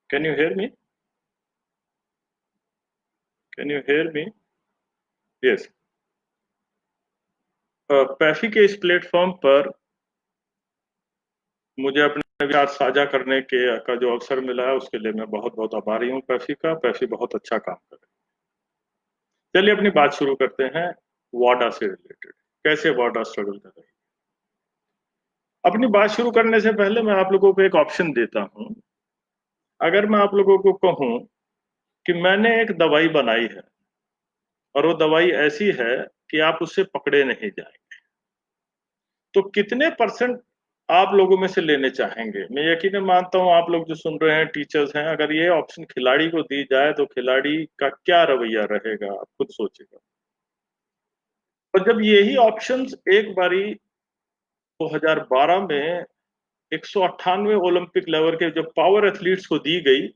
Can you hear me? Can you hear me? Yes. पैफी के इस platform पर मुझे अपने विचार साझा करने के का जो अवसर मिला है उसके लिए मैं बहुत बहुत आभारी हूँ पैफी का। पैफी बहुत अच्छा काम कर रही है। चलिए अपनी बात शुरू करते हैं वाडा से रिलेटेड। कैसे वाडा स्ट्रगल कर रही है। अपनी बात शुरू करने से पहले मैं आप लोगों को एक ऑप्शन देता हूँ। अगर मैं आप लोगों को कहूँ कि मैंने एक दवाई बनाई है और वो दवाई ऐसी है कि आप उससे पकड़े नहीं जाएंगे, तो कितने परसेंट आप लोगों में से लेने चाहेंगे? मैं यकीनन मानता हूं आप लोग जो सुन रहे हैं टीचर्स हैं, अगर ये ऑप्शन खिलाड़ी को दी जाए तो खिलाड़ी का क्या रवैया रहेगा आप खुद सोचेगा। और जब यही ऑप्शंस एक बारी 2012 में 198 ओलंपिक लेवल के जब पावर एथलीट्स को दी गई,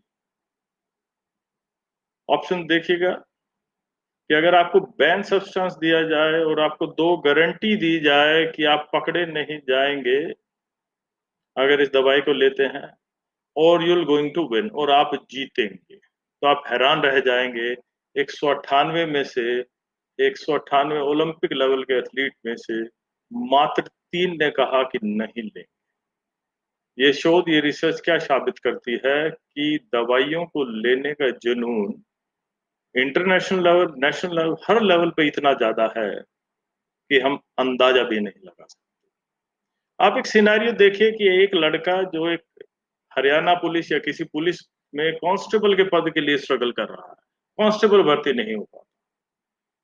ऑप्शन देखिएगा कि अगर आपको बैन सब्सटेंस दिया जाए और आपको दो गारंटी दी जाए कि आप पकड़े नहीं जाएंगे अगर इस दवाई को लेते हैं, और यूल गोइंग टू विन, और आप जीतेंगे, तो आप हैरान रह जाएंगे। 198 में से 198 ओलंपिक लेवल के एथलीट में से मात्र 3 ने कहा कि नहीं लेंगे। ये शोध, ये रिसर्च क्या साबित करती है कि दवाइयों को लेने का जुनून इंटरनेशनल लेवल, नेशनल लेवल, हर लेवल पे इतना ज्यादा है कि हम अंदाजा भी नहीं लगा सकते। आप एक सिनेरियो देखिए कि एक लड़का जो एक हरियाणा पुलिस या किसी पुलिस में कांस्टेबल के पद के लिए स्ट्रगल कर रहा है, कांस्टेबल भर्ती नहीं हो पाता,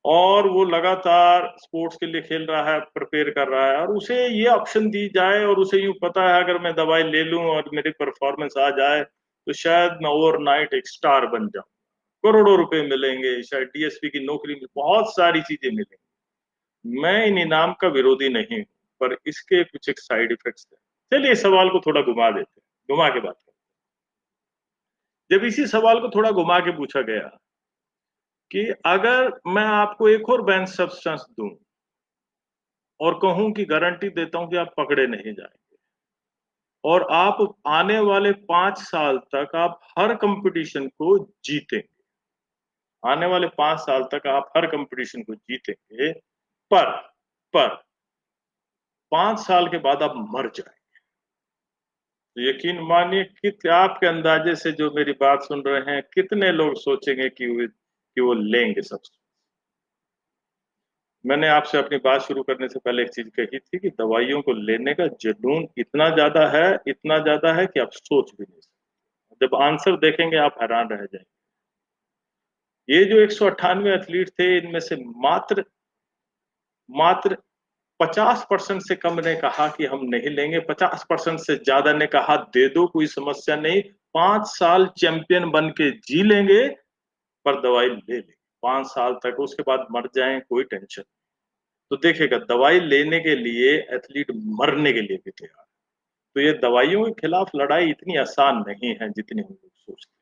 और वो लगातार स्पोर्ट्स के लिए खेल रहा है, प्रिपेयर कर रहा है, और उसे ये ऑप्शन दी जाए और उसे यूं पता है अगर मैं दवाई ले लूं और मेरी परफॉर्मेंस आ जाए तो शायद मैं ओवरनाइट एक स्टार बन जाऊं, करोड़ों रुपए मिलेंगे, शायद डीएसपी की नौकरी में बहुत सारी चीजें मिलेंगी। मैं इन इनाम का विरोधी नहीं हूं, पर इसके कुछ एक साइड इफेक्ट्स हैं। चलिए इस सवाल को थोड़ा घुमा देते हैं, घुमा के बात करते हैं। जब इसी सवाल को थोड़ा घुमा के पूछा गया कि अगर मैं आपको एक और बैन सब्सटेंस दूं और कहूं कि गारंटी देता हूं कि आप पकड़े नहीं जाएंगे, और आप आने वाले 5 साल तक आप हर कंपटीशन को जीतेंगे, आने वाले 5 साल तक आप हर कंपटीशन को जीतेंगे, पर पर 5 साल के बाद आप मर जाएंगे, तो यकीन मानिए कि आपके अंदाजे से जो मेरी बात सुन रहे हैं कितने लोग सोचेंगे कि वो लेंगे सब। मैंने आपसे अपनी बात शुरू करने से पहले एक चीज कही थी कि दवाइयों को लेने का जुनून इतना ज्यादा है, इतना ज्यादा है कि आप सोच भी नहीं सकते। जब आंसर देखेंगे आप हैरान रह जाएंगे। ये जो 198 एथलीट थे, इनमें से मात्र मात्र 50% से कम ने कहा कि हम नहीं लेंगे, 50% से ज्यादा ने कहा दे दो कोई समस्या नहीं, 5 साल चैंपियन बन के जी लेंगे, पर दवाई ले लेंगे 5 साल तक, उसके बाद मर जाएं कोई टेंशन। तो देखिएगा, दवाई लेने के लिए एथलीट मरने के लिए भी तैयार। तो ये दवाइयों के खिलाफ लड़ाई इतनी आसान नहीं है जितनी हम लोग सोचते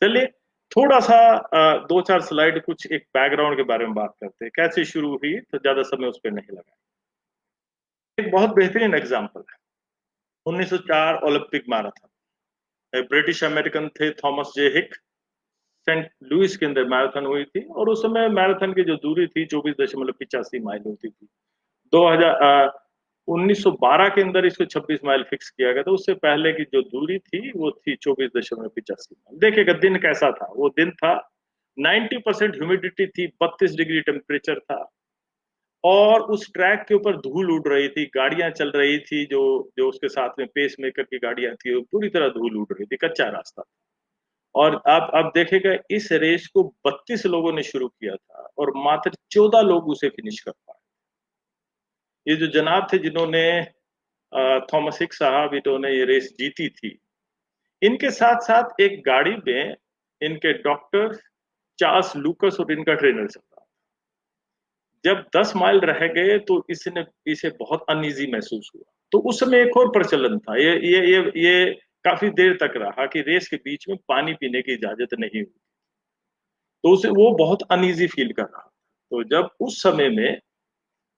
हैं। चलिए थोड़ा सा 2-4 स्लाइड कुछ एक बैकग्राउंड के बारे में बात करते हैं, कैसे शुरू हुई, तो ज्यादा समय उस पर नहीं लगा। एक बहुत बेहतरीन एग्जाम्पल है 1904 ओलंपिक मैराथन। ब्रिटिश अमेरिकन थे थॉमस जे हिक, सेंट लुइस के अंदर मैराथन हुई थी, और उस समय मैराथन की जो दूरी थी 24.85 माइल होती थी। 1912 के अंदर इसको 26 माइल फिक्स किया गया था। उससे पहले की जो दूरी थी वो थी 24.85 माइल। देखिएगा दिन कैसा था, वो दिन था 90% ह्यूमिडिटी थी, 32 डिग्री टेम्परेचर था, और उस ट्रैक के ऊपर धूल उड़ रही थी, गाड़ियां चल रही थी, जो जो उसके साथ में पेस मेकर की गाड़ियां थी, वो पूरी तरह धूल उड़ रही थी, कच्चा रास्ता। और आप देखेगा इस रेस को 32 लोगों ने शुरू किया था और मात्र 14 लोग उसे फिनिश कर पाए। ये जो जनाब थे जिन्होंने थॉमस हिक्स साहब, इन्होंने ये रेस जीती थी, इनके साथ साथ एक गाड़ी में इनके डॉक्टर चार्ल्स लूकस और इनका ट्रेनर चल रहा। जब 10 माइल रह गए तो इसने इसे बहुत अनईजी महसूस हुआ। तो उस समय एक और प्रचलन था, ये काफी देर तक रहा कि रेस के बीच में पानी पीने की इजाजत नहीं हुई, तो उसे वो बहुत अनईजी फील कर रहा था। तो जब उस समय में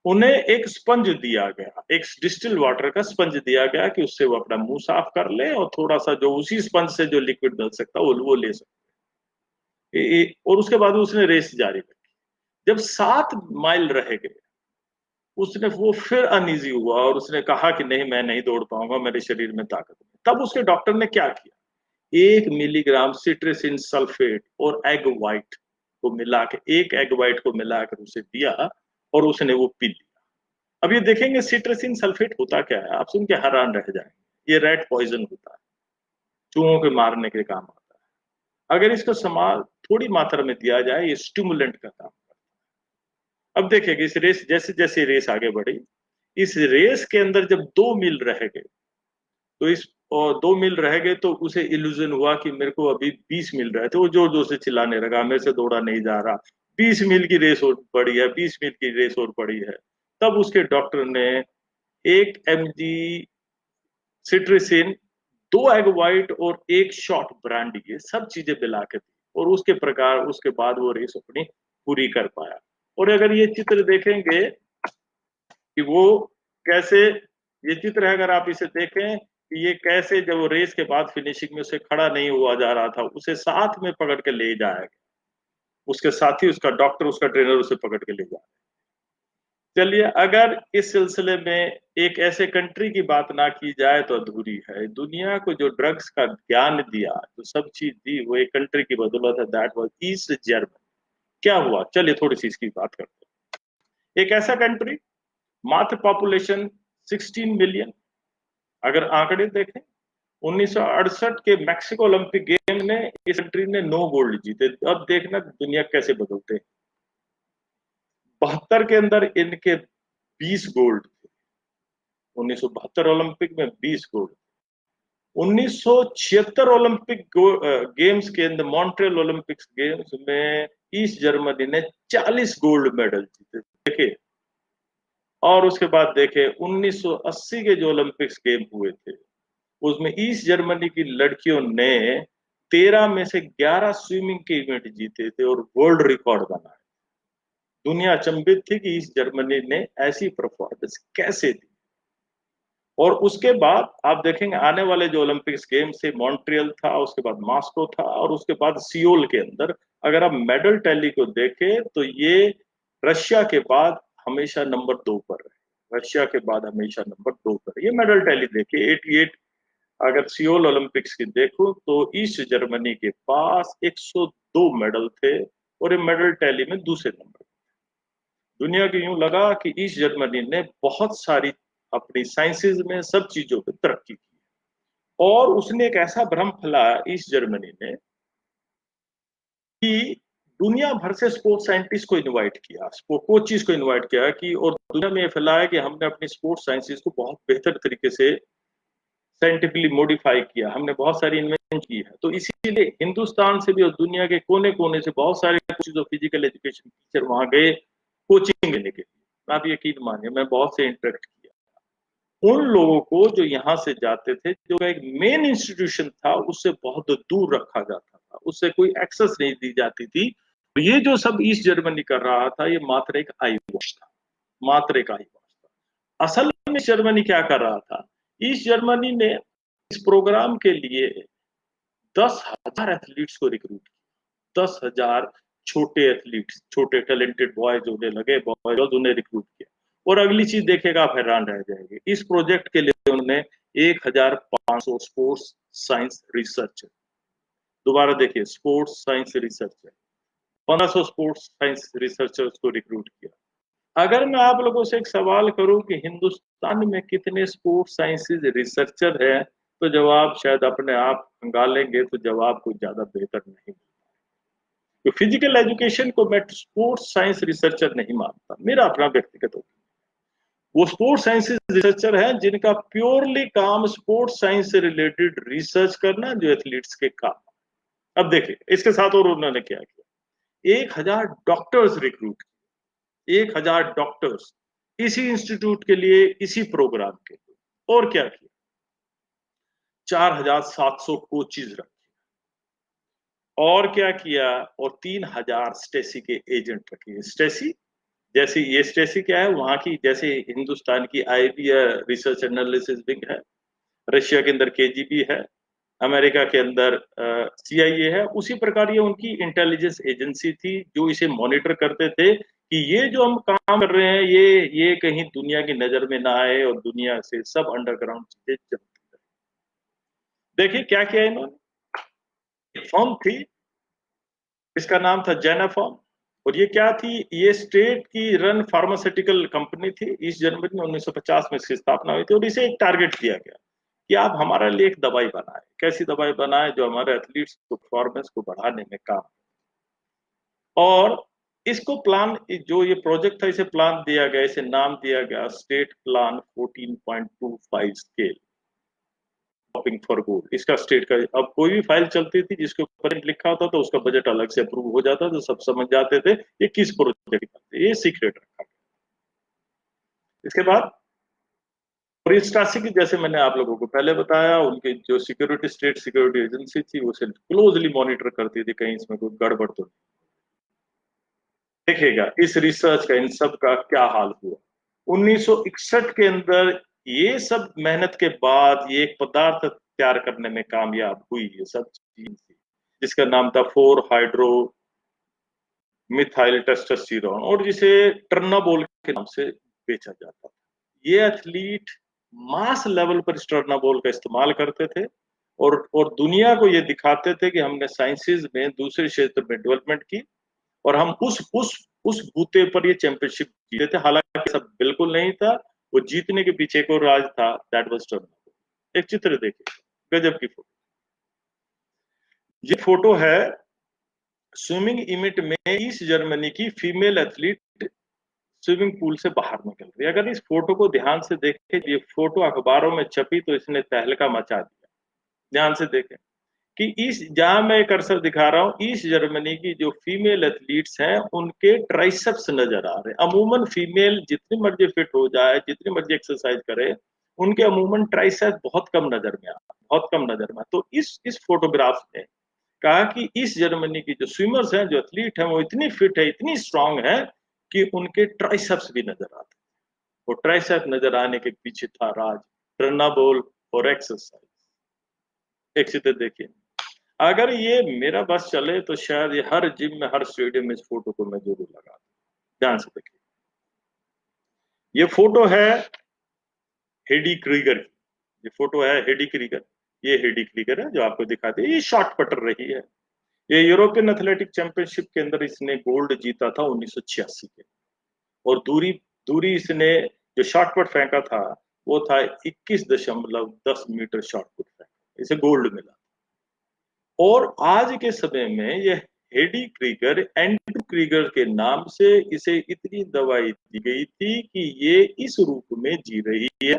उन्हें एक स्पंज दिया गया, एक डिस्टिल वाटर का स्पंज दिया गया कि उससे वो अपना मुंह साफ कर ले और थोड़ा सा जो उसी स्पंज से जो लिक्विड मिल सकता वो ले सकते। और उसके बाद उसने रेस जारी रखी। जब 7 माइल रह गए, उसने वो फिर अनईजी हुआ और उसने कहा कि नहीं, मैं नहीं दौड़ पाऊंगा, मेरे शरीर में ताकत नहीं। तब उसके डॉक्टर ने क्या किया, 1 मिलीग्राम सिट्रिसिन सल्फेट और एग व्हाइट को मिला के, एक एग व्हाइट को मिलाकर उसे दिया और उसने वो पी लिया। अब ये देखेंगे सिट्रिसिन सल्फेट होता क्या है, आप सुन के हैरान रह जाएंगे। ये रेड पॉइजन होता है, चूहों के मारने के काम आता है। अगर इसको थोड़ी मात्रा में दिया जाए, ये स्टिमुलेंट का काम करता है। अब देखिए इस रेस, जैसे जैसे रेस आगे बढ़ी, इस रेस के अंदर जब 2 मील रह गए, तो इस और 2 मील रह गए तो उसे इल्यूजन हुआ कि मेरे को अभी 20 मील रहे थे। वो जोर जोर से चिल्लाने लगा, मेरे से दौड़ा नहीं जा रहा, 20 मील की रेस और पड़ी है, 20 मील की रेस और पड़ी है। तब उसके डॉक्टर ने 1 mg सिट्रिसिन, 2 एग व्हाइट और एक शॉट ब्रांडी, ये सब चीजें मिला के दी और उसके प्रकार उसके बाद वो रेस अपनी पूरी कर पाया। और अगर ये चित्र देखेंगे कि वो कैसे, ये चित्र है, अगर आप इसे देखें कि ये कैसे जब वो रेस के बाद फिनिशिंग में उसे खड़ा नहीं हुआ जा रहा था, उसे साथ में पकड़ के ले जाया गया, उसके साथी, उसका डॉक्टर, उसका ट्रेनर उसे पकड़ के ले जाया। चलिए, अगर इस सिलसिले में एक ऐसे कंट्री की बात ना की जाए तो अधूरी है। दुनिया को जो ड्रग्स का ज्ञान दिया, जो सब चीज दी, वो एक कंट्री की बदौलत है, दैट वाज ईस्ट जर्मनी। क्या हुआ, चलिए थोड़ी सी इसकी बात करते हैं। एक ऐसा कंट्री, मात्र पॉपुलेशन 16 मिलियन, अगर आंकड़े देखें, 1968 के मैक्सिको ओलंपिक गेम में इस कंट्री ने 9 गोल्ड जीते। अब देखना दुनिया कैसे बदलते हैं। 72 के अंदर इनके 20 गोल्ड थे, 1972 ओलंपिक में 20 गोल्ड। 1976 ओलंपिक गेम्स के अंदर, मॉन्ट्रियल ओलंपिक्स गेम्स में ईस्ट जर्मनी ने 40 गोल्ड मेडल जीते, देखिए। और उसके बाद देखे 1980 के जो ओलंपिक्स गेम हुए थे, उसमें ईस्ट जर्मनी की लड़कियों ने 13 में से 11 स्विमिंग के इवेंट जीते थे और वर्ल्ड रिकॉर्ड बनाया। दुनिया अचंभित थी कि ईस्ट जर्मनी ने ऐसी परफॉर्मेंस कैसे दी। और उसके बाद आप देखेंगे आने वाले जो ओलंपिक्स गेम्स थे, मॉन्ट्रियल था, उसके बाद मॉस्को था और उसके बाद सियोल के अंदर, अगर आप मेडल टैली को देखें तो ये रशिया के बाद हमेशा नंबर 2 पर रहे। रशिया के बाद हमेशा नंबर 2 पर। ये मेडल टैली देखिए, 88। अगर सियोल ओलंपिक्स की देखो तो ईस्ट जर्मनी के पास 102 मेडल थे और ये मेडल टैली में दूसरे नंबर। दुनिया को यूं लगा कि ईस्ट जर्मनी ने बहुत सारी अपनी साइंसेज में, सब चीजों पे तरक्की की। और उसने एक ऐसा भ्रम फैलाया ईस्ट जर्मनी ने कि दुनिया भर से स्पोर्ट्स साइंटिस्ट को इनवाइट किया, कोचिज को इनवाइट किया कि, और दुनिया में ये फैलाया कि हमने अपनी स्पोर्ट्स साइंसेज को बहुत बेहतर तरीके से साइंटिफिकली मॉडिफाई किया, हमने बहुत सारी इन्वेंशन की है। तो इसीलिए हिंदुस्तान से भी और दुनिया के कोने कोने से बहुत सारे coaches of physical education teacher वहां गए कोचिंग लेने के लिए। आप यकीन मानिए, मैं बहुत से इंटरेक्ट किया उन लोगों को जो यहाँ से जाते थे, जो एक मेन इंस्टीट्यूशन था उससे बहुत दूर रखा जाता था, उससे कोई एक्सेस नहीं दी जाती थी। तो ये जो सब ईस्ट जर्मनी कर रहा था, ये मात्र एक आई वॉश था, मात्र एक आई वॉश था। असल में जर्मनी क्या कर रहा था, ईस्ट जर्मनी ने इस प्रोग्राम के लिए 10,000 एथलीट्स को रिक्रूट किया। 10,000 छोटे एथलीट्स, छोटे टैलेंटेड बॉयज होने लगे, बॉयज उन्हें रिक्रूट किया। और अगली चीज देखेगा, आप हैरान रह जाएंगे, इस प्रोजेक्ट के लिए उन्होंने 1,500 स्पोर्ट्स साइंस रिसर्चर, दोबारा देखिए, sports science researcher, 1,500 sports science researchers को रिक्रूट किया। अगर मैं आप लोगों से एक सवाल करूं कि हिंदुस्तान में कितने स्पोर्ट्स साइंसेज रिसर्चर हैं, तो जवाब शायद अपने आप खंगालेंगे, तो जवाब कुछ ज्यादा बेहतर नहीं। तो फिजिकल एजुकेशन को मैं स्पोर्ट्स साइंस रिसर्चर नहीं मानता, मेरा अपना व्यक्तिगत ओपिनियन। वो स्पोर्ट्स साइंस रिसर्चर हैं जिनका प्योरली काम स्पोर्ट्स साइंस से रिलेटेड रिसर्च करना, जो एथलीट्स के काम। अब देखिए इसके साथ और उन्होंने क्या किया, 1,000 डॉक्टर्स रिक्रूट, 1,000 डॉक्टर्स इसी इंस्टीट्यूट के लिए, इसी प्रोग्राम के लिए। और क्या किया, 4,700 कोचिज रखे। और क्या किया, और 3,000 स्टेसी के एजेंट रखे। स्टेसी जैसे ये स्टेसी क्या है वहां की, जैसे हिंदुस्तान की आईबी है, रिसर्च एनालिसिस विंग है, रशिया के अंदर केजीबी है, अमेरिका के अंदर सीआईए है, उसी प्रकार ये उनकी इंटेलिजेंस एजेंसी थी जो इसे मॉनिटर करते थे कि ये जो हम काम कर रहे हैं ये कहीं दुनिया की नजर में ना आए और दुनिया से सब अंडरग्राउंड चीजें चलती रहे। देखिए क्या किया इन्होंने। एक फॉर्म थी, इसका नाम था जेनाफॉर्म, और ये क्या थी, ये स्टेट की रन फार्मास्यूटिकल कंपनी थी। ईस्ट जर्मनी में 1950 में इसकी स्थापना हुई थी, और इसे एक टारगेट दिया गया कि आप हमारे लिए एक दवाई बनाए। कैसी दवाई बनाए जो हमारे एथलीट्स को परफॉर्मेंस को बढ़ाने में काम। और इसको प्लान, जो ये प्रोजेक्ट था इसे प्लान दिया गया, इसे नाम दिया गया state plan 14.25 scale shopping for gold. इसका स्टेट का, अब कोई भी फाइल चलती थी जिसके ऊपर लिखा होता तो उसका बजट अलग से अप्रूव हो जाता, तो सब समझ जाते थे ये किस प्रोजेक्ट का, ये सीक्रेट रखा गया। इसके बाद और इस स्टासी की, जैसे मैंने आप लोगों को पहले बताया, उनकी जो सिक्योरिटी, स्टेट सिक्योरिटी एजेंसी थी, उसे क्लोजली मॉनिटर करती थी कहीं इसमें कोई गड़बड़ तो नहीं। देखिएगा इस रिसर्च का, इन सब का क्या हाल हुआ 1961 के अंदर। ये सब मेहनत के बाद ये एक पदार्थ तैयार करने में कामयाब हुई, ये सब चीज थी, जिसका नाम था 4 हाइड्रो मिथाइल टेस्टोस्टेरोन, और जिसे टर्नाबोल के नाम से बेचा जाता था। ये एथलीट मास लेवल पर इस टर्नाबोल का इस्तेमाल करते थे, और दुनिया को ये दिखाते थे कि हमने साइंसेज में दूसरे क्षेत्र में डेवलपमेंट की, और हम उस बूते पर ये चैंपियनशिप जीते थे। हालांकि सब बिल्कुल नहीं था, वो जीतने के पीछे एक और राज था, दैट वाज टर्नर। एक चित्र देखिए, गजब की फोटो। ये फोटो है स्विमिंग इवेंट में ईस्ट जर्मनी की फीमेल एथलीट स्विमिंग पूल से बाहर निकल रही है। अगर इस फोटो को ध्यान से देखें, ये फोटो अखबारों में छपी तो इसने तहलका मचा दिया। ध्यान से देखें कि इस, जहां मैं कर्सर दिखा रहा हूं, ईस्ट जर्मनी की जो फीमेल एथलीट्स हैं उनके ट्राइसेप्स नजर आ रहे हैं। अमूमन फीमेल जितनी मर्जी फिट हो जाए, जितनी मर्जी एक्सरसाइज करे, उनके अमूमन ट्राइसेप बहुत कम नजर में आता, बहुत कम नजर में। तो इस फोटोग्राफ में कहा कि ईस्ट जर्मनी की जो स्विमर्स हैं, जो एथलीट हैं, वो इतनी फिट है, इतनी स्ट्रांग है कि उनके ट्राइसेप्स भी नजर आते हैं। वो ट्राइसेप नजर आने के पीछे था राज, ट्रेनाबोल और एक्सरसाइज। एक चित्र देखिए, अगर ये मेरा बस चले तो शायद ये हर जिम में, हर स्टेडियम में इस फोटो को मैं जरूर लगा दूं। ध्यान से देखिए, ये फोटो है हेडी क्रीगर की। ये फोटो है हेडी क्रीगर, ये हेडी क्रीगर है जो आपको दिखाते हैं। ये शॉर्ट पटर रही है, ये यूरोपियन एथलेटिक चैंपियनशिप के अंदर इसने गोल्ड जीता था 1986 के। और दूरी दूरी इसने जो शॉर्टपुट फेंका था वो था 21.10 मीटर शॉर्टपुट फेंका, इसे गोल्ड मिला। और आज के समय में ये हेडी क्रीगर, एंड्रू क्रीगर के नाम से इसे इतनी दवाई दी गई थी कि ये इस रूप में जी रही है।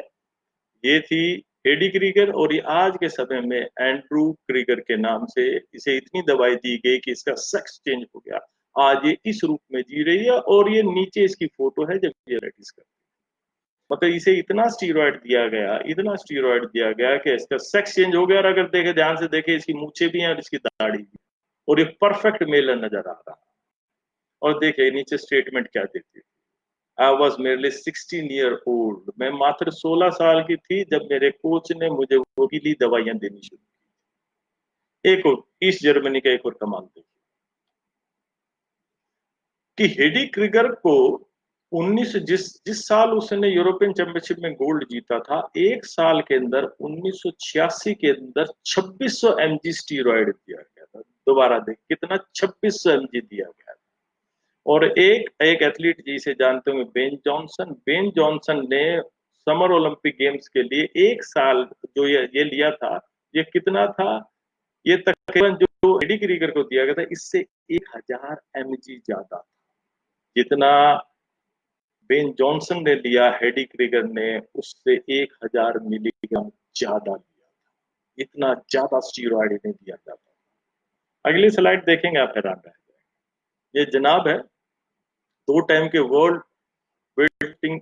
ये थी हेडी क्रीगर, और ये आज के समय में एंड्रू क्रीगर के नाम से इसे इतनी दवाई दी गई कि इसका सेक्स चेंज हो गया। आज ये इस रूप में जी रही है, और ये नीचे इसकी फोटो है जब ये प्रैक्टिस करती है। मतलब इसे इतना स्टीरॉयड दिया गया, इतना स्टीरॉयड दिया गया कि इसका सेक्स चेंज हो गया। और अगर देखे, ध्यान से देखे, इसकी मूछें भी हैं और इसकी दाढ़ी भी, और ये परफेक्ट मेल नजर आ रहा है। और देखे नीचे स्टेटमेंट क्या देती है, I was merely 16 year old. मैं मात्र 16 साल की थी जब मेरे कोच ने मुझे वो पीली दवाइयां देनी शुरू की। एक और ईस्ट जर्मनी का एक और कमाल देखिए कि हेडी क्रिगर को 19, जिस साल उसने यूरोपियन चैंपियनशिप में गोल्ड जीता था, एक साल के अंदर 1986 के अंदर 2600 mg स्टीरॉयड दिया गया था। दोबारा देख कितना, 2600 mg दिया गया था। और एक एक एथलीट जिसे जानते होंगे, बेन जॉनसन ने समर ओलंपिक गेम्स के लिए एक साल जो ये लिया था, ये कितना था, ये तकरीबन जो एडी क्रीगर को दिया गया था इससे 1000 mg ज्यादा था। जितना बेन जॉनसन ने लिया, हेडी क्रीगर ने उससे 1000 मिलीग्राम ज्यादा लिया था। इतना ज्यादा स्टीरॉयड इन्हें दिया जाता है। अगली स्लाइड देखेंगे आप हैरान रह जाएंगे। ये जनाब है 2 टाइम के वेटिंग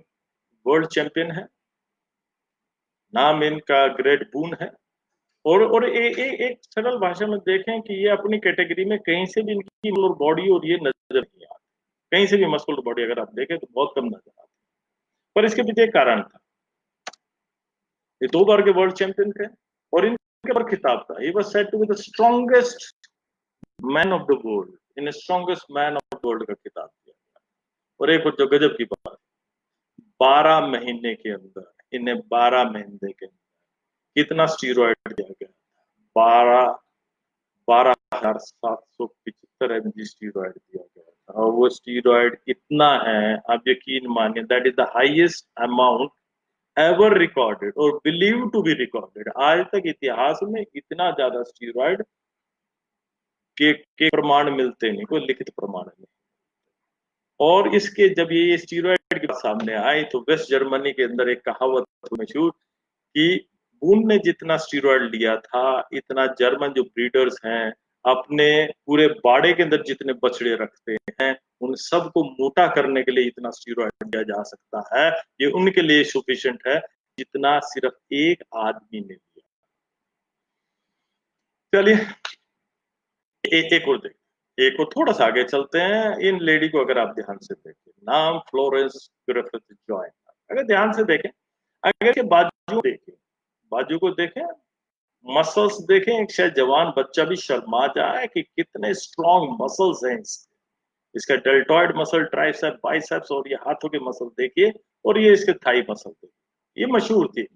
वर्ल्ड चैंपियन है। नाम इनका ग्रेट बून है। और एक सरल भाषा में देखें कि ये अपनी कैटेगरी में कहीं से भी इनकी बॉडी और ये नजर नहीं आती। कहीं से भी मस्कुलर बॉडी अगर आप देखें तो बहुत कम नजर आती है। पर इसके पीछे एक कारण था, ये 2 बार के वर्ल्ड चैंपियन थे और इनके पर खिताब था। He was said to be the strongest man of the world, इन strongest man of the world का खिताब दिया गया। और एक जो गजब की बात, 12 महीने के अंदर इन्हें 12 महीने के अंदर कितना स्टीरॉयड दिया गया, 12,775 mg स्टीरॉयड दिया गया था। और वो स्टीरॉयड इतना है, आप यकीन मानिए, that is the highest amount ever recorded और बिलीव टू बी रिकॉर्डेड। आज तक इतिहास में इतना ज्यादा स्टीरॉयड के प्रमाण मिलते नहीं, कोई लिखित प्रमाण नहीं। और इसके जब ये स्टीरॉयड की बात सामने आई तो वेस्ट जर्मनी के अंदर एक कहावत मशहूर कि बून ने जितना स्टीरॉयड लिया था, इतना जर्मन जो ब्रीडर्स हैं अपने पूरे बाड़े के अंदर जितने बछड़े रखते हैं उन सबको मोटा करने के लिए इतना स्टीरॉयड दिया जा सकता है। ये उनके लिए सफिशिएंट है जितना सिर्फ एक आदमी ने लिया। चलिए एक और देखें, एक और थोड़ा सा आगे चलते हैं। इन लेडी को अगर आप ध्यान से देखें, नाम फ्लोरेंस ग्रिफिथ जॉयनर। अगर ध्यान से देखें, अगर के बाजू देखें, बाजू को देखें, मसल्स देखें, एक शायद जवान बच्चा भी शर्मा जाए कि कितने स्ट्रॉन्ग मसल्स हैं इसका डेल्टॉइड मसल, ट्राइसेप, बाइसेप्स, और ये हाथों के मसल देखिए, और ये इसके थाई मसल देखिए। ये मशहूर थी।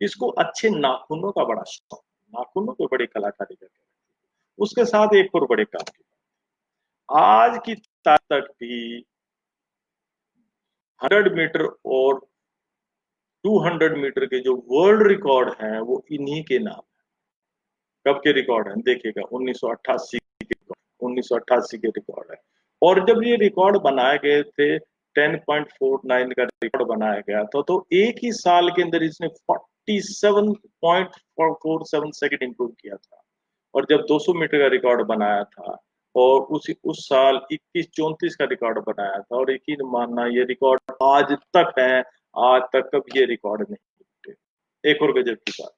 इसको अच्छे नाखूनों का बड़ा शौक, नाखूनों को बड़ी कलाकारी करके। उसके साथ एक और बड़े काम की, आज की तारीख तक भी 100 मीटर और 200 मीटर के जो वर्ल्ड रिकॉर्ड हैं वो इन्हीं के नाम है। कब के रिकॉर्ड हैं देखिएगा, 1988 के, 1988 के रिकॉर्ड है। और जब ये रिकॉर्ड बनाए गए थे, 10.49 का रिकॉर्ड बनाया गया था, तो एक ही साल के अंदर इसने 47.47 सेकंड इंप्रूव किया था। और जब 200 मीटर का रिकॉर्ड बनाया था और उस साल 21:34 का रिकॉर्ड बनाया था, और यकीन मानना ये रिकॉर्ड आज तक है, आज तक कभी ये रिकॉर्ड नहीं टूटे। एक और गजब की बात,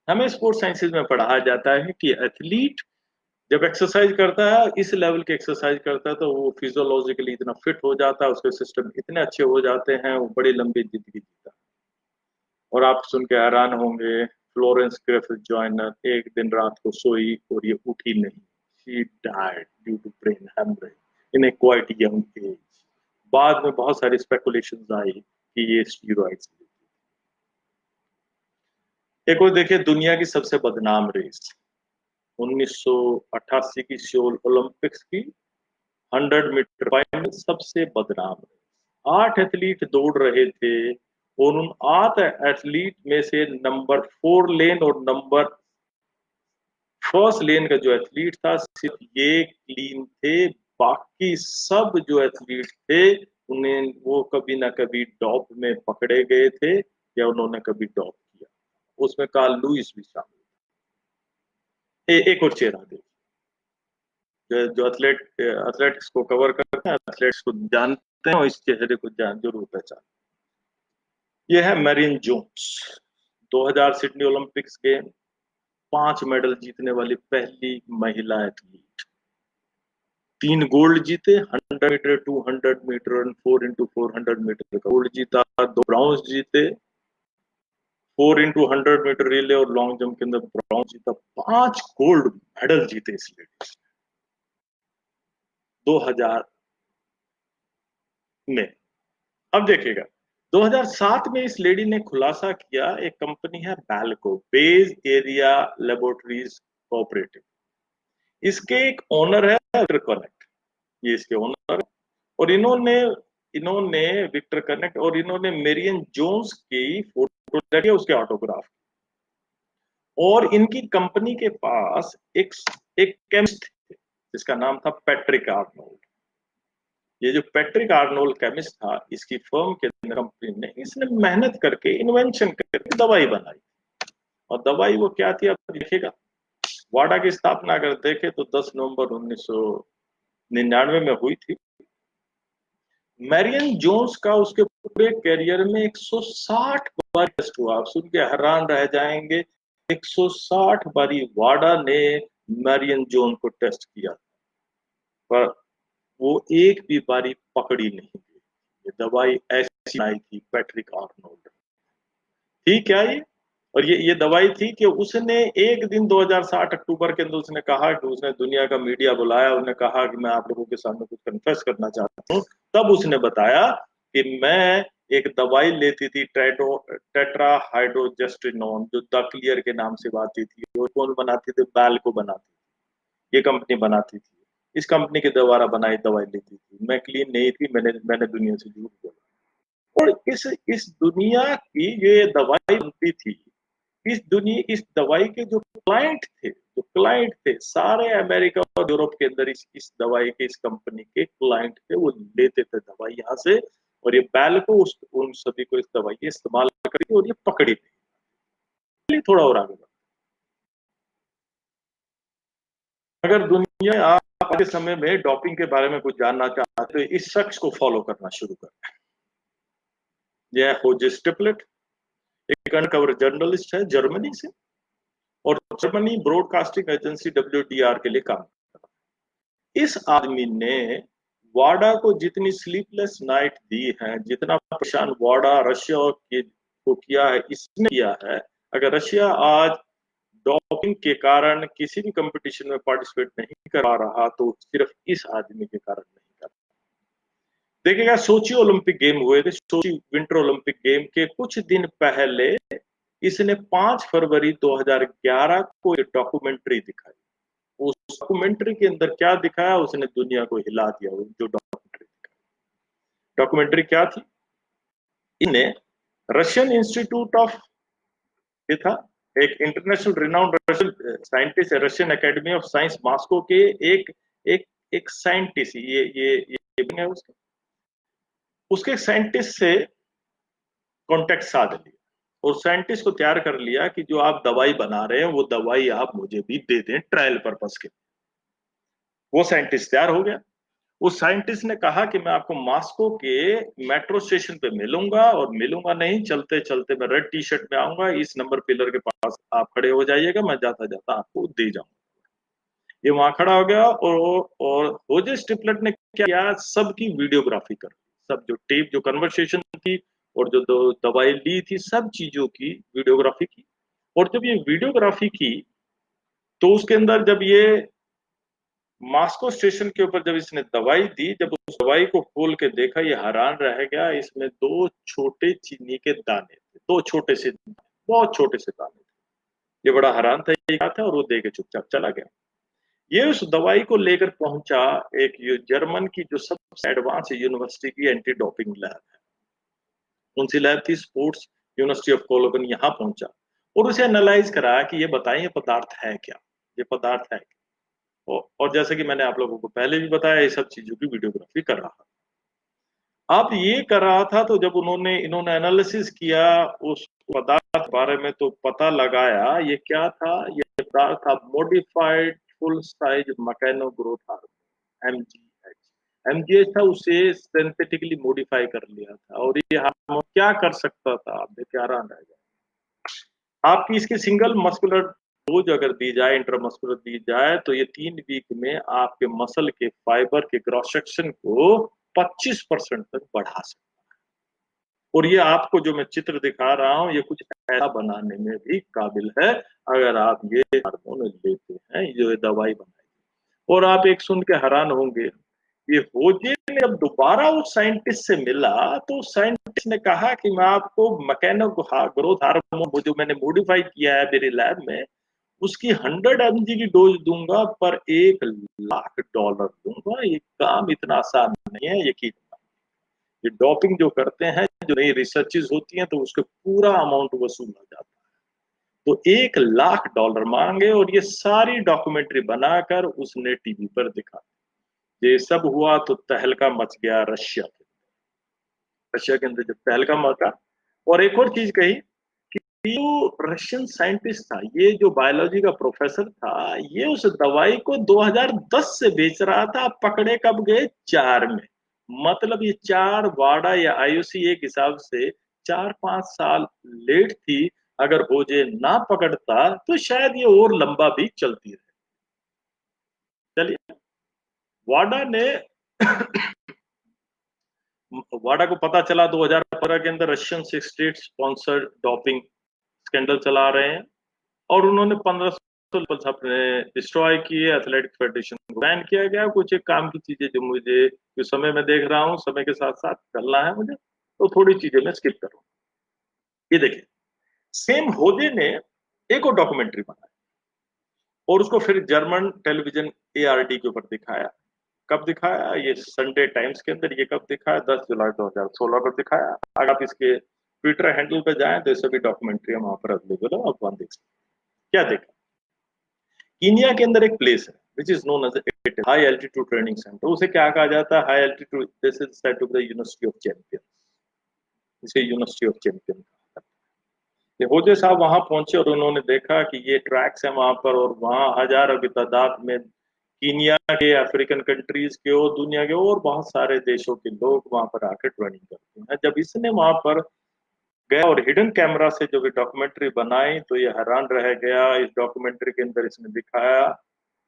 हमें स्पोर्ट्स साइंसेज में पढ़ाया जाता है कि एथलीट जब एक्सरसाइज करता है, इस लेवल की एक्सरसाइज करता है, तो वो फिजियोलॉजिकली इतना फिट हो जाता है, उसके सिस्टम इतने अच्छे हो जाते हैं, वो बड़ी लंबी जिंदगी जीता है। और आप सुन के हैरान होंगे, फ्लोरेंस ग्रिफिथ जॉयनर एक दिन रात को सोई और ये उठी नहीं। She died due to brain haemorrhage in a quite young age. बाद में बहुत सारी स्पेकुलेशंस आई कि ये स्टीरॉइड्स। एक और देखिए, दुनिया की सबसे बदनाम रेस 1988 की सियोल ओलंपिक्स की 100 मीटर फाइनल, सबसे बदनाम रेस। 8 एथलीट दौड़ रहे थे और उन 8 एथलीट में से नंबर 4 लेन और नंबर फर्स्ट लेन का जो एथलीट था, सिर्फ ये क्लीन थे। बाकी सब जो एथलीट थे उन्हें वो कभी ना कभी डॉप में पकड़े गए थे या उन्होंने कभी डॉप किया। उसमें कार्ल लुइस भी शामिल। एक और चेहरा देखिए, जो एथलेटिक्स को कवर करते हैं, एथलेट्स को जानते हैं और इस चेहरे को जरूर पहचान। ये है मैरियन जोन्स, 2000 सिडनी ओलंपिक्स के 5 मेडल जीतने वाली पहली महिला एथलीट। 3 गोल्ड जीते, 100 मीटर, 200 मीटर और 4x400 मीटर का गोल्ड जीता। 2 ब्राउन्स जीते, 4x100 मीटर रिले और लॉन्ग जंप के अंदर ब्राउन्स जीता। 5 गोल्ड मेडल जीते इस लेडीज 2000 में। अब देखिएगा, 2007 में इस लेडी ने खुलासा किया, एक कंपनी है BALCO, bay area laboratories cooperative, इसके एक ओनर है विक्टर कनेक्ट, ये इसके ओनर है। और इन्होंने इन्होंने विक्टर कनेक्ट और इन्होंने मेरियन जोन्स की फोटो रखी, उसके ऑटोग्राफ। और इनकी कंपनी के पास एक केमिस्ट थे जिसका नाम था पैट्रिक आर्नोल्ड। ये जो पैट्रिक आर्नोल्ड केमिस्ट था, इसकी फर्म के कंपनी ने, इसने मेहनत करके इन्वेंशन करके दवाई बनाई। और दवाई वो क्या थी, आप देखिएगा। वाडा की स्थापना अगर देखे तो 10 नवंबर 1999 में हुई थी। मैरियन जोन्स का उसके पूरे करियर में 160 बार टेस्ट हुआ। आप सुन के हैरान रह जाएंगे, 160 बारी वाडा ने मैरियन जोन को टेस्ट किया। पर वो एक भी बारी पकड़ी नहीं गई। ये दवाई ऐसी आई थी पैट्रिक आर्नोल्ड, थी क्या ये? और ये दवाई थी कि उसने एक दिन 2060 अक्टूबर के अंदर उसने कहा कि उसने दुनिया का मीडिया बुलाया, उसने कहा कि मैं आप लोगों के सामने कुछ कन्फेस करना चाहता हूँ। तब उसने बताया कि मैं एक दवाई लेती थी टेट्रा हाइड्रोजेस्टिनोन, जो द क्लियर के नाम से आती थी, और कौन बनाती थी? बैल को बनाती थी, ये कंपनी बनाती थी। इस कंपनी के द्वारा बनाई दवाई लेती थी, मैं क्लीन नहीं थी, मैंने मैंने दुनिया से झूठ बोला। और इस दुनिया की ये दवाई बनती थी, इस दवाई के जो क्लाइंट थे सारे अमेरिका और यूरोप के अंदर, इस दवाई के, इस कंपनी के क्लाइंट थे, वो लेते थे दवाई यहाँ से। और ये बैल को उन सभी को इस दवाई के इस्तेमाल करी और ये पकड़ी थी। थोड़ा और आगे बढ़, अगर दुनिया आप आगे समय में डॉपिंग के बारे में कुछ जानना चाहते तो इस शख्स को फॉलो करना शुरू करें। यह होजे स्टिपलेट, एक अनकवर जर्नलिस्ट है जर्मनी से, और जर्मनी ब्रॉडकास्टिंग एजेंसी WDR के लिए काम करता है। इस आदमी ने वाडा को जितनी स्लीपलेस नाइट दी है, जितना परेशान वाडा रशिया को किया है, इसने किया है। अगर रशिया आज डॉपिंग के कारण किसी भी कंपटीशन में पार्टिसिपेट नहीं करा रहा तो सिर्फ इस आदमी के कारण नहीं कर। देखिएगा, सोची ओलंपिक गेम हुए थे, सोची विंटर ओलंपिक गेम के कुछ दिन पहले इसने 5 फरवरी 2011 को एक डॉक्यूमेंट्री दिखाई। उस डॉक्यूमेंट्री के अंदर क्या दिखाया, उसने दुनिया को हिला दिया। जो डॉक्यूमेंट्री क्या थी? इन्हें रशियन इंस्टीट्यूट ऑफ, ये था एक international renowned Russian scientist, Russian academy of science Moscow के एक एक एक साइंटिस्ट, ये है उसके साइंटिस्ट से कॉन्टेक्ट साध लिया और साइंटिस्ट को तैयार कर लिया कि जो आप दवाई बना रहे हैं वो दवाई आप मुझे भी दे दें ट्रायल पर्पस के। वो साइंटिस्ट तैयार हो गया। उस साइंटिस्ट ने कहा कि मैं आपको मॉस्को के मेट्रो स्टेशन पे मिलूंगा, और मिलूंगा नहीं, चलते चलते मैं रेड टी शर्ट में आऊंगा, इस नंबर पिलर के पास आप खड़े हो जाइएगा, मैं जाता जाता आपको दे जाऊंगा। ये वहां खड़ा हो गया और होजे स्टिपलेट ने क्या किया, सबकी वीडियोग्राफी कर, सब जो टेप, जो कन्वर्सेशन थी और जो दवाई ली थी, सब चीजों की वीडियोग्राफी की। और जब ये वीडियोग्राफी की तो उसके अंदर जब ये मॉस्को स्टेशन के ऊपर जब इसने दवाई दी, जब उस दवाई को खोल के देखा, ये हैरान रह गया। इसमें 2 छोटे चीनी के दाने थे, 2 छोटे से, बहुत छोटे से दाने थे। ये बड़ा हैरान था, ये क्या था, और वो दे के चुपचाप चला गया। ये उस दवाई को लेकर पहुंचा एक जर्मन की जो सबसे एडवांस यूनिवर्सिटी की एंटी डोपिंग लैब है, उनसी लैब थी स्पोर्ट्स यूनिवर्सिटी ऑफ कोलोगन, यहाँ पहुंचा और उसे एनालाइज करा कि ये बताएं ये पदार्थ है क्या, ये पदार्थ है क्या। और जैसे कि मैंने आप लोगों को पहले भी बताया, ये सब चीजों की वीडियोग्राफी कर रहा था। अब ये कर रहा था तो जब इन्होंने एनालिसिस किया उस पदार्थ के बारे में, तो पता लगाया ये क्या था। ये पदार्थ था modified full size mechano growth hormone, MGH था, उसे सिंथेटिकली मॉडिफाई कर लिया था। और ये हार्मोन क्या कर सकता था, आप देख हैरान रह गए। आपकी इसकी सिंगल मस्कुलर डोज अगर दी जाए, इंट्रामस्कुलर दी जाए, तो ये 3 वीक में आपके मसल के फाइबर के क्रॉस सेक्शन को 25% तक बढ़ा सकता है। और ये आपको जो मैं चित्र दिखा रहा हूं, ये कुछ ऐसा बनाने में भी काबिल है अगर आप ये हार्मोन लेते हैं, जो दवाई बनाई। और आप एक सुन के हैरान होंगे, ये होजे ने जब दोबारा उस साइंटिस्ट से मिला तो साइंटिस्ट ने कहा कि मैं आपको मैकेनो ग्रोथ हार्मोन जो मैंने मॉडिफाई किया है मेरे लैब में, उसकी 100 mg की डोज दूंगा पर $1 लाख दूंगा। ये काम इतना आसान नहीं है, यकीन। ये डॉपिंग जो करते हैं, जो नई रिसर्चेज होती हैं, तो उसके पूरा अमाउंट वसूला जाता है। तो $1 लाख मांगे और ये सारी डॉक्यूमेंट्री बनाकर उसने टीवी पर दिखा। ये सब हुआ तो तहलका मच गया रशिया के, रशिया के अंदर जब तहलका मचा। और एक और चीज कही कि जो रशियन साइंटिस्ट था, ये जो बायोलॉजी का प्रोफेसर था, ये उस दवाई को 2010 से बेच रहा था। पकड़े कब गए? 4 में। मतलब ये 4 वाडा या आईओसी एक हिसाब से 4-5 साल लेट थी। अगर होजे ना पकड़ता तो शायद ये और लंबा भी चलती रहे। चलिए, वाडा ने वाडा को पता चला 2015 के अंदर Russian state sponsored doping scandal चला रहे हैं, और उन्होंने 1500 अपने डिस्ट्रॉय किए, एथलेटिक फेडरेशन को बैन किया गया। कुछ एक काम की चीजें जो मुझे जो समय में देख रहा हूँ, समय के साथ साथ चलना है मुझे, तो थोड़ी चीजें मैं स्किप करूँ। ये देखिए, सेम होजे ने एक और डॉक्यूमेंट्री बनाई और उसको फिर जर्मन टेलीविजन एआरडी के ऊपर दिखाया। कब दिखाया? ये संडे टाइम्स के अंदर। ये कब दिखाया? 10 जुलाई 2016 को दिखाया। अगर आप इसके ट्विटर हैंडल पे जाएं तो ये सभी डॉक्यूमेंट्री वहां पर अवेलेबल है, आप वहां देख सकते। क्या देखा? कीनिया के अंदर एक प्लेस है which is known as high altitude training centre. उसे क्या कहा जाता है? High altitude, this is said to be the university of champions. इसे यूनिवर्सिटी ऑफ चैंपियन। होजे साहब वहां पहुंचे और उन्होंने देखा कि ये ट्रैक्स हैं वहां पर, और वहां हजारों की तादाद में कीनिया के, अफ्रीकन कंट्रीज के और दुनिया के और बहुत सारे देशों के लोग वहां पर आकर ट्रेनिंग करते हैं। जब इसने वहां पर गया और हिडन कैमरा से जो भी डॉक्यूमेंट्री बनाई तो ये हैरान रह गया। इस डॉक्यूमेंट्री के अंदर इसने दिखाया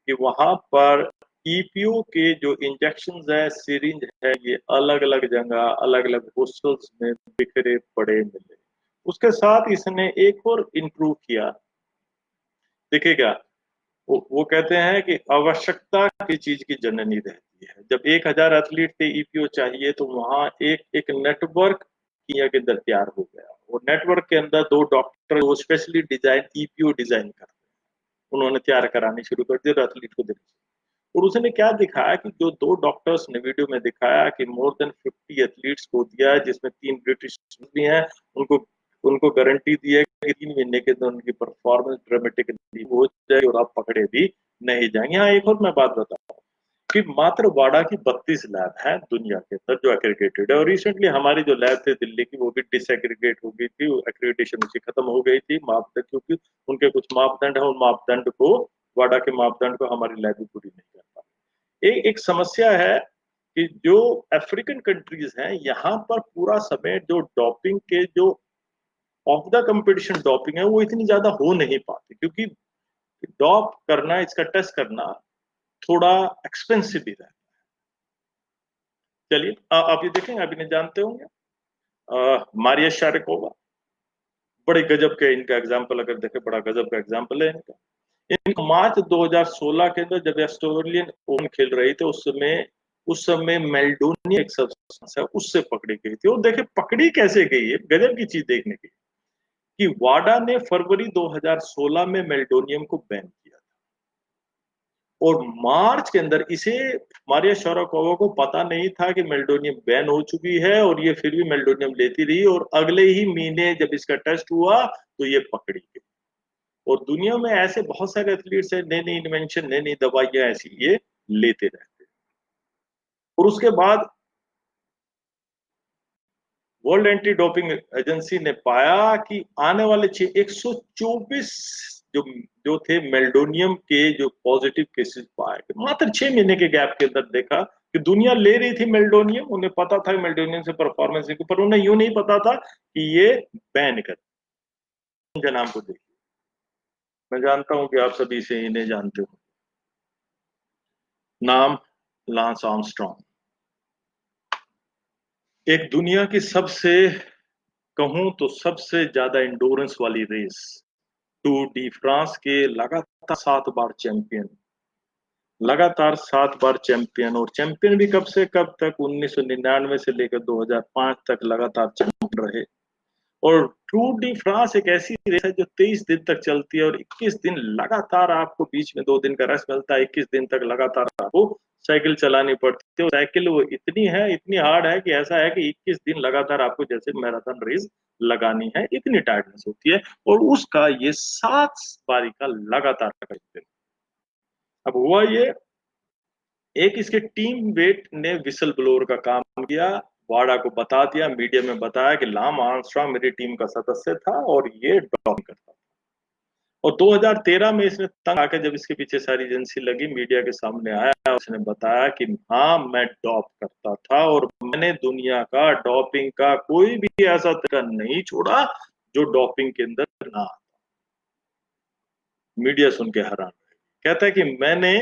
कि वहां पर ईपीओ के जो इंजेक्शन है, सिरिंज है, ये अलग अलग जगह, अलग अलग हॉस्टल्स में बिखरे पड़े मिले। उसके साथ इसने एक और इंप्रूव किया। देखिएगा, वो कहते हैं कि आवश्यकता की चीज की जननी रहती है। जब 1000 एथलीट थे, ईपीओ चाहिए, तो वहां एक एक नेटवर्क किया के अंदर तैयार हो गया। और नेटवर्क के अंदर 2 डॉक्टर वो स्पेशली डिजाइन ईपीओ डिजाइन करते हैं, उन्होंने तैयार करानी शुरू कर दी एथलीट को देने। और उसने क्या दिखाया कि जो 2 डॉक्टर्स ने वीडियो में दिखाया कि मोर देन 50 एथलीट्स को दिया है, जिसमें 3 ब्रिटिश भी हैं, उनको उनको गारंटी दी है कि 3 महीने के अंदर उनकी परफॉर्मेंस ड्रामेटिकली हो जाएगी और आप पकड़े भी नहीं जाएंगे। यहाँ एक और मैं बात बताता हूँ कि मात्र वाडा की 32 लैब है दुनिया के अंदर जो एक्रेडिटेड है, और रिसेंटली हमारी जो लैब थी दिल्ली की वो भी डिसएग्रीगेट हो गई थी, एक्रेडिटेशन उसकी खत्म हो गई थी मापदंड, क्योंकि उनके कुछ मापदंड है, उन मापदंड को, वाडा के मापदंड को हमारी लैब भी पूरी नहीं कर पाती। एक समस्या है कि जो अफ्रीकन कंट्रीज हैं, यहाँ पर पूरा समय जो डॉपिंग के जो ऑफ द कंपटीशन डॉपिंग है वो इतनी ज्यादा हो नहीं पाती, क्योंकि डॉप करना, इसका टेस्ट करना थोड़ा एक्सपेंसिव भी रहता है। चलिए आप ये देखेंगे, आप इन्हें जानते होंगे, मारिया शारापोवा। बड़े गजब के इनका एग्जाम्पल अगर देखें, बड़ा गजब का एग्जाम्पल है इनका। इनको मार्च 2016 के अंदर जब ऑस्ट्रेलियन ओपन खेल रही थे, उस समय मेल्डोनिया एक सब्सटेंस है, उससे पकड़ी गई थी। और देखे पकड़ी कैसे गई है, गजब की चीज देखने की, कि वाडा ने फरवरी 2016 में मेल्डोनियम को बैन किया था, और मार्च के अंदर इसे, मारिया शारापोवा को पता नहीं था कि मेल्डोनियम बैन हो चुकी है, और ये फिर भी मेल्डोनियम लेती रही, और अगले ही महीने जब इसका टेस्ट हुआ तो ये पकड़ी गई। और दुनिया में ऐसे बहुत सारे एथलीट्स हैं, नई नई इन्वेंशन, नई नई दवाइयां ऐसी ये लेते रहते हैं। और उसके बाद वर्ल्ड एंटी डोपिंग एजेंसी ने पाया कि आने वाले 124 जो जो थे मेल्डोनियम के जो पॉजिटिव केसेस पाए गए, मात्र 6 महीने के गैप के अंदर देखा कि दुनिया ले रही थी मेल्डोनियम, उन्हें पता था मेल्डोनियम से परफॉर्मेंस, पर उन्हें यूं नहीं पता था कि ये बैन कर। इनका नाम को देखिए, मैं जानता हूं कि आप सभी से इन्हें जानते हो। नाम लांस आर्मस्ट्रॉन्ग। एक दुनिया की सबसे, कहूं तो सबसे ज्यादा इंडोरेंस वाली रेस, टूर डी फ्रांस के लगातार 7 बार चैंपियन, लगातार 7 बार चैंपियन। और चैंपियन भी कब से कब तक? 1999 से लेकर 2005 तक लगातार चैंपियन रहे। और टूर डी फ्रांस एक ऐसी रेस है जो 23 दिन तक चलती है, और 21 दिन लगातार, आपको बीच में 2 दिन का रेस्ट मिलता है, 21 दिन तक लगातार आपको साइकिल चलानी पड़ती है। साइकिल वो इतनी है, इतनी हार्ड है कि ऐसा है कि 21 दिन लगातार आपको जैसे मैराथन रेस लगानी है, इतनी टायर्डनेस होती है। और उसका ये 7 बारी का लगातार का दिन। अब हुआ ये, एक इसके टीम वेट ने विसल ब्लोअर का काम किया, वाडा को बता दिया, मीडिया में बताया कि लाम आर्मस्ट्रांग मेरी टीम का सदस्य था और ये डॉप करता था। और 2013 में इसने तंग आकर, जब इसके पीछे सारी एजेंसी लगी, मीडिया के सामने आया, उसने बताया कि हाँ मैं डॉप करता था, और मैंने दुनिया का डॉपिंग का कोई भी ऐसा तरीका नहीं छोड़ा जो डॉपिंग के अंदर ना। मीडिया सुन के हैरान। कहता है कि मैंने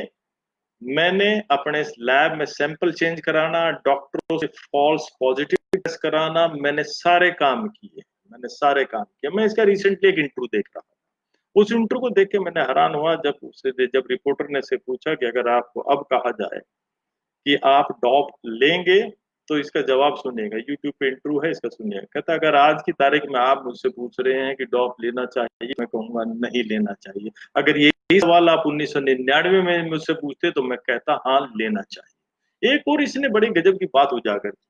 मैंने अपने लैब में सैंपल चेंज कराना, डॉक्टरों से फॉल्स पॉजिटिव टेस्ट कराना, मैंने सारे काम किए। मैंने सारे काम किए। मैं इसका रिसेंटली एक इंटरव्यू देख रहा था। उस इंटरव्यू को देख के मैंने हैरान हुआ जब रिपोर्टर ने से पूछा कि अगर आपको अब कहा जाए कि आप डॉप लेंगे, तो इसका जवाब सुनिएगा। यूट्यूब पे इंटरव्यू है, इसका सुनिएगा। कहता अगर आज की तारीख में आप मुझसे पूछ रहे हैं कि डॉप लेना चाहिए, मैं कहूंगा नहीं लेना चाहिए। अगर यही सवाल आप 1999 में मुझसे पूछते तो मैं कहता हाँ लेना चाहिए। एक और इसने बड़ी गजब की बात उजागर की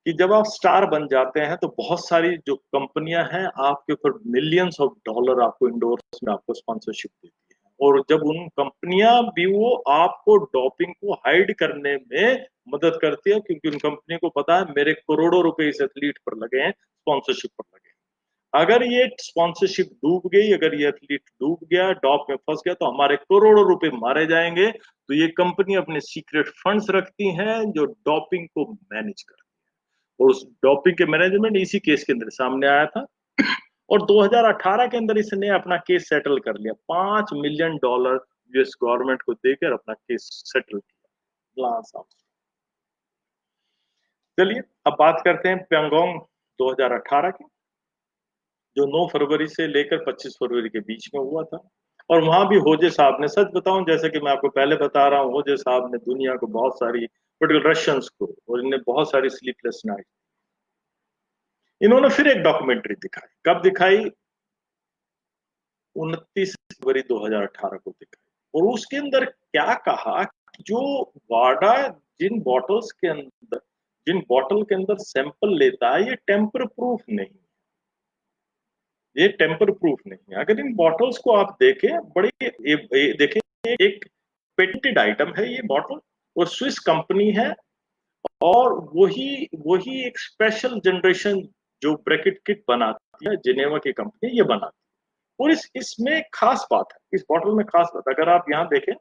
कि जब आप स्टार बन जाते हैं तो बहुत सारी जो कंपनियां हैं आपके ऊपर मिलियंस ऑफ डॉलर आपको इंडोर्स में आपको स्पॉन्सरशिप देती है। और जब उन कंपनियां भी वो आपको डोपिंग को हाइड करने में मदद करती है, क्योंकि उन कंपनियों को पता है मेरे करोड़ों रुपए इस एथलीट पर लगे हैं, स्पॉन्सरशिप पर लगे हैं। अगर ये स्पॉन्सरशिप डूब गई, अगर ये एथलीट डूब गया, डॉप में फंस गया, तो हमारे करोड़ों रुपए मारे जाएंगे। तो ये कंपनी अपने सीक्रेट फंड्स रखती हैं जो डॉपिंग को मैनेज कर, और उस डॉपिंग के मैनेजमेंट इसी केस के अंदर सामने आया था। और 2018 के अंदर इसने अपना केस सेटल कर लिया, $5 मिलियन यूएस गवर्नमेंट को देकर अपना केस सेटल किया। Lance Armstrong. चलिए अब बात करते हैं प्यांगोंग 2018 की, जो 9 फरवरी से लेकर 25 फरवरी के बीच में हुआ था। और वहां भी होजे साहब ने, सच बताऊं जैसे कि मैं आपको पहले बता रहा हूं, होजे साहब ने दुनिया को बहुत सारी, पर्टिकुलर रशियंस को, और इन्हें बहुत सारी स्लीपलेस नाइट। इन्होंने फिर एक डॉक्यूमेंट्री दिखाई। कब दिखाई? 29 फरवरी 2018 को दिखाई। और उसके अंदर क्या कहा कि जो वाडा जिन बॉटल्स के अंदर जिन बॉटल के अंदर सैंपल लेता है, ये टेम्पर प्रूफ नहीं, ये टेम्पर प्रूफ नहीं है। अगर इन बॉटल्स को आप देखें, बड़े देखें, एक पेटेंटेड आइटम है ये बॉटल, और स्विस कंपनी है। और वही वही एक स्पेशल जनरेशन जो ब्रैकेट किट बनाती है, जिनेवा की कंपनी ये बनाती है। और इसमें खास बात है, इस बॉटल में खास बात, अगर आप यहाँ देखें,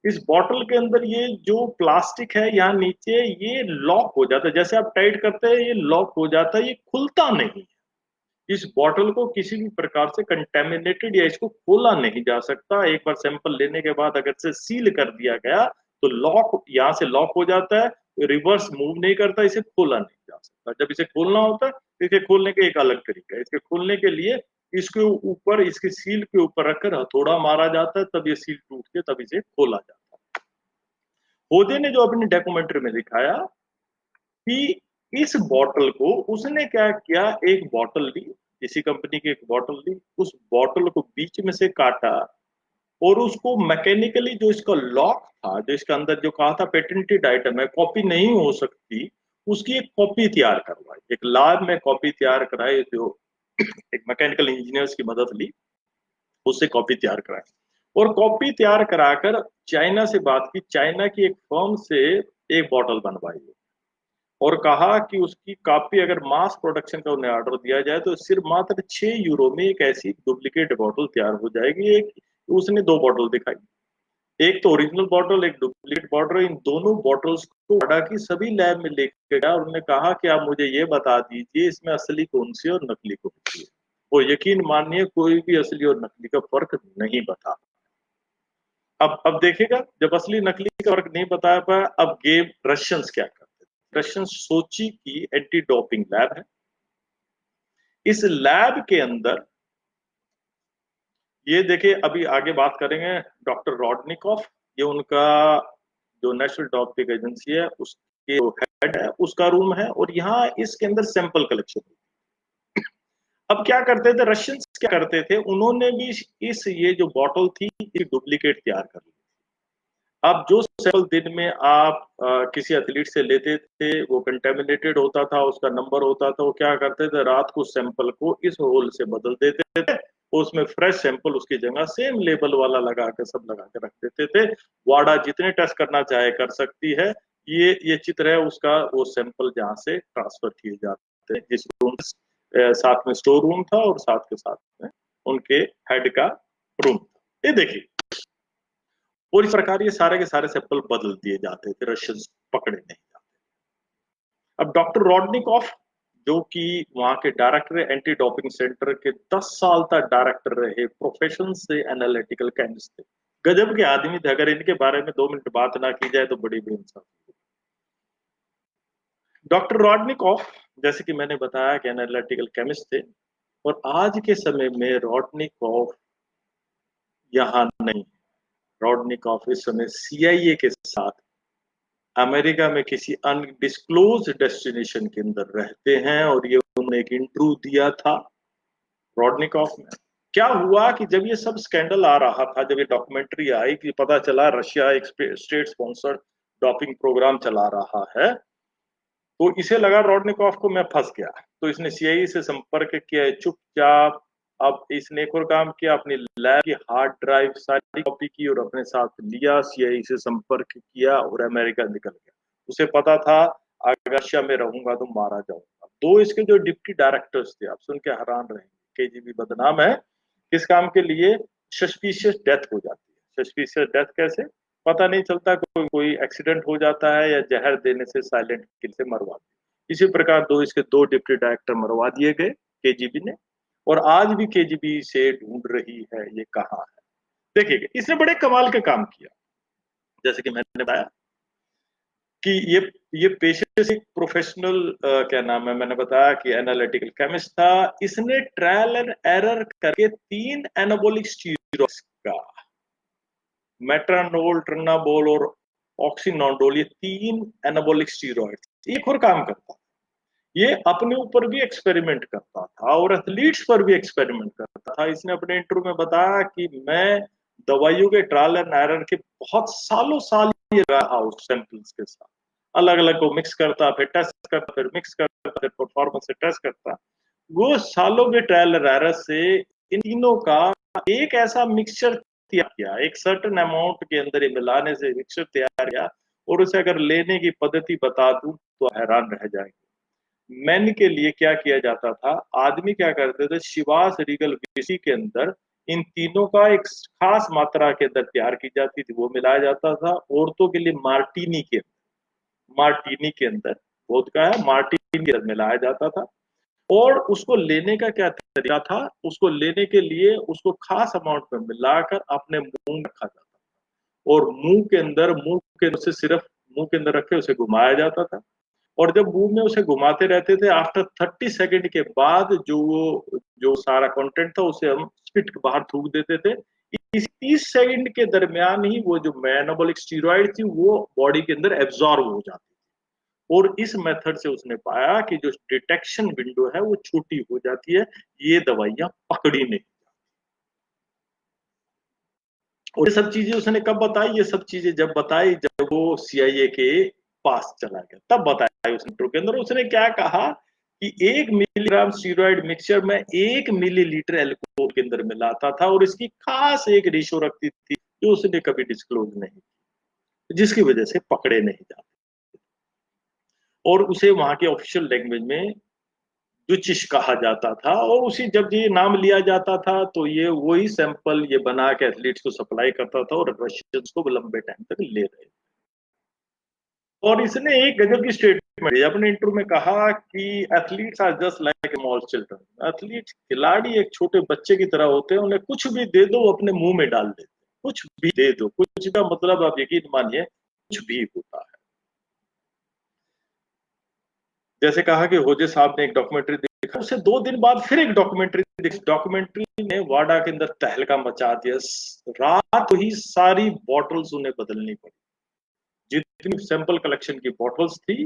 इस बॉटल के अंदर ये जो प्लास्टिक है यहाँ नीचे, ये लॉक हो जाता है। जैसे आप टाइट करते हैं ये लॉक हो जाता है, ये खुलता नहीं। इस बॉटल को किसी भी प्रकार से कंटेमिनेटेड या इसको खोला नहीं जा सकता। एक बार सैंपल लेने के बाद अगर से सील कर दिया गया तो लॉक, यहाँ से लॉक हो जाता है, रिवर्स मूव नहीं करता, इसे खोला नहीं जा सकता। जब इसे खोलना होता है तो इसे खोलने के एक अलग तरीका है। इसके खोलने के लिए इसके ऊपर, इसकी सील के ऊपर रखकर हथौड़ा मारा जाता है, तब ये सील टूट के तब इसे खोला जाता है। होदे ने जो अपनी डॉक्यूमेंट्री में दिखाया कि इस बॉटल को उसने क्या किया, एक बॉटल ली, इसी कंपनी की एक बॉटल ली, उस बॉटल को बीच में से काटा, और उसको मैकेनिकली, जो इसका लॉक था, जो इसका अंदर जो कहा था पेटेंटेड आइटम है, कॉपी नहीं हो सकती, उसकी एक कॉपी तैयार करवाई, एक लैब में कॉपी तैयार कराई, जो एक मैकेनिकल इंजीनियर्स की मदद ली, उससे कॉपी तैयार कराई। और कॉपी तैयार कराकर चाइना से बात की, चाइना की एक फर्म से एक बॉटल बनवाई, और कहा कि उसकी कॉपी अगर मास प्रोडक्शन का उन्हें ऑर्डर दिया जाए तो सिर्फ मात्र 6 यूरो में एक ऐसी डुप्लीकेट बॉटल तैयार हो जाएगी। एक, उसने दो बॉटल दिखाई, एक तो ओरिजिनल बॉटल, एक डुप्लीकेट बॉटल। इन दोनों बॉटल्स को वाडा की सभी लैब में लेकर गया, और उन्होंने कहा कि आप मुझे ये बता दीजिए इसमें असली कौन सी और नकली कौन सी है। वो यकीन मानिए कोई भी असली और नकली का फर्क नहीं बता। अब देखिएगा, जब असली नकली का फर्क नहीं बता पाया, अब गेम रशियंस क्या करते हैं। रशियंस सोची की एंटी डोपिंग लैब है। इस लैब के अंदर ये देखिए, अभी आगे बात करेंगे डॉक्टर रॉडनिकॉफ, ये उनका जो नेशनल डोपिंग एजेंसी है उसके हेड है, उसका रूम है। और यहाँ इसके अंदर सैंपल कलेक्शन। अब क्या करते थे रशियंस, क्या करते थे, उन्होंने भी इस ये जो बॉटल थी ये डुप्लीकेट तैयार कर ली। अब जो सैंपल दिन में आप किसी एथलीट से लेते थे वो कंटेमिनेटेड होता था, उसका नंबर होता था, वो क्या करते थे रात को सैंपल को इस होल से बदल देते थे, उसमें फ्रेश सैंपल उसकी जगह सेम लेबल वाला लगा के सब लगा के रख देते थे। वाडा जितने टेस्ट करना चाहे कर सकती है। ये चित्र है उसका, वो सैंपल जहाँ से ट्रांसफर किए जाते हैं, जिस रूम साथ में स्टोर रूम था और साथ के साथ में उनके हेड का रूम था। ये देखिए, और इस प्रकार ये सारे के सारे सैंपल बदल दिए जाते थे, रशियंस पकड़े नहीं जाते। अब डॉक्टर रॉडनिकॉफ, जो कि वहां के डायरेक्टर एंटी डोपिंग सेंटर के 10 साल तक डायरेक्टर रहे, प्रोफेशन से एनालिटिकल केमिस्ट थे, गजब के आदमी थे, अगर इनके बारे में 2 मिनट बात ना की जाए तो बड़ी बेइंसाफी। डॉक्टर रॉडनिकॉफ, जैसे कि मैंने बताया कि एनालिटिकल केमिस्ट थे, और आज के समय में रॉडनिकॉफ यहाँ नहीं। रॉडनिकॉफ इस समय सीआईए के साथ अमेरिका में किसी अनडिस्क्लोज डेस्टिनेशन के अंदर रहते हैं, और ये उन्होंने एक इंटरव्यू दिया था रॉडनिकॉफ में। क्या हुआ कि जब ये सब स्कैंडल आ रहा था, जब ये डॉक्यूमेंट्री आई कि पता चला रशिया एक स्टेट स्पॉन्सर्ड डॉपिंग प्रोग्राम चला रहा है, तो इसे लगा रॉडनिकॉफ को मैं फंस गया, तो इसने सीआईए से संपर्क किया चुपचाप। अब इसने एक और काम किया, अपनी लैब की हार्ड ड्राइव सारी कॉपी की और अपने साथ लिया, सीआईए से संपर्क किया और अमेरिका निकल गया। उसे पता था अगर रशिया में रहूंगा तो मारा जाऊंगा। दो इसके जो डिप्टी डायरेक्टर्स थे, आप सुन के हैरान रहेंगे, केजीबी बदनाम है किस काम के लिए? सस्पिशियस डेथ हो जाती है। सस्पिशियस डेथ कैसे? पता नहीं चलता, कोई एक्सीडेंट हो जाता है या जहर देने से साइलेंट किल से मरवा दिए। इसी प्रकार इसके दो डिप्टी डायरेक्टर मरवा दिए गए केजीबी ने, और आज भी केजीबी से ढूंढ रही है ये कहाँ है। देखिए इसने बड़े कमाल का काम किया। जैसे कि मैंने बताया कि ये पेशे से प्रोफेशनल, क्या नाम है, मैंने बताया कि एनालिटिकल केमिस्ट था। इसने ट्रायल एंड एरर करके 3 एनाबॉलिक स्टीरॉइड्स का, मेट्रानोल, ट्रनाबोल और ऑक्सीनोडोल, ये 3 एनाबॉलिक स्टीरॉइड्स एक और काम करता है। ये अपने ऊपर भी एक्सपेरिमेंट करता था और एथलीट्स पर भी एक्सपेरिमेंट करता था। इसने अपने इंटरव्यू में बताया कि मैं दवाइयों के ट्रायल एंड एरर के बहुत सालों साल ये रहा उस सैंपल्स के साथ, अलग अलग को मिक्स करता, फिर टेस्ट करता, फिर मिक्स करता, फिर परफॉर्मेंस से टेस्ट करता। वो सालों के ट्रायल एंड एरर से इन तीनों का एक ऐसा मिक्सचर तैयार किया, एक सर्टेन अमाउंट के अंदर ये मिलाने से मिक्सचर तैयार किया, और उसे अगर लेने की पद्धति बता दूं तो हैरान रह जाएंगे। मेन के लिए क्या किया जाता था, आदमी क्या करते थे, शिवास रीगल विस्की के अंदर इन तीनों का एक खास मात्रा के अंदर तैयार की जाती थी, वो मिलाया जाता था। औरतों के लिए मार्टिनी के अंदर वोदका है, मार्टिनी के अंदर मिलाया जाता था। और उसको लेने का क्या तरीका था, उसको लेने के लिए उसको खास अमाउंट में मिलाकर अपने मुंह में रखा जाता था, और मुंह के से सिर्फ मुंह के अंदर रखे उसे घुमाया जाता था। और जब मुंह में उसे घुमाते रहते थे, आफ्टर 30 सेकेंड के बाद जो सारा कंटेंट था उसे हम स्पिट बाहर थूक देते थे। इस 30 सेकेंड के दरमियान ही वो जो मेटाबॉलिक स्टीरॉइड थी वो बॉडी के अंदर एब्जॉर्ब हो जाती। और इस मेथड से उसने पाया कि जो डिटेक्शन विंडो है वो छोटी हो जाती है, ये दवाइयां पकड़ी नहीं। और ये सब चीजें उसने कब बताई? ये सब चीजें जब बताई जब वो सीआईए के पास चला गया, तब बताया उस इंटरव्यू के अंदर। उसने क्या कहा कि 1 मिलीग्राम स्टीरॉयड मिक्सचर में 1 मिलीलीटर एल्कोहल के अंदर मिलाता था, और इसकी खास एक रेशो रखती थी जो उसने कभी डिस्क्लोज नहीं, जिसकी वजह से पकड़े नहीं जाते। और उसे वहां के ऑफिशियल लैंग्वेज में दुचिश कहा जाता था, और उसी जब ये नाम लिया जाता था तो ये वही सैंपल ये बना के एथलीट्स को सप्लाई करता था, और रशियंस को लंबे टाइम तक ले रहे थे। और इसने एक गजब की स्टेटमेंट दी अपने इंटरव्यू में, कहा कि athletes are just like small children. Athletes, खिलाड़ी एक छोटे बच्चे की तरह होते हैं, उन्हें कुछ भी दे दो वो अपने मुंह में डाल देते, कुछ भी दे दो, कुछ का मतलब आप यकीन मानिए कुछ भी होता है। जैसे कहा कि होजे साहब ने एक डॉक्यूमेंट्री देखा, उससे 2 दिन बाद फिर एक डॉक्यूमेंट्री देखी। डॉक्यूमेंट्री ने वाडा के अंदर तहलका मचा दिया। रात ही सारी बॉटल्स उन्हें बदलनी पड़ी, जितनी सैंपल कलेक्शन की बॉटल्स थी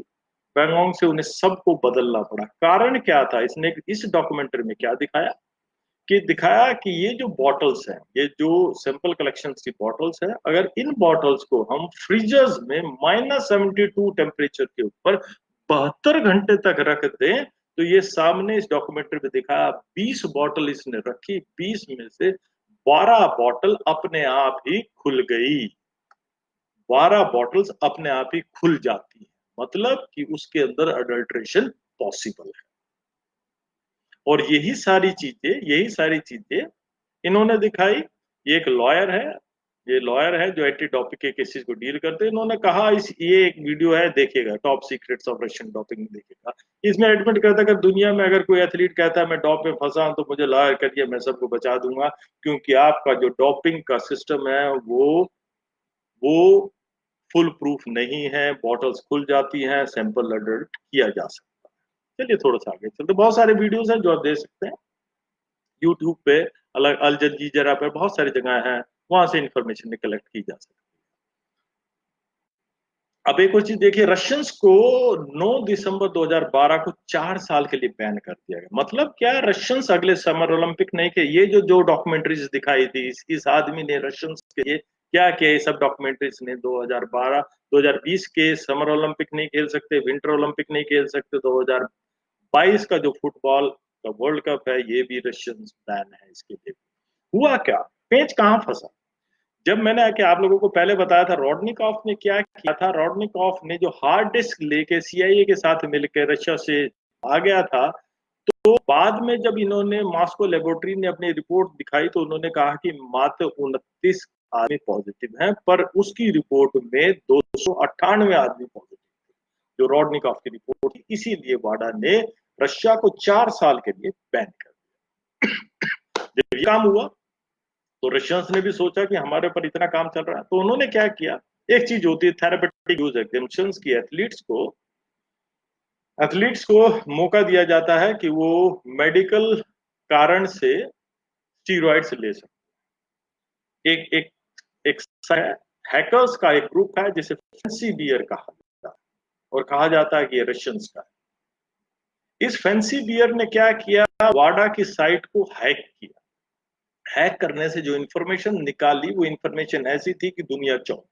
पैंगोंग से, उन्हें सबको बदलना पड़ा। कारण क्या था? इसने इस डॉक्यूमेंट्री में क्या दिखाया कि ये जो बॉटल्स हैं, ये जो सैंपल कलेक्शन की बॉटल्स हैं, अगर इन बॉटल्स को हम फ्रीजर्स में -72 टेम्परेचर के ऊपर 72 घंटे तक रख दें, तो ये सामने इस डॉक्यूमेंट्री में दिखाया 20 बॉटल इसने रखी, 20 में से 12 बॉटल अपने आप ही खुल गई। 12 बॉटल्स अपने आप ही खुल जाती है, मतलब कि उसके अंदर अडल्ट्रेशन पॉसिबल है। और यही सारी चीजें इन्होंने दिखाई। ये एक लॉयर है, ये लॉयर है जो एंटी डोपिंग के केसेस को डील करते हैं। इन्होंने कहा, इस ये एक वीडियो है, देखिएगा, top secrets of Russian doping देखिएगा। इसमें एडमिट करता है कि दुनिया में अगर कोई एथलीट कहता है मैं डॉप में फंसा हूं तो मुझे लॉयर करिए, मैं सबको बचा दूंगा, क्योंकि आपका जो डोपिंग का सिस्टम है वो फुल प्रूफ नहीं है, बॉटल्स खुल जाती हैं, सैंपल अडल्ट किया जा सकता है। चलिए थोड़ा सा आगे चलते, बहुत सारे वीडियोस हैं जो आप देख सकते हैं यूट्यूब पे, अलग अल जजीरा पे, बहुत सारी जगह हैं, वहां से इंफॉर्मेशन कलेक्ट की जा सकती है। अब एक और चीज देखिए, रशियंस को 9 दिसंबर 2012 को 4 साल के लिए बैन कर दिया गया। मतलब क्या, रशियंस अगले समर ओलंपिक नहीं के, ये जो डॉक्यूमेंट्रीज दिखाई थी, इस आदमी ने रशियंस के लिए क्या किया, ये सब डॉक्यूमेंट्रीज ने 2012 2020 के समर ओलंपिक नहीं खेल सकते, विंटर ओलंपिक नहीं खेल सकते, 2022 का जो फुटबॉल का वर्ल्ड कप है ये भी रशियंस बैन है इसके लिए। हुआ क्या, पेच कहां फंसा? जब मैंने आके आप लोगों को पहले बताया था, रॉडनिकॉफ ने क्या किया था, रॉडनिकॉफ ने जो हार्ड डिस्क लेके सीआईए के साथ मिलकर रशिया से आ गया था, तो बाद में जब इन्होंने मॉस्को लेबोरेटरी ने अपनी रिपोर्ट दिखाई तो उन्होंने कहा कि मात्र 29 आदमी पॉजिटिव हैं, पर उसकी रिपोर्ट में 298 आदमी पॉजिटिव थे, जो रॉडनिकॉफ की रिपोर्ट थी। इसीलिए वाडा ने रशिया को 4 साल के लिए बैन कर दिया। जब ये काम हुआ तो रशियंस ने भी सोचा कि हमारे ऊपर इतना काम चल रहा है, तो उन्होंने क्या किया, एक चीज होती है थेरेपेटिक यूज एग्जेम्पशंस की, एथलीट्स को मौका दिया जाता है कि वो मेडिकल कारण से स्टीरॉइड्स ले सकते। एक एक एक हैकर्स का एक ग्रुप है जिसे फैंसी बियर कहा जाता है, और कहा जाता है कि ये रशियंस का है। इस फैंसी बियर ने क्या किया, वाडा की साइट को हैक किया। हैक करने से जो इंफॉर्मेशन निकाली वो इंफॉर्मेशन ऐसी थी कि दुनिया चौंक,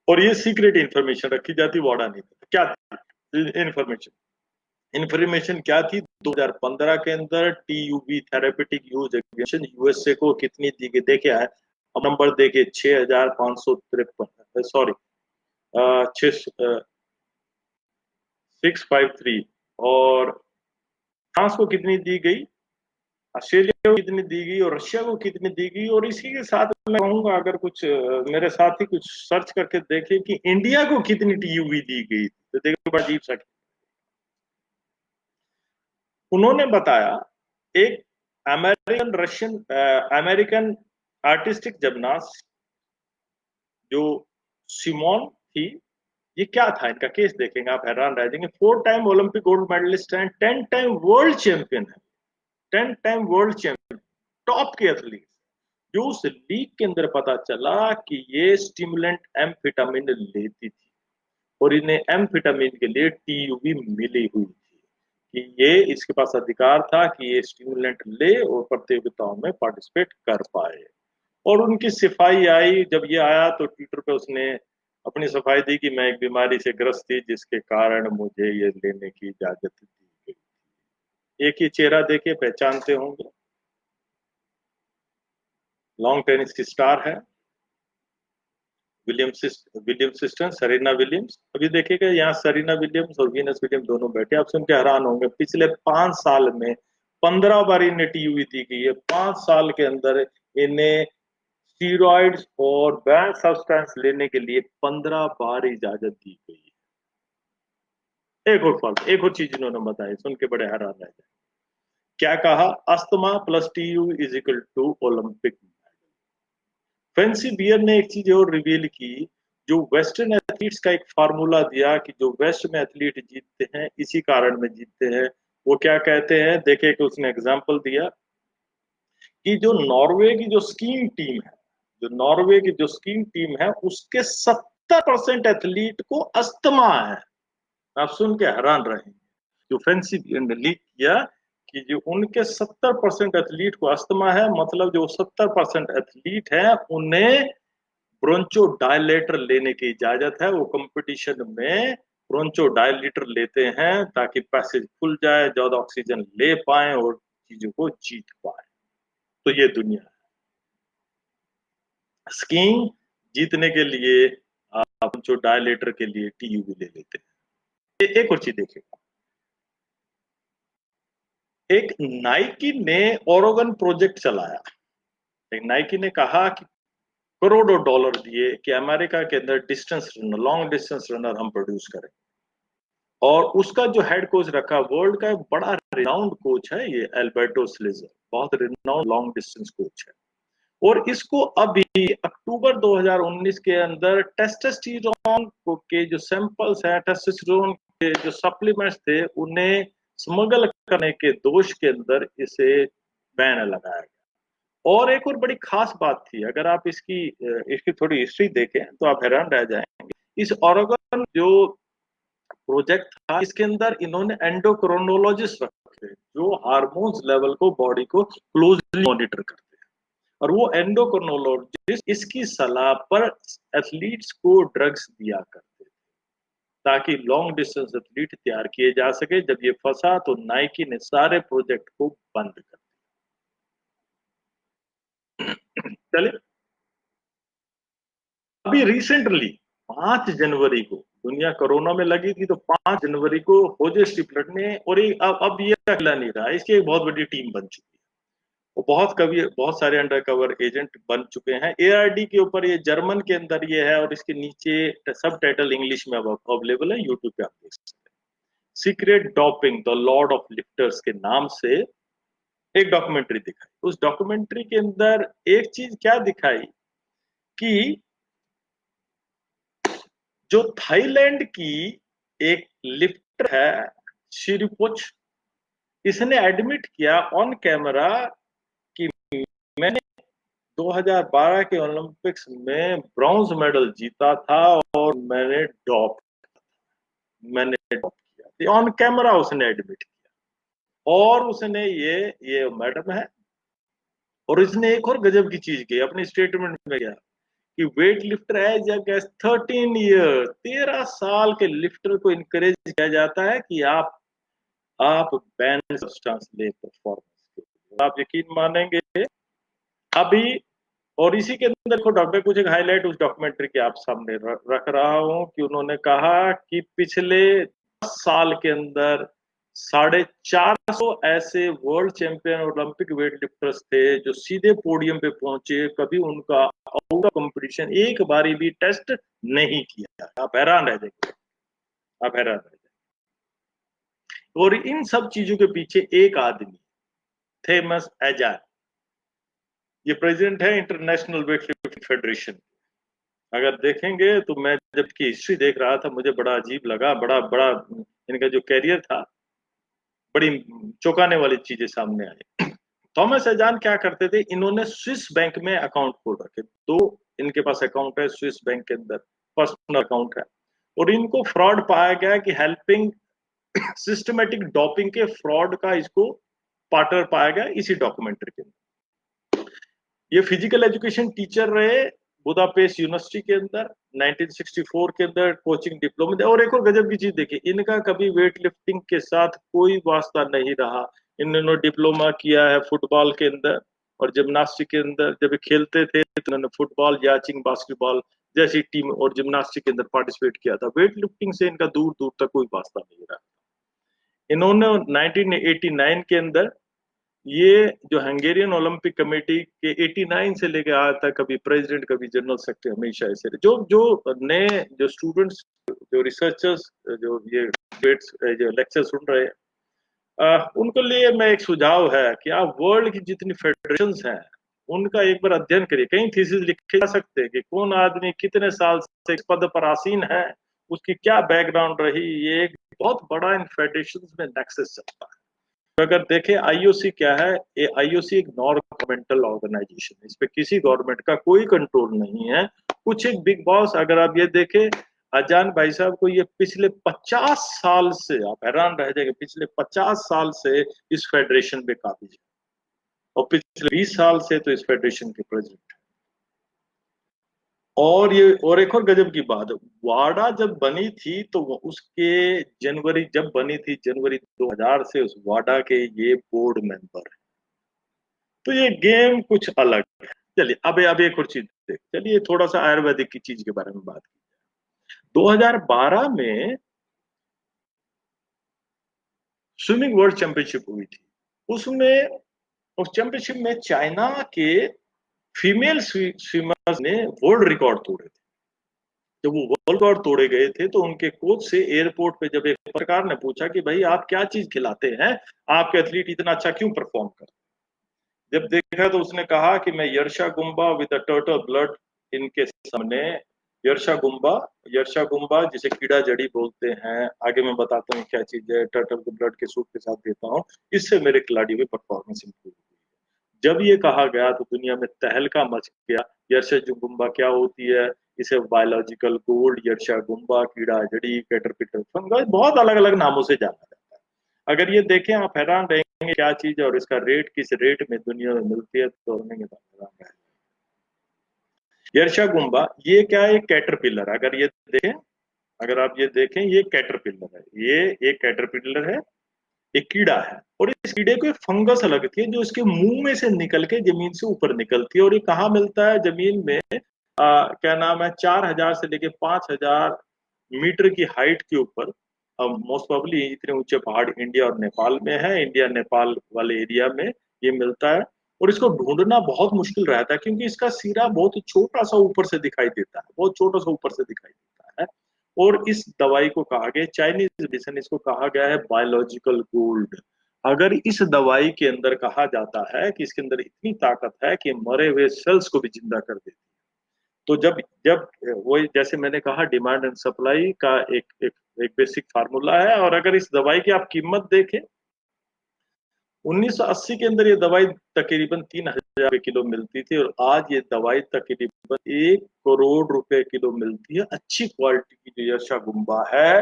और ये सीक्रेट इंफॉर्मेशन रखी जाती, वाडा नहीं था। क्या थी इंफॉर्मेशन? इंफॉर्मेशन क्या थी, 2015 के अंदर टीयूबी थेरेपेटिक यूज एग्जीबिशन यूएसए को कितनी दी गई, देखे है अब नंबर देखिए, 6553, सॉरी 653, और फ्रांस को कितनी दी गई, ऑस्ट्रेलिया को कितनी दी गई, और रशिया को कितनी दी गई। और इसी के साथ मैं कहूंगा, अगर कुछ मेरे साथी कुछ सर्च करके देखें कि इंडिया को कितनी टीयूबी दी गई, तो देखो बड़ा अजीब सा। उन्होंने बताया, एक अमेरिकन आर्टिस्टिक जिम्नास्ट जो सिमोन थी, ये क्या था इनका केस, देखेंगे आप हैरान रह जाएंगे। 4 टाइम ओलंपिक गोल्ड मेडलिस्ट हैं, 10 टाइम वर्ल्ड चैंपियन है, 10 टाइम वर्ल्ड चैंपियन, टॉप के एथलीट, जो उस लीग के अंदर पता चला कि ये स्टिमुलेंट एम्फेटामिन लेती थी, और इन्हें एम्फेटामिन के लिए टीयूबी मिली हुई थी, कि ये इसके पास अधिकार था कि ये स्टिमुलेंट ले और प्रतियोगिताओं में पार्टिसिपेट कर पाए। और उनकी सफाई आई, जब ये आया तो ट्विटर पे उसने अपनी सफाई दी कि मैं एक बीमारी से ग्रस्त थी जिसके कारण मुझे ये लेने की इजाजत दी गई। एक ही चेहरा देखे पहचानते होंगे, लॉन्ग टेनिस की स्टार है, विलियम सिस्टर सरीना विलियम्स। अभी देखिएगा यहाँ सरीना विलियम्स और वीनस विलियम्स दोनों बैठे, आप सुन के हैरान होंगे, पिछले 5 साल में 15 बार इन्हें टीयूवी दी गई है। 5 साल के अंदर इन्हें स्टीरॉइड्स और बैन सब्सटेंस लेने के लिए 15 बार इजाजत दी गई है। एक और चीज इन्होंने बताई, सुन के बड़े हैरान रह जाए। क्या कहा, asthma plus TU is equal to Olympic. Fancy Bear ने एक चीज और रिवील की, जो वेस्टर्न एथलीट्स का एक फार्मूला दिया कि जो वेस्ट में एथलीट जीतते हैं इसी कारण में जीतते हैं। वो क्या कहते हैं, देखे कि उसने एग्जांपल दिया कि जो नॉर्वे की जो स्कीइंग टीम है, जो नॉर्वे की जो स्कीइंग टीम है उसके 70% एथलीट को अस्थमा है। आप सुन के हैरान रहेंगे, जो फैंसी बियर ने लीक किया कि जो उनके 70% एथलीट को अस्थमा है, मतलब जो 70% एथलीट है उन्हें ब्रोंचो डायलेटर लेने की इजाजत है। वो कंपटीशन में ब्रोंचो डायलेटर लेते हैं ताकि पैसेज खुल जाए, ज्यादा ऑक्सीजन ले पाए और चीजों को जीत पाए। तो ये दुनिया है, स्कीइंग जीतने के लिए आप ब्रोंचो डायलेटर के लिए टीयूबी ले लेते हैं। एक और चीज देखिएगा, एक नाइकी ने ओरेगन प्रोजेक्ट चलाया। एक नाइकी ने कहा कि करोड़ों डॉलर दिए कि अमेरिका के अंदर distance runner, long distance runner हम प्रोड्यूस करें। और उसका जो हेड कोच रखा, वर्ल्ड का बड़ा रिनाउंड कोच है ये, एल्बर्टो स्लेजर, बहुत रिनाउंड लॉन्ग डिस्टेंस कोच है। और इसको अभी अक्टूबर 2019 के अंदर टेस्टोस्टेरोन के जो सैंपल्स हैं, टेस्टोस्टेरोन के जो सप्लीमेंट्स थे, उन्हें स्मगल करने के दोष के अंदर इसे बैन लगाया गया। और एक और बड़ी खास बात थी, अगर आप इसकी थोड़ी हिस्ट्री देखें तो आप हैरान रह जाएंगे। इस ऑर्गन जो प्रोजेक्ट था, इसके अंदर इन्होंने एंडोक्रोनोलॉजिस्ट रखे जो हार्मोन्स लेवल को बॉडी को क्लोजली मॉनिटर करते हैं। और वो एंडोक्रोनोलॉजिस्ट इसकी सलाह पर एथलीट्स को ड्रग्स दिया करते थे ताकि लॉन्ग डिस्टेंस एथलीट तैयार किए जा सके। जब ये फंसा तो नाइकी ने सारे प्रोजेक्ट को बंद कर दिया। चलिए, अभी रिसेंटली 5 जनवरी को, दुनिया कोरोना में लगी थी, तो 5 जनवरी को होजे स्टिपलर ने, और अब ये अकेला नहीं रहा, इसकी एक बहुत बड़ी टीम बन चुकी है। वो बहुत सारे अंडर कवर एजेंट बन चुके हैं। एआरडी के ऊपर, ये जर्मन के अंदर ये है, और इसके नीचे सब टाइटल इंग्लिश में अब अवेलेबल है, यूट्यूब पे आप देख सकते हैं। Secret doping the Lord of lifters के नाम से एक डॉक्यूमेंट्री दिखाई। उस डॉक्यूमेंट्री के अंदर एक चीज क्या दिखाई कि जो थाईलैंड की एक लिफ्टर है, शिरिपोच, इसने एडमिट किया ऑन कैमरा कि मैंने 2012 के ओलंपिक्स में ब्रॉन्ज मेडल जीता था और मैंने डॉप किया, ऑन कैमरा उसने एडमिट किया। और उसने ये मैडम है, और इसने एक और गजब की चीज की अपनी स्टेटमेंट में क्या कि weight lifter as young as 13 year, 13 साल के लिफ्टर को इनकरेज किया जाता है कि आप बैन सब्सटेंस ले परफॉर्मेंस के। आप यकीन मानेंगे अभी, और इसी के अंदर देखो डॉक्टर, कुछ एक हाईलाइट उस डॉक्यूमेंट्री के आप सामने रख रहा हूं कि उन्होंने कहा कि पिछले 10 साल के अंदर 450 ऐसे world champion Olympic weight lifters थे जो सीधे पोडियम पे पहुंचे, कभी उनका आउट ऑफ कंपटीशन एक बारी भी टेस्ट नहीं किया। आप हैरान रह जाएंगे, आप हैरान रह जाएंगे। और इन सब चीजों के पीछे एक आदमी, थेमस एजाज, ये प्रेसिडेंट है इंटरनेशनल वेट लिफ्टिंग फेडरेशन। अगर देखेंगे तो मैं जब की हिस्ट्री देख रहा था, मुझे बड़ा अजीब लगा, बड़ा बड़ा इनका जो कैरियर था, बड़ी चौंकाने वाली चीजें सामने आई। थॉमस एजान क्या करते थे, इन्होंने स्विस बैंक में अकाउंट खोल रखे, दो इनके पास अकाउंट है स्विस बैंक के अंदर, पर्सनल अकाउंट है। और इनको फ्रॉड पाया गया कि हेल्पिंग सिस्टमेटिक डॉपिंग के फ्रॉड का इसको पार्टनर पाया गया इसी डॉक्यूमेंट्री के अंदर। ये फिजिकल एजुकेशन टीचर रहे बुदापेस्ट यूनिवर्सिटी के अंदर, 1964 के अंदर कोचिंग डिप्लोमा। और एक और गजब की चीज देखिए, इनका कभी वेट लिफ्टिंग के साथ कोई वास्ता नहीं रहा। इन्होंने डिप्लोमा किया है फुटबॉल के अंदर और जिम्नास्टिक के अंदर। जब खेलते थे तो इन्होंने फुटबॉल, याचिंग, बास्केटबॉल जैसी टीम और जिम्नास्टिक के अंदर पार्टिसिपेट किया था। वेट लिफ्टिंग से इनका दूर दूर तक कोई वास्ता नहीं रहा। इन्होंने 1989 के अंदर ये जो हंगेरियन ओलंपिक कमेटी के 89 से लेके आज तक कभी प्रेसिडेंट कभी जनरल सेक्रेटरी, हमेशा ऐसे रहे। जो जो नए जो स्टूडेंट्स, जो रिसर्चर्स, जो ये डिबेट्स, जो लेक्चर सुन रहे हैं, उनके लिए मैं एक सुझाव है कि आप वर्ल्ड की जितनी फेडरेशंस हैं उनका एक बार अध्ययन करिए। कई थीसिस लिखे जा सकते हैं कि कौन आदमी कितने साल से इस पद पर आसीन है, उसकी क्या बैकग्राउंड रही। ये एक बहुत बड़ा इन फेडरेशंस में नेक्सस चलता है। तो अगर देखें आईओसी क्या है, ये आईओसी एक नॉन गवर्नमेंटल ऑर्गेनाइजेशन है, इस पे किसी गवर्नमेंट का कोई कंट्रोल नहीं है। कुछ एक बिग बॉस, अगर आप ये देखें अजान भाई साहब को, ये पिछले 50 साल से, आप हैरान रह जाएंगे, पिछले 50 साल से इस फेडरेशन पे काबिज है, और पिछले 20 साल से तो इस फेडरेशन के प्रेसिडेंट। और ये और एक और गजब की बात, वाडा जब बनी थी तो उसके जनवरी जब बनी थी, जनवरी 2000 से उस वाडा के ये बोर्ड मेंबर है। तो ये गेम कुछ अलग है। चलिए अब एक और चीज चलिए थोड़ा सा आयुर्वेदिक की चीज के बारे में बात की। 2012 में स्विमिंग वर्ल्ड चैंपियनशिप हुई थी। उसमें उस चैंपियनशिप में चाइना के फीमेल स्विमर्स ने वर्ल्ड रिकॉर्ड तोड़े थे। जब वो वर्ल्ड रिकॉर्ड तोड़े गए थे तो उनके कोच से एयरपोर्ट पे जब एक पत्रकार ने पूछा कि भाई आप क्या चीज खिलाते हैं, आपके एथलीट इतना अच्छा क्यों परफॉर्म कर, जब देखा तो उसने कहा कि मैं यर्शा गुम्बा विद अ टर्टल ब्लड इनके सामने, यर्शा गुम्बा, यर्शा गुम्बा जिसे कीड़ा जड़ी बोलते हैं, आगे मैं बताता हूँ क्या चीज है, टर्टल को ब्लड के सूप के साथ देता हूँ, इससे मेरे खिलाड़ियों की परफॉर्मेंस इंप्रूव हुई। जब ये कहा गया तो दुनिया में तहलका मच गया। यर्शा गुम्बा क्या होती है, इसे बायोलॉजिकल गोल्ड, यर्शा गुम्बा, कीड़ा जड़ी, कैटरपिलर फंगस, बहुत अलग अलग नामों से जाना जाता है। अगर ये देखें आप हैरान रहेंगे क्या चीज है और इसका रेट किस रेट में दुनिया में मिलती है, तो हमें हैरान रहेंगे। यर्शा गुम्बा ये क्या है, कैटरपिलर, अगर ये देखें, अगर आप ये देखें ये कैटरपिलर है, ये एक कैटरपिलर है, एक कीड़ा है, और इस कीड़े को एक फंगस लगती है जो इसके मुंह में से निकल के जमीन से ऊपर निकलती है। और ये कहाँ मिलता है, जमीन में क्या नाम है, 4,000 से लेके 5,000 मीटर की हाइट के ऊपर। मोस्ट प्रोबेबली इतने ऊंचे पहाड़ इंडिया और नेपाल में है, इंडिया नेपाल वाले एरिया में ये मिलता है। और इसको ढूंढना बहुत मुश्किल रहता है क्योंकि इसका सिरा बहुत छोटा सा ऊपर से दिखाई देता है, बहुत छोटा सा ऊपर से दिखाई देता है। और इस दवाई को कहा गया, चाइनीज मेडिसिन, इसको कहा गया है बायोलॉजिकल गोल्ड। अगर इस दवाई के अंदर कहा जाता है कि इसके अंदर इतनी ताकत है कि मरे हुए सेल्स को भी जिंदा कर देती है, तो जब जब वो, जैसे मैंने कहा, डिमांड एंड सप्लाई का एक बेसिक फार्मूला है। और अगर इस दवाई की आप कीमत देखें, 1980 के अंदर ये दवाई तकरीबन 3,000 किलो मिलती थी, और आज ये दवाई तकरीबन 1 करोड़ रुपए किलो मिलती है। अच्छी क्वालिटी की जो यशा गुम्बा है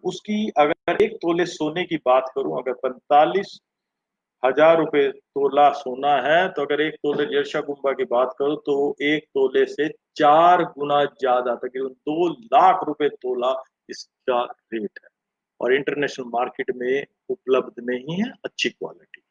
उसकी अगर 1 तोले सोने की बात करूं, अगर 45,000 रुपए तोला सोना है, तो अगर 1 तोले यशा गुम्बा की बात करूं तो 1 तोले से 4 गुना ज्यादा, तकरीबन 2 लाख रुपए तोला इसका रेट है। और इंटरनेशनल मार्केट में उपलब्ध नहीं है अच्छी क्वालिटी।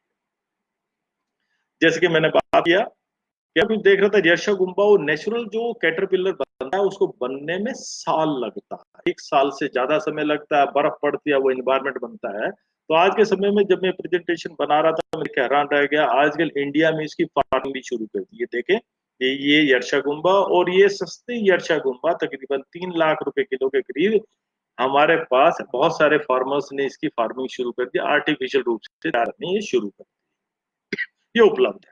जैसे कि मैंने बात किया, क्या कुछ देख रहा था, यर्शा गुम्बा वो नेचुरल जो कैटरपिलर बनता है उसको बनने में साल लगता है, 1 साल से ज्यादा समय लगता है, बर्फ पड़ती है, वो इन्वायरमेंट बनता है। तो आज के समय में जब मैं प्रेजेंटेशन बना रहा था मैं हैरान रह गया, आजकल इंडिया में इसकी फार्मिंग भी शुरू कर दी है। देखें ये यर्शा गुम्बा, और ये सस्ती यर्शा गुम्बा तकरीबन 3 लाख रुपए किलो के करीब हमारे पास बहुत सारे फार्मर्स ने इसकी फार्मिंग शुरू कर दी, आर्टिफिशियल रूप से ये शुरू कर दी, ये उपलब्ध है।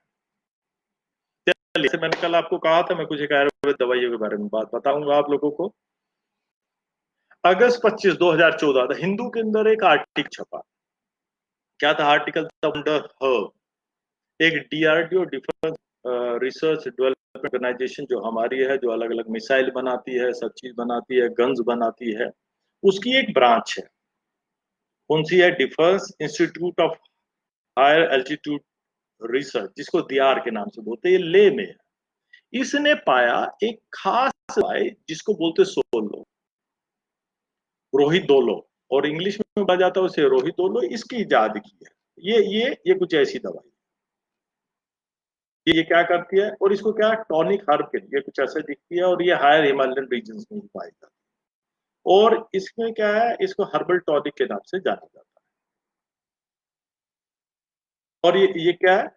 जैसे मैंने कल आपको कहा था, मैं कुछ एक आयुर्वेद दवाइयों के बारे में बात बताऊंगा आप लोगों को। अगस्त 25 2014 था, हिंदू के अंदर एक आर्टिकल छपा। क्या था आर्टिकल था, अंडर हर्ब, एक DRDO, defence research development organisation जो हमारी है, जो अलग अलग मिसाइल बनाती है, सब चीज बनाती है, गन्स बनाती है, उसकी एक ब्रांच है। कौन सी है, defence institute of higher altitude research, जिसको डीआर के नाम से बोलते हैं, ये ले में है। इसने पाया एक खास दवाई जिसको बोलते सोलो, रोहितोलो, और इंग्लिश में बोला जाता है उसे रोहितोलो, इसकी इजाद की है। ये कुछ ऐसी दवाई, ये क्या करती है, और इसको क्या टॉनिक हर्ब के लिए कुछ ऐसा दिखती है, और ये हायर हिमालयन रीजन में ही पाई जाती है। और इसमें क्या है, इसको हर्बल टॉनिक के नाम से जाना जाता है। और ये क्या है,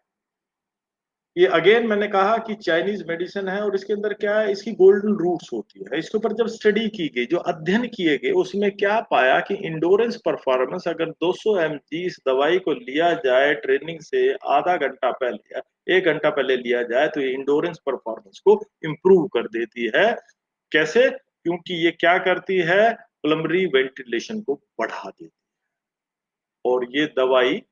ये अगेन मैंने कहा कि चाइनीज मेडिसिन है, और इसके अंदर क्या है, इसकी गोल्डन रूट्स होती है। इसके ऊपर जब स्टडी की गई, जो अध्ययन किए गए, उसमें क्या पाया कि इंडोरेंस परफॉर्मेंस, अगर 200 mg इस दवाई को लिया जाए ट्रेनिंग से आधा घंटा पहले या 1 घंटा पहले लिया जाए, तो ये इंडोरेंस परफॉर्मेंस को इम्प्रूव कर देती है। कैसे, क्योंकि ये क्या करती है, पल्मोनरी वेंटिलेशन को बढ़ा देती है। और ये दवाई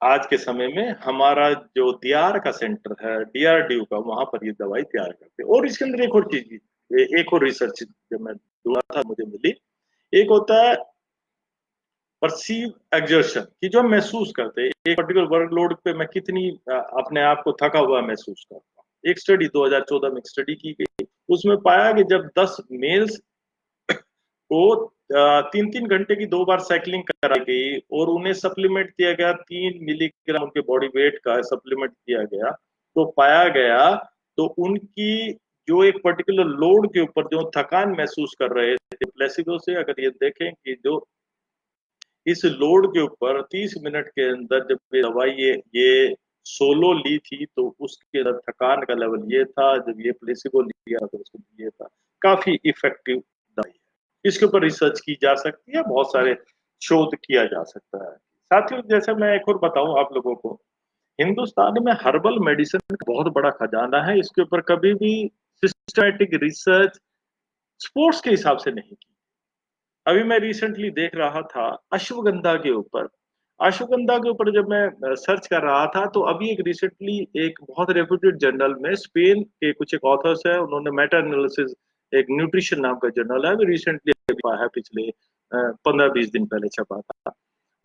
आज के समय में हमारा जो डीआर का सेंटर है, डीआरडीओ का, वहां पर ये दवाई तैयार करते हैं। और इसके अंदर एक और चीज, एक और रिसर्च जब मैं ढूंढा था मुझे मिली, एक होता है परसीव एक्सर्शन, कि जो हम महसूस करते हैं एक पर्टिकुलर वर्कलोड पे मैं कितनी अपने आप को थका हुआ महसूस करता हूँ। एक स्टडी 2014 में एक स्टडी की गई, उसमें पाया कि जब 10 मेल्स को 3-3 घंटे की 2 बार साइकिलिंग कराई गई, और उन्हें सप्लीमेंट किया गया, 3 मिलीग्राम उनके बॉडी वेट का सप्लीमेंट किया गया, तो पाया गया, तो उनकी जो एक पर्टिकुलर लोड के ऊपर जो थकान महसूस कर रहे थे प्लेसिबो से, अगर ये देखें कि जो इस लोड के ऊपर 30 मिनट के अंदर जब ये दवाई ये सोलो ली थी तो उसके अंदर थकान का लेवल ये था, जब ये प्लेसिबो लिया तो उसके अंदर ये था। काफी इफेक्टिव दवाई है, इसके ऊपर रिसर्च की जा सकती है, बहुत सारे शोध किया जा सकता है। साथियों, जैसे मैं एक और बताऊं आप लोगों को, हिंदुस्तान में हर्बल मेडिसिन का बहुत बड़ा खजाना है, इसके ऊपर कभी भी सिस्टमैटिक रिसर्च स्पोर्ट्स के हिसाब से नहीं की। अभी मैं रिसेंटली देख रहा था अश्वगंधा के ऊपर, अश्वगंधा के ऊपर जब मैं सर्च कर रहा था, तो अभी एक रिसेंटली एक बहुत रेप्यूटेड जर्नल में स्पेन के कुछ एक ऑथर्स है, उन्होंने मेटा एनालिसिस, एक न्यूट्रिशन नाम का जर्नल है, अभी रिसेंटली है, पिछले 15-20 दिन पहले छपा था।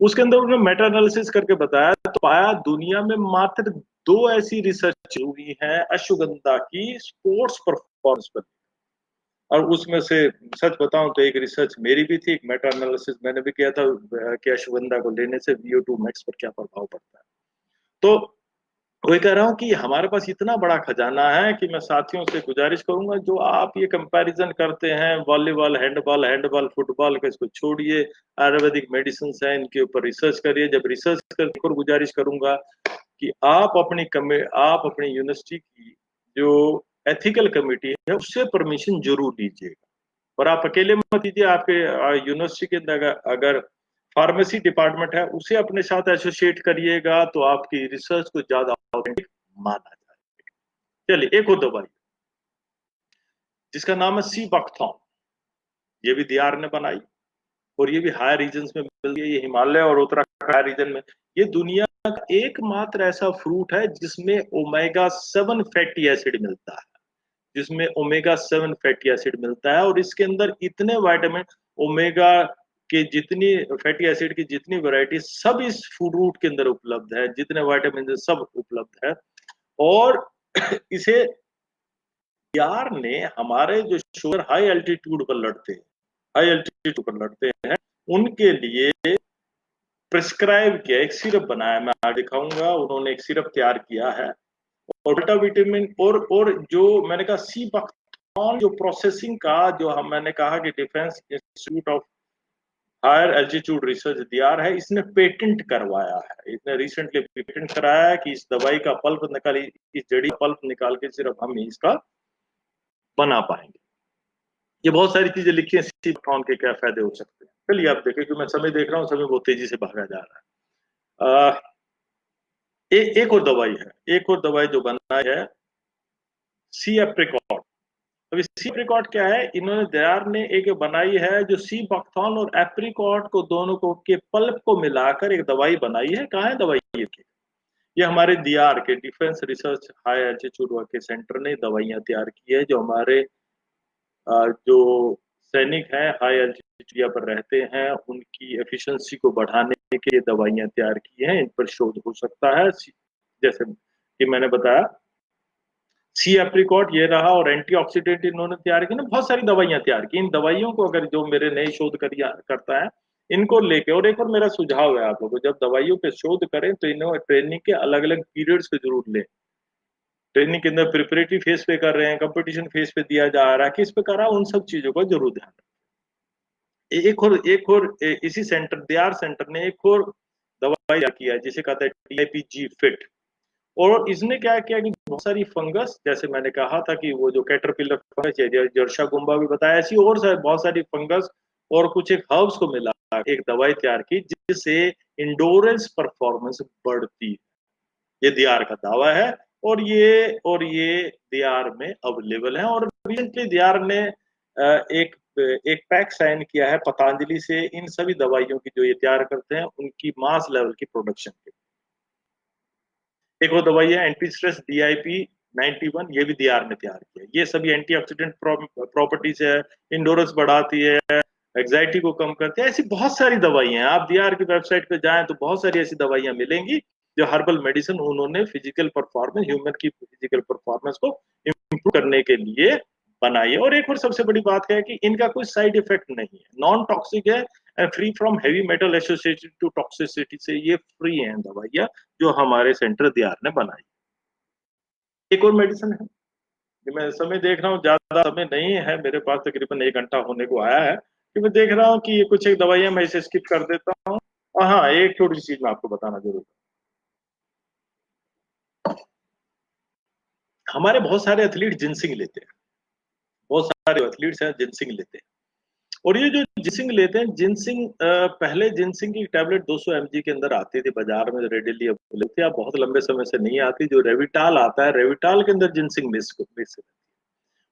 उसके अंदर उन्होंने मेटा एनालिसिस करके बताया, तो पाया दुनिया में मात्र 2 ऐसी रिसर्च हुई है अश्वगंधा की स्पोर्ट्स परफॉर्मेंस पर। और उसमें से सच बताऊं तो एक रिसर्च मेरी भी थी, एक मेटा एनालिसिस मैंने भी किया था कि अश्वगंधा को लेने से VO2 मैक्स पर क्या प्रभाव पड़ता है। तो वही कह रहा हूँ कि हमारे पास इतना बड़ा खजाना है कि मैं साथियों से गुजारिश करूंगा, जो आप ये कंपैरिजन करते हैं वॉलीबॉल, हैंडबॉल, फुटबॉल का, इसको छोड़िए। आयुर्वेदिक मेडिसिन है, इनके ऊपर रिसर्च करिए। जब रिसर्च करके और गुजारिश करूंगा कि आप अपनी यूनिवर्सिटी की जो एथिकल कमेटी है उससे परमिशन जरूर लीजिएगा। और आप अकेले मत लीजिए, आपके यूनिवर्सिटी के अंदर अगर फार्मेसी डिपार्टमेंट है उसे अपने साथ एसोसिएट करिएगा, तो आपकी रिसर्च को ज्यादा ऑथेंटिक माना जाए। चलिए, एक और दवाई जिसका नाम है सी बकथॉन, ये भी दियार ने बनाई, और ये भी हाई रीजन में मिलती है, ये हिमालय और उत्तराखंड हाई रीजन में। ये दुनिया का एकमात्र ऐसा फ्रूट है जिसमें ओमेगा 7 फैटी एसिड मिलता है, और इसके अंदर इतने विटामिन, ओमेगा के जितनी फैटी एसिड की जितनी वैरायटी, सब इस फ्रूट के अंदर उपलब्ध है, जितने विटामिन सब उपलब्ध है। और इसे यार ने हमारे जो शुगर हाई एल्टीट्यूड पर लड़ते हैं, उनके लिए प्रिस्क्राइब किया, एक सिरप बनाया, मैं आज दिखाऊंगा। उन्होंने एक सिरप तैयार किया है, और बेटा विटामिन, और जो मैंने कहा सी बकथॉन, जो प्रोसेसिंग का, जो हम मैंने कहा कि defence institute of higher altitude research DIHAR है, इसने पेटेंट करवाया है, इसने रिसेंटली पेटेंट कराया है कि इस दवाई का पल्प निकाली, इस जड़ी पल्प निकाल के सिर्फ हम ही इसका बना पाएंगे। ये बहुत सारी चीजें लिखी है, सी बकथॉन के क्या फायदे हो सकते हैं। चलिए आप देखिए कि मैं समय देख रहा हूँ, समय बहुत तेजी से भागा जा रहा है। एक और दवाई है, एक और दवाई जो बना है सी एप्रिकॉट। अभी सी एप्रिकॉट क्या है, इन्होंने दयार ने एक बनाई है जो सी बकथॉन और एप्रिकॉट को, दोनों को के पल्प को मिलाकर एक दवाई बनाई है। कहाँ है दवाई ये हमारे दियार के defence research high altitude work centre ने दवाइयां तैयार की है, जो हमारे जो सैनिक हैं हाई एल्टीट्यूड पर रहते हैं, उनकी एफिशिएंसी को बढ़ाने के लिए दवाइयां तैयार की हैं, इन पर शोध हो सकता है। जैसे कि मैंने बताया सी एप्रिकॉट ये रहा, और एंटीऑक्सीडेंट इन्होंने तैयार की ना, बहुत सारी दवाइयां तैयार की। इन दवाइयों को अगर जो मेरे नए शोध करता है, इनको लेके, और एक और मेरा सुझाव है आप लोगों को, जब दवाइयों पे शोध करें तो इन्होंने ट्रेनिंग के अलग अलग पीरियड्स को जरूर लें। ट्रेनिंग के अंदर प्रिपरेटरी फेज पे कर रहे हैं, कंपटीशन फेज पे दिया जा रहा है, किस पे कर रहा है, उन सब चीजों का जरूर ध्यान रखें। इसी सेंटर, दियार सेंटर ने एक और दवाई किया है जिसे कहते हैं TIPG फिट। और इसने क्या किया कि बहुत सारी फंगस, जैसे मैंने कहा था कि वो जो कैटरपिलर फंगस है, जर्शा गुम्बा भी बताया, ऐसी और बहुत सारी फंगस और कुछ एक हर्ब्स को मिला एक दवाई तैयार की, जिससे इंडोरेंस परफॉर्मेंस बढ़ती है। ये दियार का दावा है, और ये दियार में अवेलेबल है। और रिसेंटली दियार ने एक एक पैक साइन किया है पतंजलि से, इन सभी दवाइयों की जो ये तैयार करते हैं उनकी मास लेवल की प्रोडक्शन के। एक और दवाई है एंटी स्ट्रेस DIP-91, ये भी दियार ने तैयार किया। ये सभी एंटीऑक्सीडेंट प्रॉपर्टीज है, इंडोरेंस बढ़ाती है, एग्जाइटी को कम करती है। ऐसी बहुत सारी दवाइयां हैं, आप दियार की वेबसाइट पे जाएं तो बहुत सारी ऐसी दवाइयां मिलेंगी जो हर्बल मेडिसिन उन्होंने फिजिकल परफॉर्मेंस, ह्यूमन की फिजिकल परफॉर्मेंस को इम्प्रूव करने के लिए बनाई है। और एक और सबसे बड़ी बात है कि इनका कोई साइड इफेक्ट नहीं है, नॉन टॉक्सिक है, and free from heavy metal associated to toxicity से ये फ्री हैं दवाइयां, जो हमारे सेंटर दियार ने बनाई। एक और मेडिसिन है, कि मैं समय देख रहा हूँ, ज्यादा समय नहीं है मेरे पास, तकरीबन 1 घंटा होने को आया है, कि मैं देख रहा हूँ कि ये कुछ एक दवाइयां मैं इसे स्किप कर देता हूँ। और हाँ, एक छोटी सी चीज मैं आपको बताना जरूर, हमारे बहुत सारे एथलीट जिनसिंग लेते हैं, बहुत सारे एथलीट्स हैं जिनसिंग लेते हैं। और ये जो जिनसिंग लेते हैं, जिनसिंग पहले जिनसिंग की टैबलेट 200 mg के अंदर आती थी बाजार में, रेडिली अवेलेबल थी। अब बहुत लंबे समय से नहीं आती। जो रेविटाल आता है, रेविटाल के अंदर जिनसिंग मिक्स।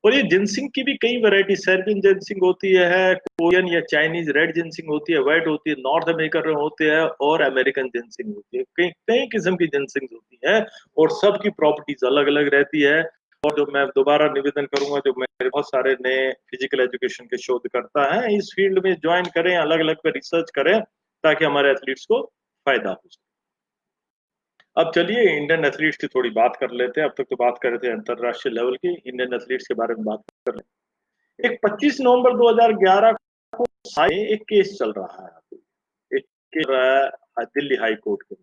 और ये जिनसिंग की भी कई वैरायटी, सर्बियन जिनसिंग होती है, कोरियन या चाइनीज रेड जिनसिंग होती है, व्हाइट होती है, नॉर्थ अमेरिकन होते हैं, और अमेरिकन जिनसिंग होती है। कई कई किस्म की जिनसिंग होती है, और सबकी प्रॉपर्टीज अलग अलग रहती है। और जो मैं दोबारा निवेदन करूंगा, जो मेरे बहुत सारे नए फिजिकल एजुकेशन के शोधकर्ता हैं, इस फील्ड में ज्वाइन करें, अलग अलग पे रिसर्च करें, ताकि हमारे एथलीट्स को फायदा हो सके। अब चलिए इंडियन एथलीट्स की थोड़ी बात कर लेते हैं। अब तक तो बात कर रहे थे अंतरराष्ट्रीय लेवल की, इंडियन एथलीट्स के बारे में बात कर लेते हैं। एक 25 नवंबर 2011 को एक केस चल रहा है, एक केस रहा है दिल्ली हाई कोर्ट के,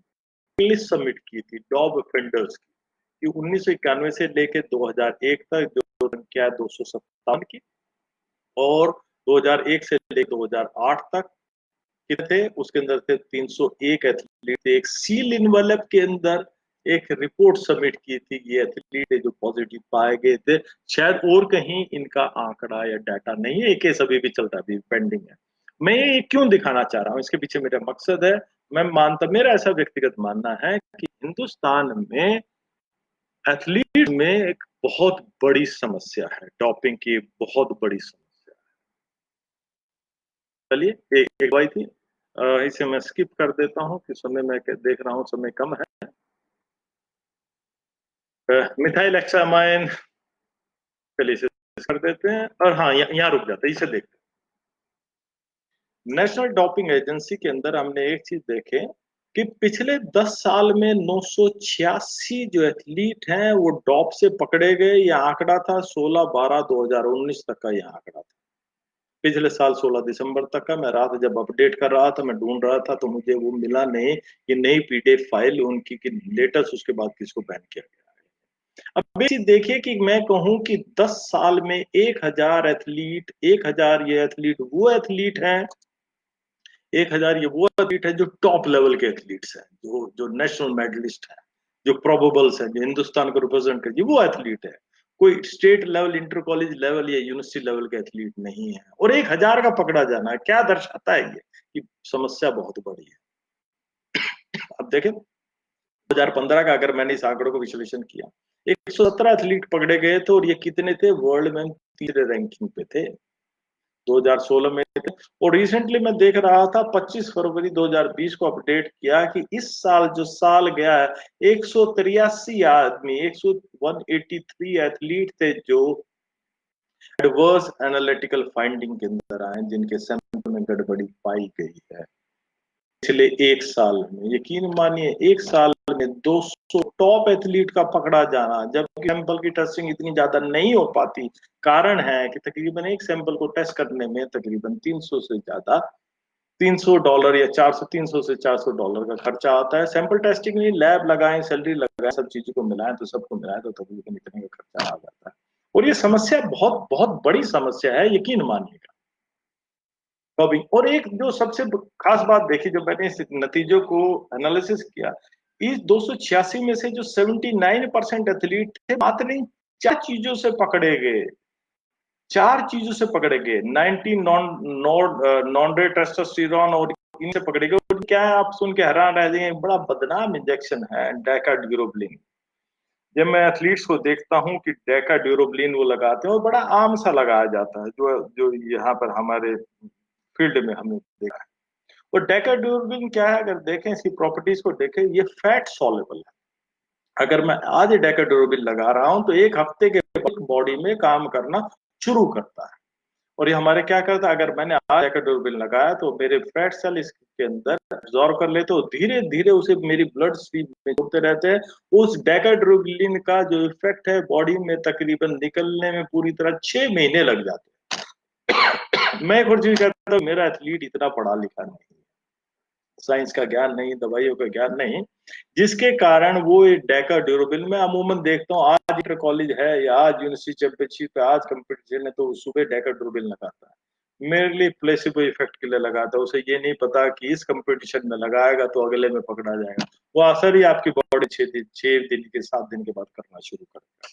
लिस्ट सबमिट की थी डॉग ऑफेंडर्स की, कि 1991 से लेके 2001 तक जो संख्या है 257 की, और 2001 से लेकर 2008 तक कितने थे, उसके अंदर थे 301 एथलीट थे। एक सील इनवेलप के अंदर एक रिपोर्ट सबमिट की थी, ये एथलीट जो पॉजिटिव पाए गए थे। शायद और कहीं इनका आंकड़ा या डाटा नहीं है, एक केस अभी भी चल रहा है, अभी पेंडिंग है। मैं ये क्यों दिखाना चाह रहा हूँ, इसके पीछे मेरा मकसद है। मैं मानता, मेरा ऐसा व्यक्तिगत मानना है कि हिंदुस्तान में एथलीट में एक बहुत बड़ी समस्या है, डोपिंग की बहुत बड़ी समस्या है। चलिए, एक बात थी, इसे मैं स्किप कर देता हूँ कि समय मैं देख रहा हूँ समय कम है। मिथाइल एक्सामाइन, चलिए इसे कर देते हैं, और हाँ यहाँ रुक जाते हैं, इसे देखते हैं। नेशनल डोपिंग एजेंसी के अंदर हमने एक चीज देखे कि पिछले 10 साल में 986 जो एथलीट हैं वो डॉप से पकड़े गए। यह आंकड़ा था 16/12/2019 तक का, यह आंकड़ा था पिछले साल 16 दिसंबर तक का। मैं रात जब अपडेट कर रहा था, मैं ढूंढ रहा था, तो मुझे वो मिला नहीं कि नई पीडीएफ फाइल उनकी कि लेटेस्ट उसके बाद किसको बैन किया गया है। अब ये देखिए कि मैं कहूं कि 10 साल में 1000 एथलीट, 1000 ये एथलीट वो एथलीट हैं, 1000 ये वो एथलीट है जो टॉप लेवल के एथलीट्स हैं, जो जो नेशनल मेडलिस्ट हैं, जो प्रोबेबल्स हैं, जो हिंदुस्तान को रिप्रेजेंट कर, वो एथलीट है। कोई state level, inter college level या यूनिवर्सिटी लेवल के एथलीट नहीं है। और 1000 का पकड़ा जाना है, क्या दर्शाता है ये कि समस्या बहुत बड़ी है। अब देखें 2015 का अगर मैंने इस आंकड़ों को विश्लेषण किया, 117 एथलीट पकड़े गए थे, और ये कितने थे, वर्ल्ड में तीसरे रैंकिंग पे थे, 2016 में थे। और रिसेंटली मैं देख रहा था 25 फरवरी 2020 को अपडेट किया कि इस साल जो साल गया है, 183 आदमी, 183 एथलीट थे जो एडवर्स एनालिटिकल फाइंडिंग के अंदर आए, जिनके सैंपल में गड़बड़ी पाई गई है पिछले एक साल में। यकीन मानिए, एक साल में 200 टॉप एथलीट का पकड़ा जाना, जबकि सैंपल की टेस्टिंग इतनी ज्यादा नहीं हो पाती। कारण है कि तकरीबन एक सैंपल को टेस्ट करने में तकरीबन 300 से ज्यादा, $300 या 400, 300 से $400 का खर्चा आता है। सैंपल टेस्टिंग में लैब लगाएं, सैलरी लगाएं, सब चीजों को मिलाएं, तो सबको मिलाएं तो तकरीबन इतने का खर्चा आ जाता है। और ये समस्या बहुत बहुत बड़ी समस्या है, यकीन मानिएगा। कभी, और एक जो सबसे खास बात देखी, जब मैंने इस नतीजों को एनालिसिस किया, इस 286 में से जो 79% एथलीट थे, मात्र इन 4 चीजों से पकड़े गए, 4 चीजों से पकड़े गए, 19 नॉन टेस्टोस्टेरोन, और इनसे पकड़े गए। और क्या है, आप सुन के हैरान रह जाएंगे, बड़ा बदनाम इंजेक्शन है डेकाड्यूरोब्लिन। जब मैं एथलीट्स को देखता हूं कि डेकाड्यूरोब्लिन वो लगाते हैं, और बड़ा आम सा लगाया जाता है, जो जो यहाँ पर हमारे फील्ड में हमने देखा है। और डेकाड्यूरोबिन क्या है, अगर देखें इसकी प्रॉपर्टीज को देखें, ये फैट सॉल्युबल है। अगर मैं आज डेकाड्यूरोबिन लगा रहा हूं तो एक हफ्ते के बाद बॉडी में काम करना शुरू करता है। और ये हमारे क्या करता है, अगर मैंने आज डेकाड्यूरोबिन लगाया तो मेरे फैट सेल इसके अंदर एब्जॉर्ब कर लेते, और धीरे धीरे उसे मेरी ब्लड स्ट्रीम में जोड़ते रहते हैं। उस डेकाड्यूरोबिन का जो इफेक्ट है बॉडी में तकरीबन निकलने में पूरी तरह 6 महीने लग जाते हैं। मैं एक और चीज कहता हूँ, मेरा एथलीट इतना पढ़ा लिखा नहीं, साइंस का ज्ञान नहीं, दवाइयों का ज्ञान नहीं, जिसके कारण वो डेका ड्यूरेबल में अमूमन देखता हूँ, आज इंटर कॉलेज है या आज यूनिवर्सिटी चैंपियनशिप है, आज कंपटीशन है, तो सुबह डेका ड्यूरेबल लगाता है। मेरे लिए प्लेसिबो इफेक्ट के लिए लगाता है। उसे ये नहीं पता कि इस कंपटीशन में लगाएगा तो अगले में पकड़ा जाएगा। वो असर ही आपकी बॉडी 6 दिन के 7 दिन के बाद करना शुरू करेगा।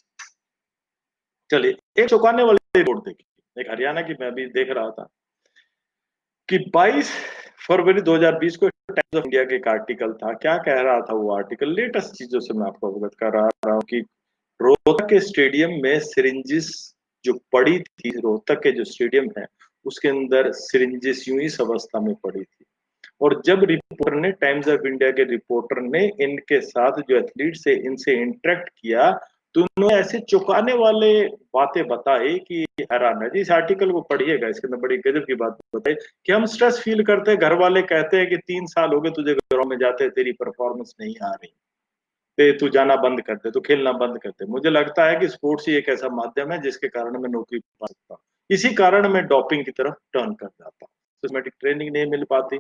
चलिए, एक चौंकाने वाली रिपोर्ट देखिए, एक हरियाणा की मैं भी देख रहा था कि 22 फरवरी 2020 को टाइम्स ऑफ इंडिया के एक आर्टिकल था। क्या कह रहा था वो आर्टिकल? लेटेस्ट चीजों से मैं आपको अवगत करा रहा हूँ कि रोहतक के स्टेडियम में सिरिंजिस जो पड़ी थी, रोहतक के जो स्टेडियम है उसके अंदर सिरिंजिस यूं ही इस अवस्था में पड़ी थी। और जब रिपोर्टर ने, टाइम्स ऑफ इंडिया के रिपोर्टर ने इनके साथ जो एथलीट्स है इनसे इंटरेक्ट किया, तो उन्होंने ऐसे चौंकाने वाले बातें बताई कि हैरान है जी। इस आर्टिकल को पढ़िएगा, इसके अंदर बड़ी गजब की बात बताई कि हम स्ट्रेस फील करते हैं, घर वाले कहते हैं कि 3 साल हो गए तुझे ग्राउंड में जाते, तेरी परफॉर्मेंस नहीं आ रही, तू जाना बंद कर दे, तू खेलना बंद कर दे। मुझे लगता है कि स्पोर्ट्स ही एक ऐसा माध्यम है जिसके कारण मैं नौकरी पा सकता हूँ। इसी कारण मैं डॉपिंग की तरफ टर्न कर जाता हूँ। सिस्टमेटिक ट्रेनिंग नहीं मिल पाती,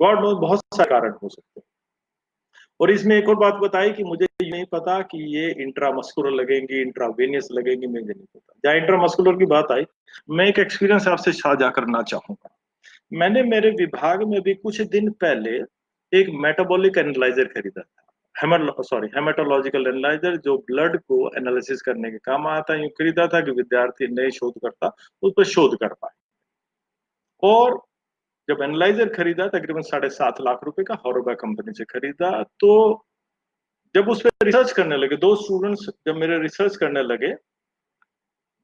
गॉड नो, बहुत सारे कारण हो सकते हैं। और इसमें एक और बात बताई कि मुझे नहीं पता कि ये इंट्रामस्कुलर लगेंगी, इंट्रावेनियस लगेंगी, मुझे नहीं पता। जहाँ इंट्रामस्कुलर की बात आई, मैं एक एक्सपीरियंस आपसे साझा करना चाहूंगा। मैंने मेरे विभाग में भी कुछ दिन पहले एक मेटाबॉलिक एनालाइजर खरीदा था। हेमाटोलॉजिकल एनालाइजर, जो ब्लड को एनालिसिस करने के काम आता है। यूं खरीदा था कि विद्यार्थी नए शोधकर्ता उस पर शोध कर पाए। और जब एनालाइजर खरीदा, तकरीबन 7.5 लाख रुपए का, हॉरोबा कंपनी से खरीदा, तो जब उस पर रिसर्च करने लगे, 2 स्टूडेंट्स जब मेरे रिसर्च करने लगे,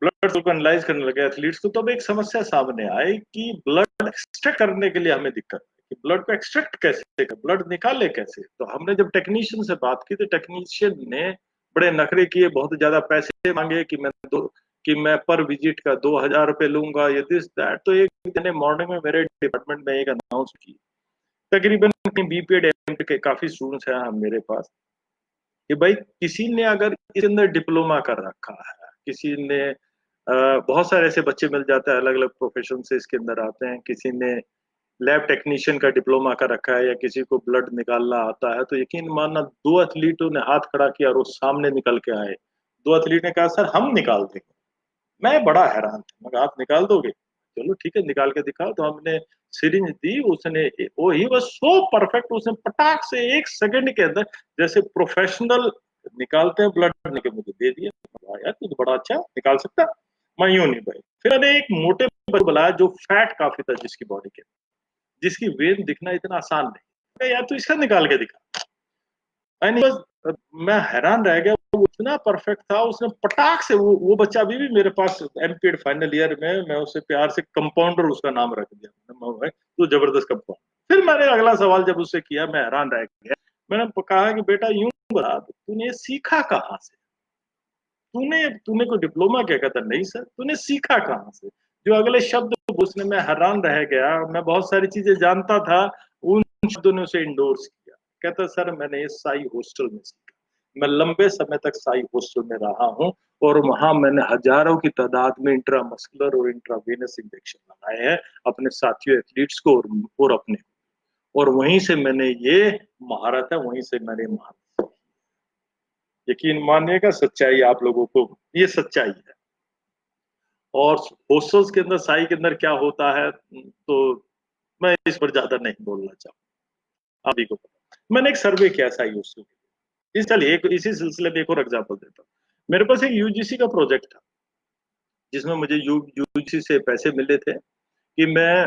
ब्लड को एनालाइज करने लगे एथलीट्स को, तब एक समस्या सामने आई कि ब्लड एक्सट्रैक्ट करने के लिए हमें दिक्कत है कि ब्लड को एक्सट्रैक्ट कैसे कर, ब्लड निकाले कैसे। तो हमने जब टेक्नीशियन से बात की, तो टेक्नीशियन ने बड़े नखरे किए, बहुत ज्यादा पैसे मांगे कि मैं पर विजिट का 2,000 रुपये लूंगा, ये दिस दैट। तो एक दिन मॉर्निंग में मेरे डिपार्टमेंट में एक अनाउंस की, तकरीबन बीपीएड एमपीएड के काफी स्टूडेंट्स हैं हम मेरे पास, कि भाई किसी ने अगर इसके अंदर डिप्लोमा कर रखा है, किसी ने बहुत सारे ऐसे बच्चे मिल जाते हैं, अलग अलग प्रोफेशन से इसके अंदर आते हैं, किसी ने लैब टेक्नीशियन का डिप्लोमा कर रखा है, या किसी को ब्लड निकालना आता है, तो यकीन मानना 2 एथलीटों ने हाथ खड़ा किया और वो सामने निकल के आए। 2 एथलीट ने कहा सर हम निकाल देंगे। मैं बड़ा हैरान था, मगर आप निकाल दोगे? चलो ठीक है, निकाल के दिखाओ। तो हमने सिरिंज दी, उसने, वो ही वाज सो परफेक्ट, उसने पटाख से 1 सेकंड के अंदर, जैसे प्रोफेशनल निकालते हैं ब्लड, के मुझे दे दिया। वाह यार, तू तो बड़ा अच्छा निकाल सकता। मैं यूं नहीं भाई। फिर मैंने एक मोटे बच्चे को बुलाया जो फैट काफी था, जिसकी बॉडी के, जिसकी वेन दिखना इतना आसान नहीं, यार तू इसका निकाल के दिखा। बस मैं हैरान रह गया, वो इतना परफेक्ट था। उसने पटाख से, वो बच्चा अभी भी मेरे पास एमपीएड फाइनल ईयर में, मैं उसे प्यार से कंपाउंडर उसका नाम रख दिया, तो जबरदस्त कंपाउंडर। फिर मैंने अगला सवाल जब उससे किया, मैं हैरान रह गया। मैंने कहा कि बेटा यूं बता, तूने ये सीखा कहाँ से? तूने तूने कोई डिप्लोमा क्या? कहता नहीं सर। तूने सीखा कहाँ से? जो अगले शब्द उसने, मैं हैरान रह गया। मैं बहुत सारी चीजें जानता था, उन शब्दों ने उसे इंडोर्स किया। कहता सर मैंने ये साई हॉस्टल में सीखा, मैं लंबे समय तक साई हॉस्टल में रहा हूँ, और वहां मैंने हजारों की तादाद में इंट्रामस्कुलर और इंट्रावेनस इंजेक्शन लगाए हैं अपने साथियों एथलीट्स को, और अपने, और वहीं से मैंने ये महारत है, वहीं से मैंने महारत। यकीन मानिएगा, सच्चाई आप लोगों को, ये सच्चाई है। और हॉस्टल्स के अंदर, साई के अंदर क्या होता है, तो मैं इस पर ज्यादा नहीं बोलना चाहूंगा, आप ही को पता। मैंने एक सर्वे किया साई हॉस्टल के लिए। चलिए, एक इसी सिलसिले में एक और एग्जाम्पल देता हूँ। मेरे पास एक यूजीसी का प्रोजेक्ट था, जिसमें मुझे यूजीसी से पैसे मिले थे कि मैं,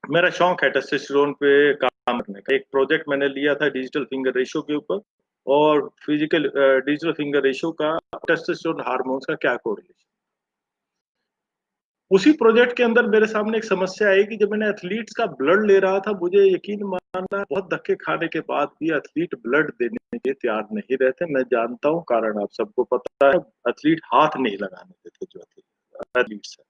मेरा शौक है टेस्टोस्टेरोन पे काम करने का। एक प्रोजेक्ट मैंने लिया था डिजिटल फिंगर रेशो के ऊपर, और फिजिकल डिजिटल फिंगर रेशो का टेस्टोस्टेरोन हार्मोन्स का क्या कोरिलेशन। उसी प्रोजेक्ट के अंदर मेरे सामने एक समस्या आई कि जब मैंने एथलीट्स का ब्लड ले रहा था, मुझे यकीन मानना, बहुत धक्के खाने के बाद भी एथलीट ब्लड देने के तैयार नहीं रहते। मैं जानता हूँ कारण, आप सबको पता है, एथलीट हाथ नहीं लगाने देते जो एथलीट्स है।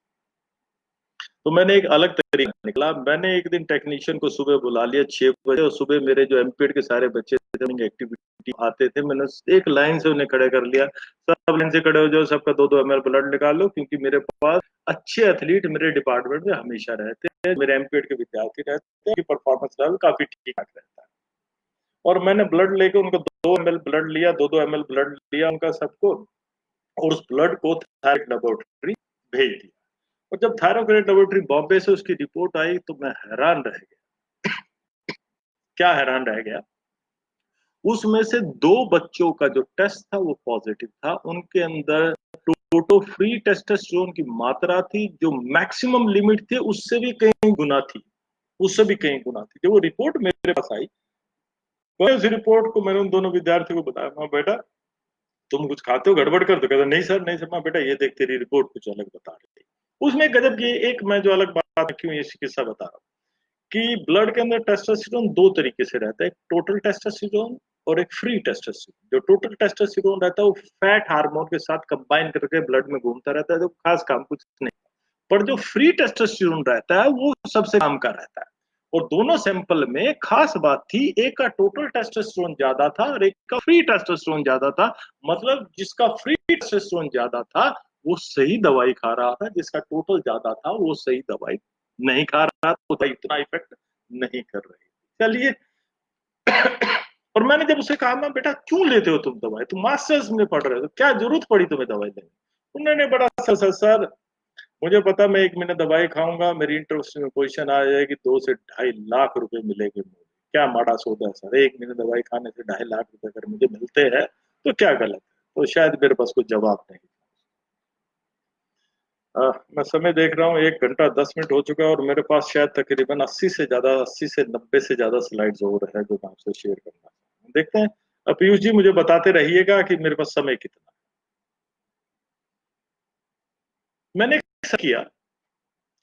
तो मैंने एक अलग तरीका निकला। मैंने एक दिन टेक्नीशियन को सुबह बुला लिया 6 बजे, और सुबह मेरे जो एमपीएड के सारे बच्चे थे, एक्टिविटी आते थे, मैंने एक लाइन से उन्हें खड़े कर लिया, सब लाइन से खड़े हो जाओ, सबका 2-2 ml ब्लड निकालो, क्योंकि मेरे पास अच्छे एथलीट मेरे डिपार्टमेंट में हमेशा रहते हैं, मेरे एमपीएड के विद्यार्थी रहते हैं, परफॉर्मेंस लेवल काफी ठीक ठाक रहता है। और मैंने ब्लड लेके उनको 2 ml ब्लड लिया, 2-2 ml ब्लड लिया उनका सबको, और उस ब्लड को लेबोरेटरी भेज दिया। और जब थायरोकेरेट लेबोरेटरी बॉम्बे से उसकी रिपोर्ट आई तो मैं हैरान रह गया। क्या हैरान रह गया, उसमें से 2 बच्चों का जो टेस्ट था वो पॉजिटिव था। उनके अंदर टोटो फ्री टेस्टोस्टेरोन की मात्रा थी जो मैक्सिमम लिमिट थी उससे भी कई गुना थी, उससे भी कई गुना थी। जब वो रिपोर्ट मेरे पास आई तो उस रिपोर्ट को मैंने उन दोनों विद्यार्थियों को बताया, मैं बेटा तुम कुछ खाते हो गड़बड़ कर दो? कहते नहीं सर, नहीं सर। मैं बेटा ये देख तेरी रिपोर्ट कुछ अलग बता रही थी। उसमें गजब की एक, मैं जो अलग बात क्यों ये किस्सा बता रहा हूँ कि ब्लड के अंदर टेस्टोस्टेरोन 2 तरीके से रहता है, एक टोटल टेस्टोस्टेरोन और एक फ्री टेस्टोस्टेरोन। जो टोटल टेस्टोस्टेरोन रहता है वो फैट हार्मोन के साथ कंबाइन करके ब्लड में घूमता रहता है, तो खास काम कुछ नहीं। पर जो फ्री टेस्टोस्टेरोन रहता है वो सबसे काम का रहता है। और दोनों सैंपल में खास बात थी, एक का टोटल टेस्टोस्टेरोन ज्यादा था और एक का फ्री टेस्टोस्टेरोन ज्यादा था। मतलब जिसका फ्री टेस्टोस्टेरोन ज्यादा था वो सही दवाई खा रहा था, जिसका टोटल ज्यादा था वो सही दवाई नहीं खा रहा था, तो इतना इफेक्ट नहीं कर रही। चलिए। और मैंने जब उसे कहा, मैं बेटा क्यों लेते हो तुम दवाई, तुम मास्टर्स में पढ़ रहे हो, क्या जरूरत पड़ी तुम्हें दवाई लेने? उन्होंने बड़ा सर मुझे पता मैं 1 महीने दवाई खाऊंगा मेरी इंटरेस्ट में पोजीशन आ जाएगी, 2 से 2.5 लाख रुपए मिलेंगे मुझे। क्या माड़ा सौदा है सर, 1 महीने दवाई खाने से 2.5 लाख रुपए अगर मुझे मिलते हैं तो क्या गलत है? तो शायद मेरे पास कुछ जवाब नहीं। मैं समय देख रहा हूँ 1 घंटा 10 मिनट हो चुका है और मेरे पास शायद तकरीबन 80 से 90 स्लाइड्स और है जो मैं आपसे शेयर करना चाहूँ। देखते हैं। पीयूष जी मुझे बताते रहिएगा कि मेरे पास समय कितना है। मैंने ऐसा किया,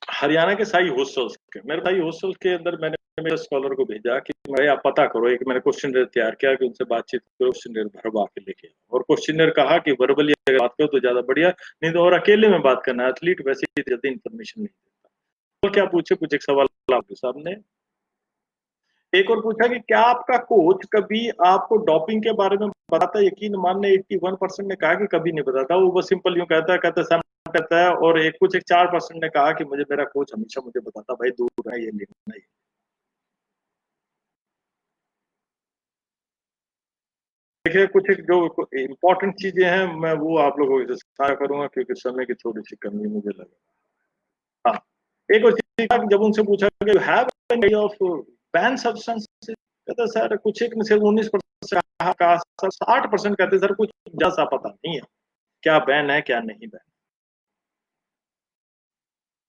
हरियाणा के साई हॉस्टल्स के, मेरे साई हॉस्टल के अंदर मैंने मेरे स्कॉलर को भेजा कि भाई आप पता करो, एक मैंने क्वेश्चन तैयार किया कि उनसे बातचीत करो, क्वेश्चन भरवा के लेके आओ। और क्वेश्चन कहा कि वर्बली अगर बात करो तो ज्यादा बढ़िया, नहीं तो और अकेले में बात करना। एथलीट वैसे ही जल्दी इन्फॉर्मेशन नहीं देता। तो क्या पूछे, कुछ एक सवाल आपके सामने। एक और पूछा कि क्या आपका कोच कभी आपको डोपिंग के बारे में बताता? यकीन मानने 81% ने कहा कि कभी नहीं बताता, वो बस सिंपल यूं कहता सर कहता है। और एक 4% ने कहा कि मुझे मेरा कोच हमेशा मुझे बताता भाई दूर है ये लेना है। देखिए कुछ एक जो इम्पोर्टेंट चीजें हैं मैं वो आप लोगों से साझा करूंगा क्योंकि समय की थोड़ी सी कमी मुझे लगे। हाँ, एक और चीज जब उनसे पूछा कि हैव ऑफ बैन सब्सटेंस, कहते सर कुछ एक में से 19% कहा, 60% कहते सर कुछ जैसा पता नहीं है क्या बैन है क्या नहीं बैन।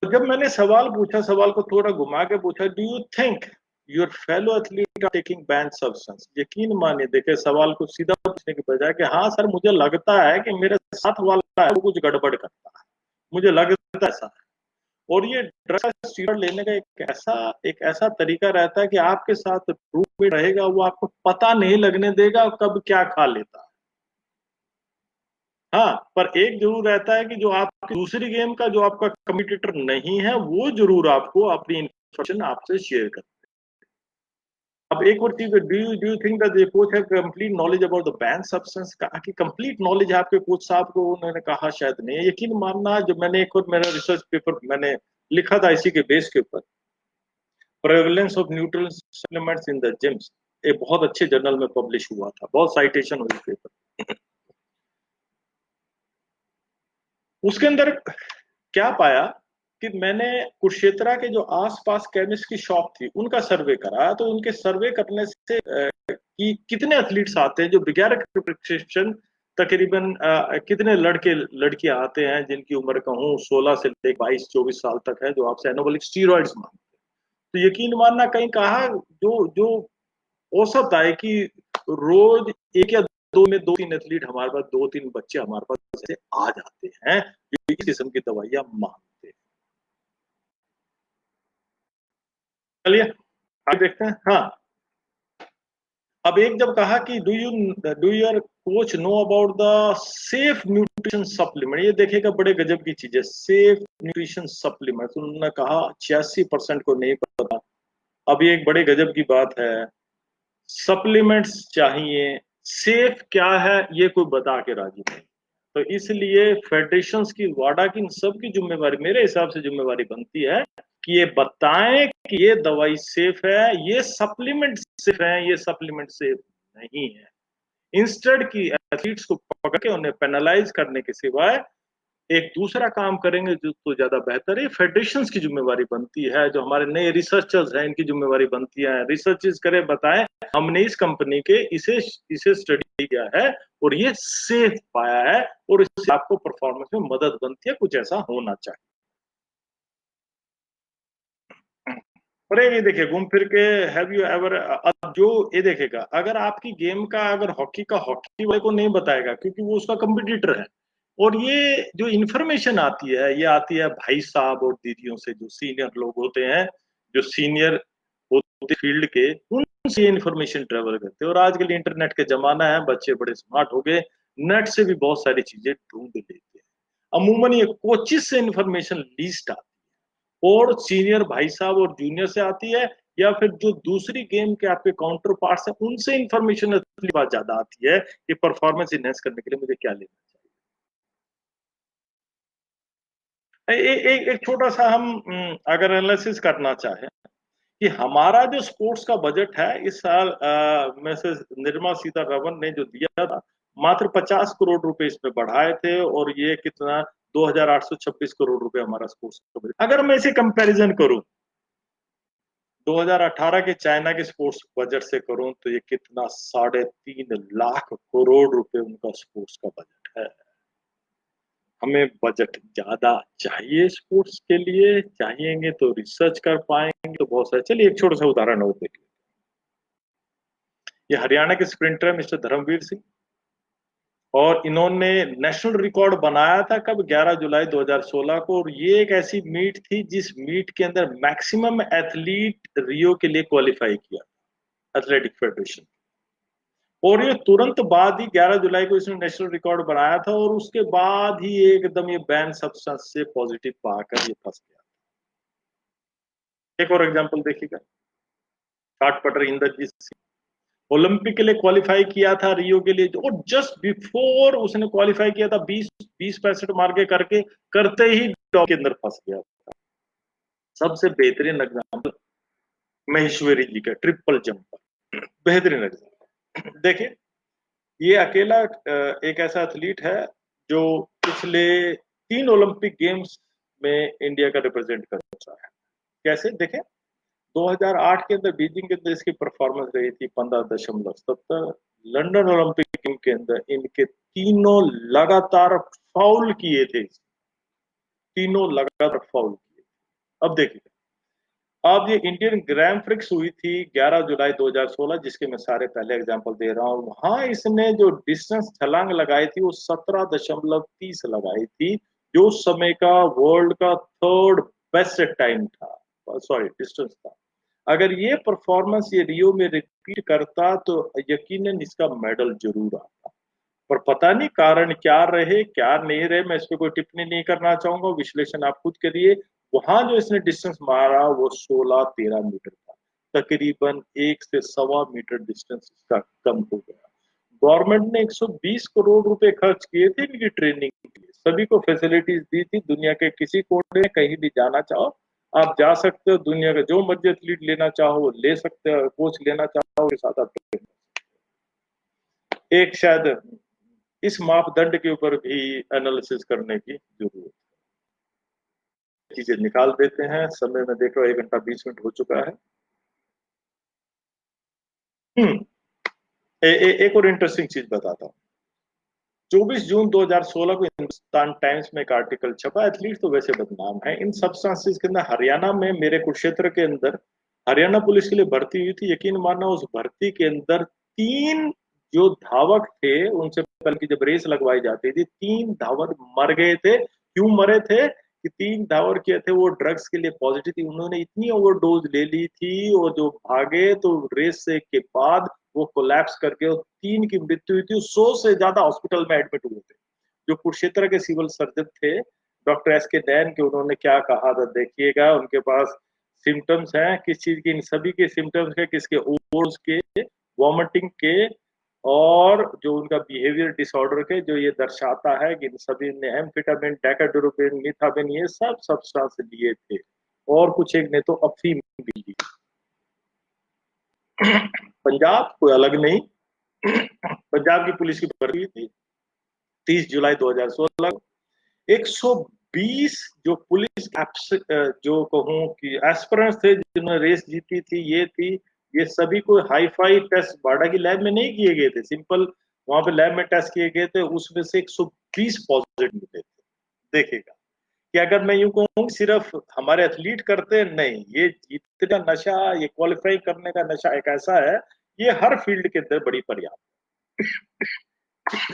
तो जब मैंने सवाल पूछा, सवाल को थोड़ा घुमा के पूछा, do you think your fellow athlete are taking ban substance? यकीन मानिए, देखे सवाल को सीधा पूछने के बजाय कि हाँ सर मुझे लगता है कि मेरे साथ वाला है वो कुछ गड़बड़ करता है, मुझे लगता है ऐसा। और ये ड्रग स्टीरॉयड लेने का एक ऐसा तरीका रहता है कि आपके साथ रूम में रहेगा, वो आपको पता नहीं लगने देगा कब क्या खा लेता है। हाँ, पर एक जरूर रहता है कि जो आपकी दूसरी गेम का जो आपका कम्पिटिटर नहीं है वो जरूर आपको अपनी इन्फॉर्मेशन आपसे शेयर करता है। अब एक और चीज, do you think that the coach have complete knowledge about the ban substance? कहा कि कंप्लीट नॉलेज है आपके कोच साहब को? उन्होंने कहा शायद नहीं है। यकीन मानना, जब मैंने एक और मेरा रिसर्च पेपर मैंने लिखा था इसी के बेस के ऊपर, prevalence of nutrition supplements in the gyms, एक बहुत अच्छे जर्नल में पब्लिश हुआ था, बहुत साइटेशन हुई पेपर। उसके अंदर क्या पाया कि मैंने कुरुक्षेत्रा के जो आसपास केमिस्ट की शॉप थी उनका सर्वे करा, तो उनके सर्वे करने से कि कितने एथलीट्स आते हैं जो बगैर प्रिस्क्रिप्शन, तकरीबन कितने लड़के लड़कियां आते हैं जिनकी उम्र कहूँ 16 से लेकर 22-24 साल तक है, जो आपसे एनाबॉलिक स्टीरॉइड्स मांगते हैं। तो यकीन मानना, कहीं कहा जो जो औसत आए कि रोज एक या दो में 2-3 एथलीट हमारे पास, 2-3 बच्चे हमारे पास ऐसे आ जाते हैं जो इस किस्म की दवाइयां मांगते हैं। चलिए आगे देखते हैं। हाँ, अब एक जब कहा कि do your coach know about the safe nutrition supplement, ये देखेगा बड़े गजब की चीज है, सेफ न्यूट्रिशन सप्लीमेंट। उन्होंने कहा 86% को नहीं पता। अब ये एक बड़े गजब की बात है, सप्लीमेंट्स चाहिए, सेफ क्या है ये कोई बता के राजी नहीं। तो इसलिए फेडरेशंस की, वाडा की, इन सब की जिम्मेवारी मेरे हिसाब से जिम्मेवारी बनती है कि ये बताएं कि ये दवाई सेफ है, ये सप्लीमेंट सेफ है, ये सप्लीमेंट सेफ नहीं है। इंस्टेड की एथलीट्स को पकड़ के उन्हें पेनलाइज करने के सिवाय एक दूसरा काम करेंगे जो तो ज्यादा बेहतर है। फेडरेशंस की जिम्मेवारी बनती है, जो हमारे नए रिसर्चर्स हैं इनकी जिम्मेवारी बनती है, रिसर्चेस करें, बताएं हमने इस कंपनी के इसे इसे स्टडी किया है और ये सेफ पाया है और इससे आपको परफॉर्मेंस में मदद बनती है, कुछ ऐसा होना चाहिए। पर ये देखिए घूम फिर के, हैव यू एवर, अब जो ये देखेगा अगर आपकी गेम का, अगर हॉकी का हॉकी वाले को नहीं बताएगा क्योंकि वो उसका कंपिटिटर है, और ये जो इन्फॉर्मेशन आती है ये आती है भाई साहब और दीदियों से, जो सीनियर लोग होते हैं, जो सीनियर होते फील्ड के, उनसे ये इन्फॉर्मेशन ट्रेवल करते हैं। और आजकल इंटरनेट का जमाना है, बच्चे बड़े स्मार्ट हो गए, नेट से भी बहुत सारी चीजें ढूंढ लेते हैं। अमूमन ये कोचिज से इन्फॉर्मेशन लीस्ट आती है, और सीनियर भाई साहब और जूनियर से आती है, या फिर जो दूसरी गेम के आपके काउंटर पार्ट्स हैं उनसे इंफॉर्मेशन असली बात ज्यादा आती है कि परफॉर्मेंस इनहेंस करने के लिए मुझे क्या लेना चाहिए। एक छोटा सा हम अगर एनालिसिस करना चाहें कि हमारा जो स्पोर्ट्स का बजट है इस साल, मैसेज निर्मला सीतारमण ने जो दिया था, मात्र 50 करोड़ रुपए इसमें बढ़ाए थे, और ये कितना, 2,826 करोड़ रुपए हमारा स्पोर्ट्स का बजट। अगर मैं इसे कंपैरिजन करूं 2018 के चाइना के स्पोर्ट्स बजट से करूं तो ये कितना, 3.5 लाख करोड़ रुपए उनका स्पोर्ट्स का बजट है। हमें बजट ज्यादा चाहिए स्पोर्ट्स के लिए, चाहिएंगे तो रिसर्च कर पाएंगे तो बहुत सारे। चलिए एक छोटा सा उदाहरण और देखिए, ये हरियाणा के स्प्रिंटर है मिस्टर धर्मवीर सिंह, और इन्होंने नेशनल रिकॉर्ड बनाया था कब, 11 जुलाई 2016 को। और ये एक ऐसी मीट थी जिस मीट के अंदर मैक्सिमम एथलीट रियो के लिए क्वालिफाई किया, एथलेटिक फेडरेशन। और ये तुरंत बाद ही 11 जुलाई को इसने नेशनल रिकॉर्ड बनाया था, और उसके बाद ही एकदम ये बैन सब्सटेंस से पॉजिटिव पाकर ये फंस गया। एक और एग्जांपल देखिएगा, शॉट पटर इंद्रजीत सिंह, ओलंपिक के लिए क्वालिफाई किया था रियो के लिए, और जस्ट बिफोर उसने क्वालिफाई किया था 20-65 मार के करके, करते ही डॉग के अंदर फंस गया। सबसे बेहतरीन एग्जाम्पल महेश्वरी जी का ट्रिपल जंपर, बेहतरीन एग्जाम्पल देखिए। ये अकेला एक ऐसा एथलीट है जो पिछले 3 ओलंपिक गेम्स में इंडिया का रिप्रेजेंट कर रहा है। कैसे देखें, 2008 के अंदर बीजिंग के अंदर इसकी परफॉर्मेंस रही थी 15.70, लंदन ओलंपिक गेम के अंदर इनके तीनों लगातार फाउल किए थे, तीनों लगातार फाउल किए। अब देखिए, अब ये इंडियन ग्रैंड प्रिक्स हुई थी 11 जुलाई 2016, जिसके मैं सारे पहले एग्जांपल दे रहा हूँ। वहां इसने जो डिस्टेंस छलांग लगाई थी वो 17.30 लगाई थी, जो उस समय का वर्ल्ड का थर्ड बेस्ट टाइम था, सॉरी डिस्टेंस था। अगर ये परफॉर्मेंस ये रियो में रिपीट करता तो यकीनन इसका मेडल जरूर आता। पर पता नहीं कारण क्या रहे क्या नहीं रहे, मैं इस पर कोई टिप्पणी नहीं करना चाहूंगा, विश्लेषण आप खुद करिए। वहां जो इसने डिस्टेंस मारा वो 16-13 मीटर था, तकरीबन 1 से 1.25 मीटर डिस्टेंस इसका कम हो गया। गवर्नमेंट ने 120 करोड़ रुपए खर्च किए थे इनकी ट्रेनिंग के लिए, सभी को फैसिलिटीज दी थी, दुनिया के किसी कोने में कहीं भी जाना चाहो आप जा सकते हो, दुनिया का जो मर्जी एथलीट लेना चाहो वो ले सकते हो, कोच लेना चाहो के साथ आप एक शायद इस मापदंड के ऊपर भी एनालिसिस करने की जरूरत है। चीजें निकाल देते हैं, समय में देख रहा हूँ 1 घंटा 20 मिनट हो चुका है। हम्म एक और इंटरेस्टिंग चीज बताता हूँ। 24 जून 2016 को हिंदुस्तान टाइम्स में एक आर्टिकल छपा, एथलीट तो वैसे बदनाम है इन सब्सटेंसेस के अंदर। हरियाणा में मेरे कुरुक्षेत्र के अंदर हरियाणा पुलिस के लिए भर्ती हुई थी, यकीन मानना उस भर्ती के अंदर 3 जो धावक थे, उनसे पहले की जब रेस लगवाई जाती थी 3 धावक मर गए थे। क्यों मरे थे कि 3 धावक किए थे वो ड्रग्स के लिए पॉजिटिव थी, उन्होंने इतनी ओवरडोज ले ली थी, और जो भागे तो रेस से के बाद वो कोलैप्स करके, और 3 की मृत्यु हुई थी, 100 से ज्यादा हॉस्पिटल में एडमिट हुए थे। जो कुरुक्षेत्र के सिविल सर्जन थे डॉक्टर S K नैन के, उन्होंने क्या कहा था देखिएगा, उनके पास सिम्टम्स हैं किस चीज के, इन सभी के सिम्टम्स है किसके, ओवर्स के, वॉमिटिंग के, और जो उनका बिहेवियर डिसऑर्डर के, जो ये दर्शाता है कि इन सभी ने एम्फेटामिन, डेकाड्रोपिन, मिथामिन ये सब सब्सटेंस लिए थे, और कुछ एक ने तो अफीम भी ली। पंजाब कोई अलग नहीं, पंजाब की पुलिस की भर्ती हुई थी 30 जुलाई 2016। 120 जो पुलिस जो कहूँ कि एस्पिरेंट्स थे जिन्होंने रेस जीती थी, ये सभी को हाई फाई टेस्ट बाडा की लैब में नहीं किए गए थे, सिंपल वहां पे लैब में टेस्ट किए गए थे, उसमें से 120 पॉजिटिव मिले थे। देखेगा कि अगर मैं यूं कहूँ सिर्फ हमारे एथलीट करते हैं, नहीं, ये जीतने का नशा, ये क्वालिफाई करने का नशा एक ऐसा है, ये हर फील्ड के अंदर बड़ी पर्याप्त।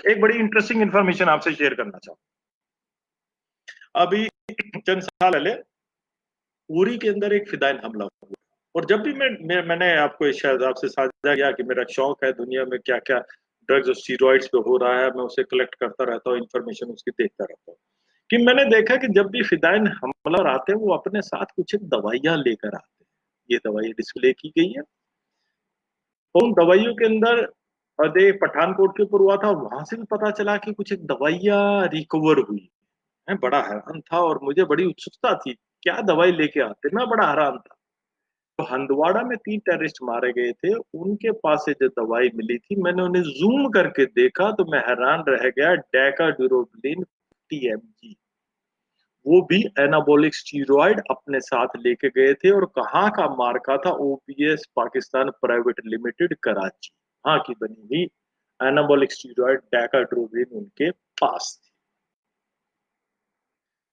एक बड़ी इंटरेस्टिंग इंफॉर्मेशन आपसे शेयर करना चाहूँ। अभी चंद साल पहले उरी के अंदर एक फिदाइन हमला हुआ, और जब भी मैंने आपको शायद आपसे साझा किया कि मेरा शौक है दुनिया में क्या क्या ड्रग्स और स्टीरॉइड्स पे हो रहा है, मैं उसे कलेक्ट करता रहता हूँ, इन्फॉर्मेशन उसकी देखता रहता हूँ, कि मैंने देखा कि जब भी फिदाइन हमलावर आते हैं वो अपने साथ कुछ एक दवाइयां लेकर आते हैं। ये दवाई डिस्प्ले की गई है, और उन दवाइयों के अंदर अदे पठानकोट के ऊपर हुआ था, वहां से भी पता चला कि कुछ एक दवाइयां रिकवर हुई। मैं बड़ा हैरान था और मुझे बड़ी उत्सुकता थी, क्या दवाई लेके आते, मैं बड़ा हैरान था। तो हंदवाड़ा में 3 टेररिस्ट मारे गए थे, उनके पास से जो दवाई मिली थी, मैंने उन्हें जूम करके देखा तो मैं हैरान रह गया। डेकाड्यूरोबिन 50 mg, वो भी एनाबॉलिक स्टीरॉयड अपने साथ लेके गए थे, और कहाँ का मार्का था, OPS Pakistan private limited Karachi, वहां की बनी हुई एनाबॉलिक स्टीरॉयड डेकाड्यूरोबिन उनके पास थी।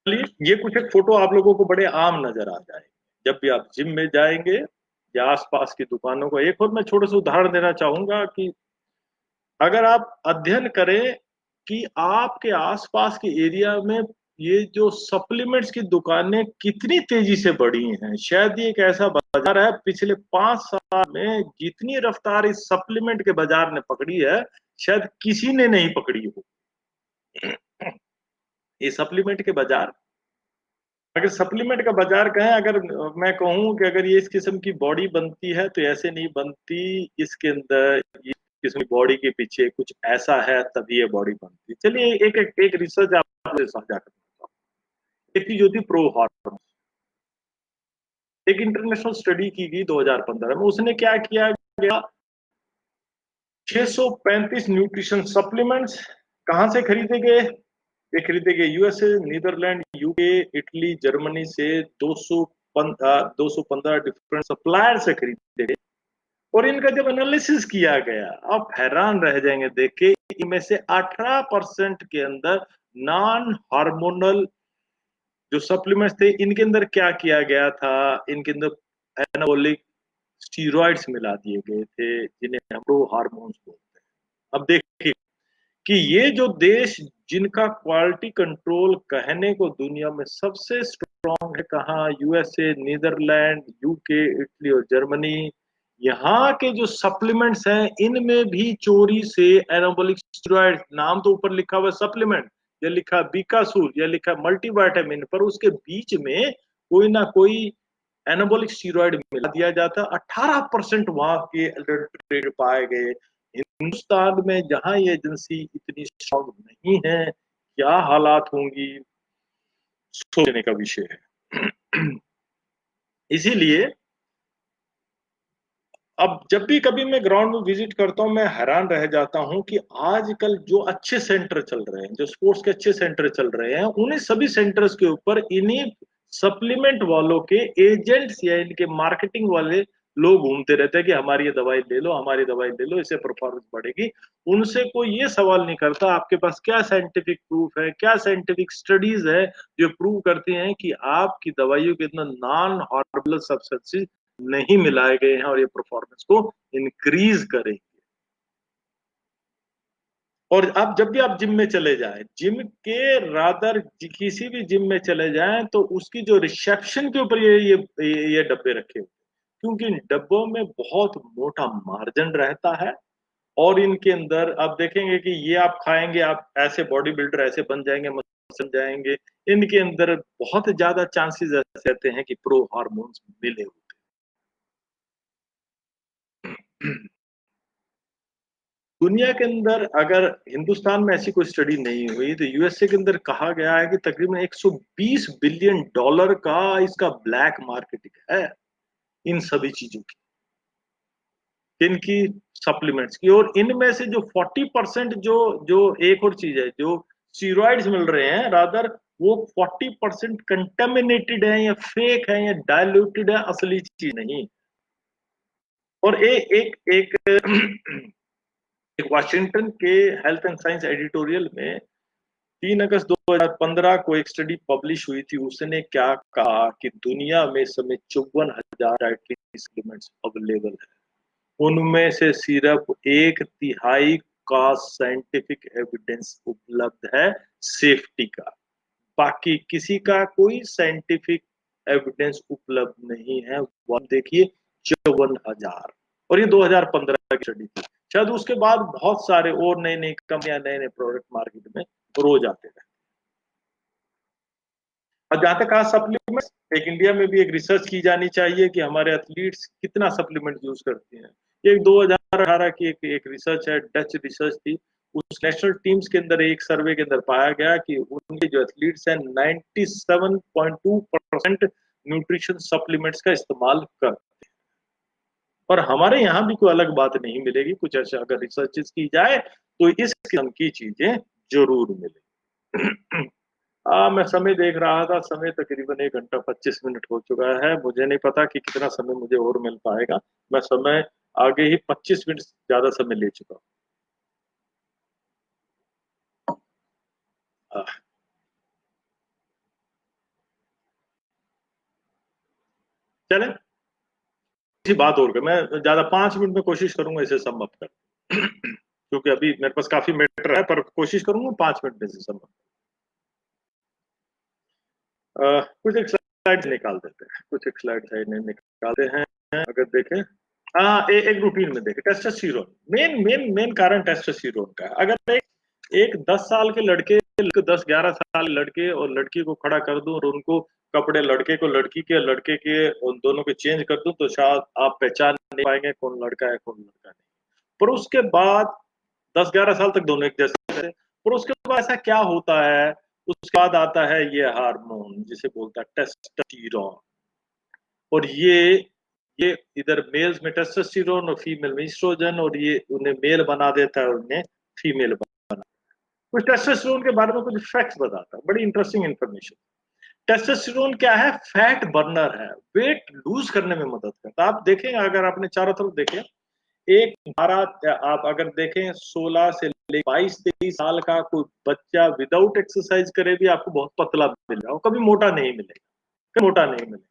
चलिए, ये कुछ एक फोटो आप लोगों को बड़े आम नजर आ जाएंगे जब भी आप जिम में जाएंगे या आसपास की दुकानों को। एक और मैं छोटे से उदाहरण देना चाहूंगा कि अगर आप अध्ययन करें कि आपके आसपास के एरिया में ये जो सप्लीमेंट्स की दुकानें कितनी तेजी से बढ़ी हैं, शायद ये एक ऐसा बाजार है पिछले 5 साल में जितनी रफ्तार इस सप्लीमेंट के बाजार ने पकड़ी है, शायद किसी ने नहीं पकड़ी हो। ये सप्लीमेंट के बाजार, अगर सप्लीमेंट का बाजार कहें, अगर मैं कहूं कि अगर ये इस किस्म की बॉडी बनती है तो ऐसे नहीं बनती, इसके अंदर ये किस्म की बॉडी के पीछे कुछ ऐसा है तभी ये बॉडी बनती है। चलिए एक रिसर्च आपसे साझा करता हूँ। एक चीज होती प्रो हार्मोन, एक इंटरनेशनल स्टडी की गई 2015 में, उसने क्या किया गया, 635 न्यूट्रिशन सप्लीमेंट्स कहां से खरीदे गए, ये खरीदे गए USA, Netherlands, UK, Italy, Germany से 215 डिफरेंट सप्लायर से खरीदे गए। और इनका जब एनालिसिस किया गया, आप हैरान रह जाएंगे देख के, इनमें से 18% के अंदर नॉन हार्मोनल जो सप्लीमेंट्स थे, इनके अंदर क्या किया गया था, इनके अंदर एनाबॉलिक स्टीरॉइड्स मिला दिए गए थे, जिन्हें हम प्रो हार्मोन्स बोलते हैं। अब देखिए कि ये जो देश जिनका क्वालिटी कंट्रोल कहने को दुनिया में सबसे स्ट्रॉन्ग है, कहाँ, यूएसए, नीदरलैंड, यूके, इटली और जर्मनी, यहाँ के जो सप्लीमेंट्स हैं इनमें भी चोरी से एनाबॉलिक स्टेरॉइड, नाम तो ऊपर लिखा हुआ सप्लीमेंट, या लिखा बीकासूर, या लिखा मल्टीविटामिन, पर उसके बीच में कोई ना कोई एनाबॉलिक स्टीरॉयड मिला दिया जाता। 18% वहां के अडल्ट्रेट पाए गए। हिंदुस्तान में जहां ये एजेंसी इतनी स्ट्रांग नहीं है, क्या हालात होंगी, सोचने का विषय है। इसीलिए अब जब भी कभी मैं ग्राउंड में विजिट करता हूं, मैं हैरान रह जाता हूं कि आजकल जो अच्छे सेंटर चल रहे हैं, जो स्पोर्ट्स के अच्छे सेंटर चल रहे हैं, उन्हीं सभी सेंटर्स के ऊपर इन्हीं सप्लीमेंट वालों के एजेंट्स या इनके मार्केटिंग वाले लोग घूमते रहते हैं कि हमारी ये दवाई ले लो, हमारी दवाई ले लो, इससे परफॉर्मेंस बढ़ेगी। उनसे कोई ये सवाल नहीं करता आपके पास क्या साइंटिफिक प्रूफ है, क्या साइंटिफिक स्टडीज है जो प्रूव करती हैं कि आपकी दवाइयों के अंदर नॉन हार्मफुल सब्सटेंसेस नहीं मिलाए गए हैं और ये परफॉर्मेंस को इंक्रीज करेंगे। और आप जब भी आप जिम में चले जाएं, जिम के रादर किसी भी जिम में चले जाएं, तो उसकी जो रिसेप्शन के ऊपर ये डब्बे रखे हुए, क्योंकि इन डब्बों में बहुत मोटा मार्जिन रहता है, और इनके अंदर आप देखेंगे कि ये आप खाएंगे, आप ऐसे बॉडी बिल्डर ऐसे बन जाएंगे, मसल जाएंगे। इनके अंदर बहुत ज्यादा चांसेस ऐसे रहते हैं कि प्रो हार्मोन्स मिले होते हैं। दुनिया के अंदर अगर हिंदुस्तान में ऐसी कोई स्टडी नहीं हुई, तो यूएसए के अंदर कहा गया है कि तकरीबन 120 बिलियन डॉलर का इसका ब्लैक मार्केटिंग है, इन सभी चीजों की, इनकी सप्लीमेंट्स की। और इनमें से जो 40% जो जो एक और चीज है, जो स्टीरॉइड्स मिल रहे हैं, रादर वो 40% कंटेमिनेटेड है या फेक है या डायल्यूटेड है, असली चीज नहीं। और एक एक वाशिंगटन के हेल्थ एंड साइंस एडिटोरियल में 3 अगस्त 2015 को एक स्टडी पब्लिश हुई थी। उसने क्या कहा कि दुनिया में इस समय 54,000 डाइटरी सप्लीमेंट्स अवेलेबल है, उनमें से सिर्फ 1/3 का साइंटिफिक एविडेंस उपलब्ध है सेफ्टी का, बाकी किसी का कोई साइंटिफिक एविडेंस उपलब्ध नहीं है। वो देखिए 54,000, और ये 2015 की स्टडी थी। शायद उसके बाद बहुत सारे और नई नई कंपनियां नए नए प्रोडक्ट मार्केट में रोज आते रहे। और जहां तक कहा सप्लीमेंट्स, एक इंडिया में भी एक रिसर्च की जानी चाहिए कि हमारे एथलीट्स कितना सप्लीमेंट यूज करते हैं। एक 2018 की एक रिसर्च है, डच रिसर्च थी। उस नेशनल टीम्स के अंदर एक सर्वे के अंदर पाया गया कि उनके जो एथलीट्स हैं 97.2% न्यूट्रिशन सप्लीमेंट्स का इस्तेमाल करते हैं। और हमारे यहाँ भी कोई अलग बात नहीं मिलेगी, कुछ ऐसा अगर रिसर्चेस की जाए तो इस किस्म की चीजें जरूर मिलेगी। मैं समय देख रहा था, समय तकरीबन 1 घंटा 25 मिनट हो चुका है। मुझे नहीं पता कि कितना समय मुझे और मिल पाएगा। मैं समय आगे ही 25 मिनट ज्यादा समय ले चुका हूँ। चले, इसी बात और कर, मैं ज्यादा 5 मिनट में कोशिश करूंगा इसे सम अप कर। क्योंकि अभी मेरे पास काफी मैटर है, पर कोशिश करूंगा 5 मिनट में इसे सम अप। कुछ एक स्लाइड निकाल देते हैं, कुछ एक स्लाइड साइड निकालते हैं। अगर देखें, एक रूटीन में देखें, टेस्टोस्टेरोन मेन मेन मेन कारण टेस्टोस्टेरोन का है। अगर एक 10 साल के लड़के, 10-11 साल लड़के और लड़की को खड़ा कर दूं और उनको कपड़े लड़के को लड़की के, लड़के के उन दोनों के चेंज कर दूं, तो शायद आप पहचान नहीं पाएंगे कौन लड़का है कौन लड़का नहीं। पर उसके बाद 10-11 साल तक दोनों एक जैसे थे। पर उसके बाद ऐसा क्या होता है, उसके बाद आता है ये हार्मोन जिसे बोलता है टेस्टोस्टेरोन। और ये इधर मेल्स में टेस्टोस्टेरोन और फीमेल में ईस्ट्रोजन, और ये उन्हें मेल बना देता है और उन्हें फीमेल बना। कुछ टेस्टोस्टेरोन के बारे में कुछ फैक्ट्स बताता है, बड़ी इंटरेस्टिंग इंफॉर्मेशन। टेस्टोस्टेरोन क्या है? फैट बर्नर है, वेट लूज करने में मदद करता है। आप देखें, अगर आपने चारों तरफ देखें, एक 12, आप अगर देखें 16 से 22-23 साल का कोई बच्चा विदाउट एक्सरसाइज करे भी आपको बहुत पतला मिलेगा, कभी मोटा नहीं मिलेगा, कभी मोटा नहीं मिलेगा।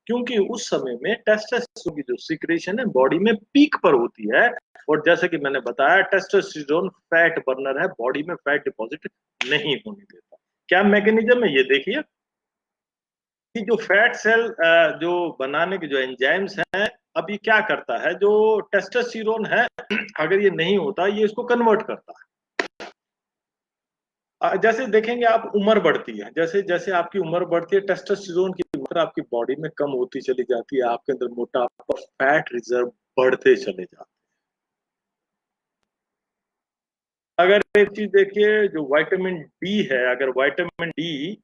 क्योंकि उस समय में टेस्टोस्टेरोन की जो सिक्रेशन है बॉडी में पीक पर होती है। और जैसे कि मैंने बताया, टेस्टोस्टेरोन फैट बर्नर है, बॉडी में फैट डिपॉजिट नहीं होने देता। क्या मैकेनिज्म है ये देखिए, कि जो फैट सेल जो बनाने के जो एंजाइम्स हैं, अब ये क्या करता है, जो टेस्टोस्टेरोन है अगर ये नहीं होता, ये इसको कन्वर्ट करता है। जैसे देखेंगे आप, उम्र बढ़ती है, जैसे जैसे आपकी उम्र बढ़ती है, टेस्टोस्टेरोन की मात्रा आपकी बॉडी में कम होती चली जाती है, आपके अंदर मोटापा, फैट रिजर्व बढ़ते चले जाते हैं। अगर एक चीज देखिए, जो विटामिन डी है, अगर विटामिन डी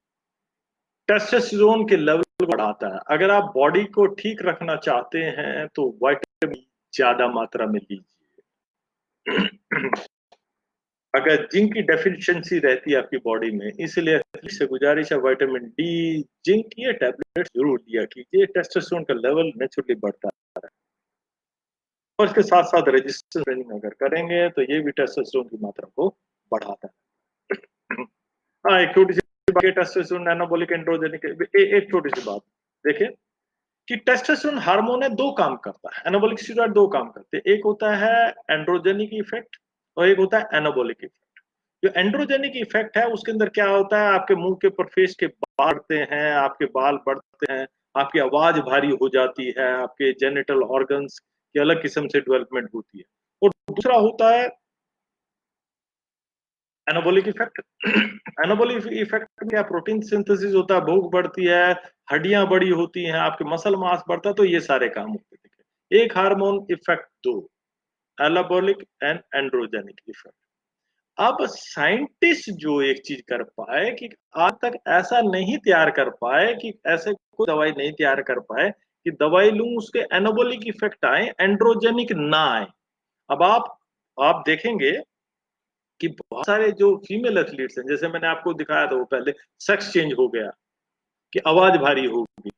टेस्टोस्टेरोन के लेवल को बढ़ाता है। अगर आप बॉडी को ठीक रखना चाहते हैं तो विटामिन ज्यादा मात्रा में लीजिए। अगर जिंक की डेफिशिएंसी रहती है आपकी बॉडी में, इसलिए से गुजारिश है, विटामिन डी, जिंक की टैबलेट जरूर लिया कीजिए। टेस्टोस्टेरोन का लेवल नेचुरली बढ़ता है। और इसके साथ साथ रेजिस्टेंस ट्रेनिंग अगर करेंगे तो ये भी टेस्टोस्टेरोन की मात्रा को बढ़ाता है। हाँ, एक छोटी सी बात, टेस्टोस्टेरोन एनाबॉलिक एंड्रोजेनिक, एक छोटी सी बात देखिए, कि टेस्टोस्टेरोन हार्मोन है, दो काम करता है। एनाबॉलिक स्टेरॉइड दो काम करते हैं, एक होता है एंड्रोजेनिक इफेक्ट और एक होता है एनाबॉलिक इफेक्ट। जो एंड्रोजेनिक इफेक्ट है उसके अंदर क्या होता है, आपके मुंह के ऊपर फेस के बाल बढ़ते हैं, आपके बाल बढ़ते हैं, आपकी आवाज भारी हो जाती है, आपके जेनिटल ऑर्गन्स की अलग किस्म से डेवलपमेंट होती है। और दूसरा होता है एनाबॉलिक इफेक्ट। एनाबॉलिक इफेक्ट में क्या, प्रोटीन सिंथेसिस होता है, भूख बढ़ती है, हड्डियां बड़ी होती हैं, आपके मसल मास बढ़ता है, तो ये सारे काम होते हैं। एक हार्मोन इफेक्ट दो, एनाबॉलिक एंड एंड्रोजेनिक इफेक्ट। अब साइंटिस्ट जो एक चीज कर पाए, कि आज तक ऐसा नहीं तैयार कर पाए, कि ऐसे कोई दवाई नहीं तैयार कर पाए कि दवाई लूं उसके एनाबॉलिक इफेक्ट आए, एंड्रोजेनिक ना आए। अब आप देखेंगे कि बहुत सारे जो फीमेल एथलीट्स हैं, जैसे मैंने आपको दिखाया था वो पहले, सेक्स चेंज हो गया, कि आवाज भारी होगी।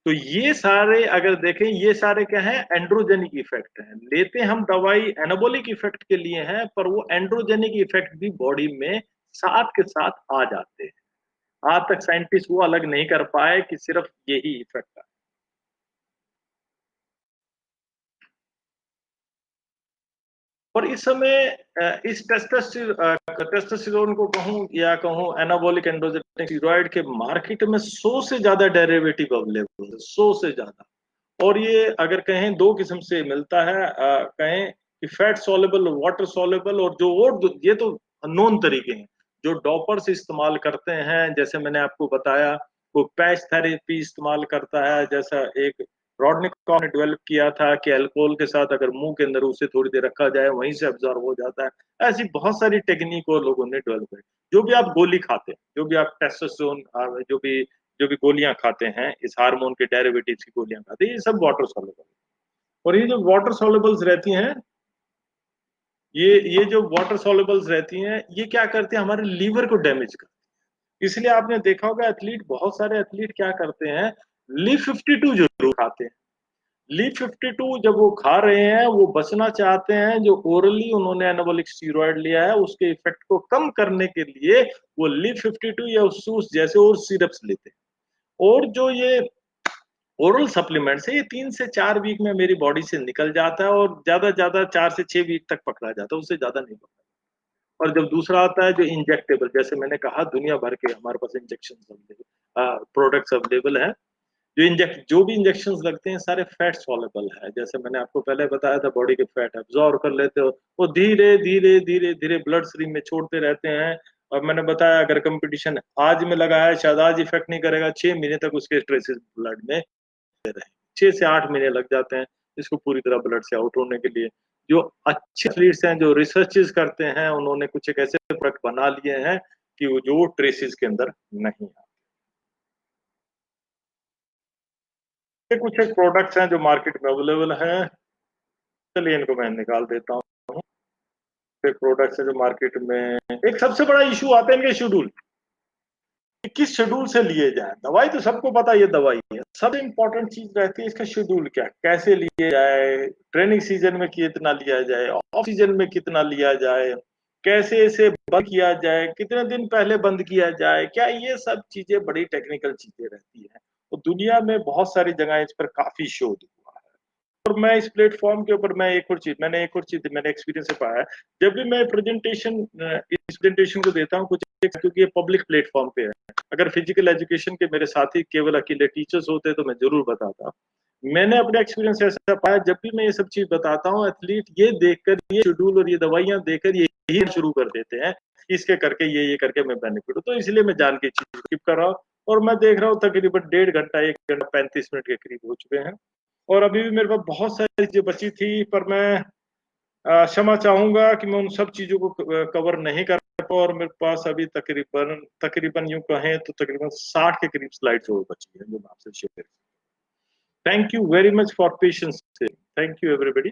तो ये सारे अगर देखें, ये सारे क्या है, एंड्रोजेनिक इफेक्ट है। लेते हम दवाई एनाबॉलिक इफेक्ट के लिए हैं, पर वो एंड्रोजेनिक इफेक्ट भी बॉडी में साथ के साथ आ जाते हैं। आज तक साइंटिस्ट वो अलग नहीं कर पाए कि सिर्फ यही इफेक्ट है। और इस समय इस टेस्टोस्टेरोन को कहूं या कहूं एनाबॉलिक एंड्रोजेनिक स्टीरॉयड के मार्केट में 100 से ज्यादा डेरिवेटिव अवेलेबल है, 100 से ज्यादा। और ये अगर कहें दो किस्म से मिलता है, कहें कि फैट सॉल्युबल, वाटर सॉल्युबल, और जो और ये तो नोन तरीके हैं। जो डॉपर्स इस्तेमाल करते हैं, जैसे मैंने आपको बताया, वो पैच थेरेपी इस्तेमाल करता है, जैसा एक रॉडनिकॉफ ने डेवलप किया था कि अल्कोहल के साथ अगर मुंह के अंदर उसे थोड़ी देर रखा जाए, वहीं से अब्जॉर्ब हो जाता है। ऐसी बहुत सारी टेक्निक और लोगों ने डेवलप की। जो भी आप गोली खाते हैं, जो भी आप टेस्टोस्टेरोन, जो भी गोलियां खाते हैं, इस हार्मोन के डेरिवेटिव्स की गोलियां खाते हैं, ये सब वाटर सॉल्युबल है। और ये जो वाटर सॉल्युबल्स रहती हैं, ये जो वाटर सॉल्युबल्स रहती हैं, ये क्या करते हैं, हमारे लीवर को डैमेज करते हैं। इसलिए आपने देखा होगा एथलीट, बहुत सारे एथलीट क्या करते हैं, ली 52 जरूर खाते हैं। ली 52 जब वो खा रहे हैं, वो बचना चाहते हैं, जो ओरली उन्होंने एनाबॉलिक स्टीरॉयड लिया है उसके इफेक्ट को कम करने के लिए वो ली 52 या सूस जैसे और सिरप्स लेते हैं। और जो ये ओरल सप्लीमेंट्स है, ये 3 से 4 वीक में मेरी बॉडी से निकल जाता है, और ज्यादा ज्यादा 4 से 6 वीक तक पकड़ा जाता है, उससे ज्यादा नहीं पकड़ा। और जब दूसरा आता है जो इंजेक्टेबल, जैसे मैंने कहा दुनिया भर के हमारे पास इंजेक्शन अवेलेबल, प्रोडक्ट्स अवेलेबल है। जो भी इंजेक्शन लगते हैं सारे फैट सॉल्युबल है। जैसे मैंने आपको पहले बताया था, बॉडी के फैट एब्जॉर्ब कर लेते हो, वो धीरे धीरे धीरे धीरे ब्लड स्ट्रीम में छोड़ते रहते हैं। और मैंने बताया, अगर कंपटीशन आज में लगा है, शायद आज इफेक्ट नहीं करेगा, 6 महीने तक उसके ट्रेसेस ब्लड में रहे। 6 से 8 महीने लग जाते हैं इसको पूरी तरह ब्लड से आउट होने के लिए। जो अच्छे एथलीट्स हैं, जो रिसर्चेस करते हैं, उन्होंने कुछ एक ऐसे प्रोडक्ट बना लिए हैं कि वो जो ट्रेसेस के अंदर नहीं है। ये कुछ एक प्रोडक्ट्स हैं जो मार्केट में अवेलेबल हैं। चलिए इनको मैं निकाल देता हूँ। एक प्रोडक्ट्स है जो मार्केट में, एक सबसे बड़ा इशू आता है इनके शेड्यूल, कि किस शेड्यूल से लिए जाए। दवाई तो सबको पता है ये दवाई है, सबसे इंपॉर्टेंट चीज रहती है इसका शेड्यूल, क्या कैसे लिए जाए, ट्रेनिंग सीजन में कितना लिया जाए, ऑफ सीजन में कितना लिया जाए, कैसे इसे बंद किया जाए, कितने दिन पहले बंद किया जाए, क्या ये सब चीजें बड़ी टेक्निकल चीजें रहती हैं। तो दुनिया में बहुत सारी जगह इस पर काफी शोध हुआ है। और मैं इस प्लेटफॉर्म के ऊपर मैं एक और चीज मैंने एक्सपीरियंस से पाया है। जब भी मैं इस प्रेजेंटेशन को देता हूँ कुछ, क्योंकि ये पब्लिक प्लेटफॉर्म पे है, अगर फिजिकल एजुकेशन के मेरे साथी केवल अकेले टीचर्स होते तो मैं जरूर बताता। मैंने अपने एक्सपीरियंस ऐसा पाया, जब भी मैं ये सब चीज बताता हूँ, एथलीट ये देखकर, ये शेड्यूल और ये दवाइयां देकर यही शुरू कर देते हैं, इसके करके ये करके मैं बेनिफिट हूँ। तो इसलिए मैं जान के चीज स्किप कर रहा हूँ। और मैं देख रहा हूँ तकरीबन 1.5 घंटा 1 घंटा 35 मिनट के करीब हो चुके हैं, और अभी भी मेरे पास बहुत सारी चीजें बची थी, पर मैं क्षमा चाहूंगा कि मैं उन सब चीजों को कवर नहीं कर पाऊँ। और मेरे पास अभी तकरीबन तकरीबन यूं कहें तो तकरीबन 60 के करीब स्लाइड्स और बची हैं जो मैं आपसे share. Thank you very much for patience. Thank you everybody.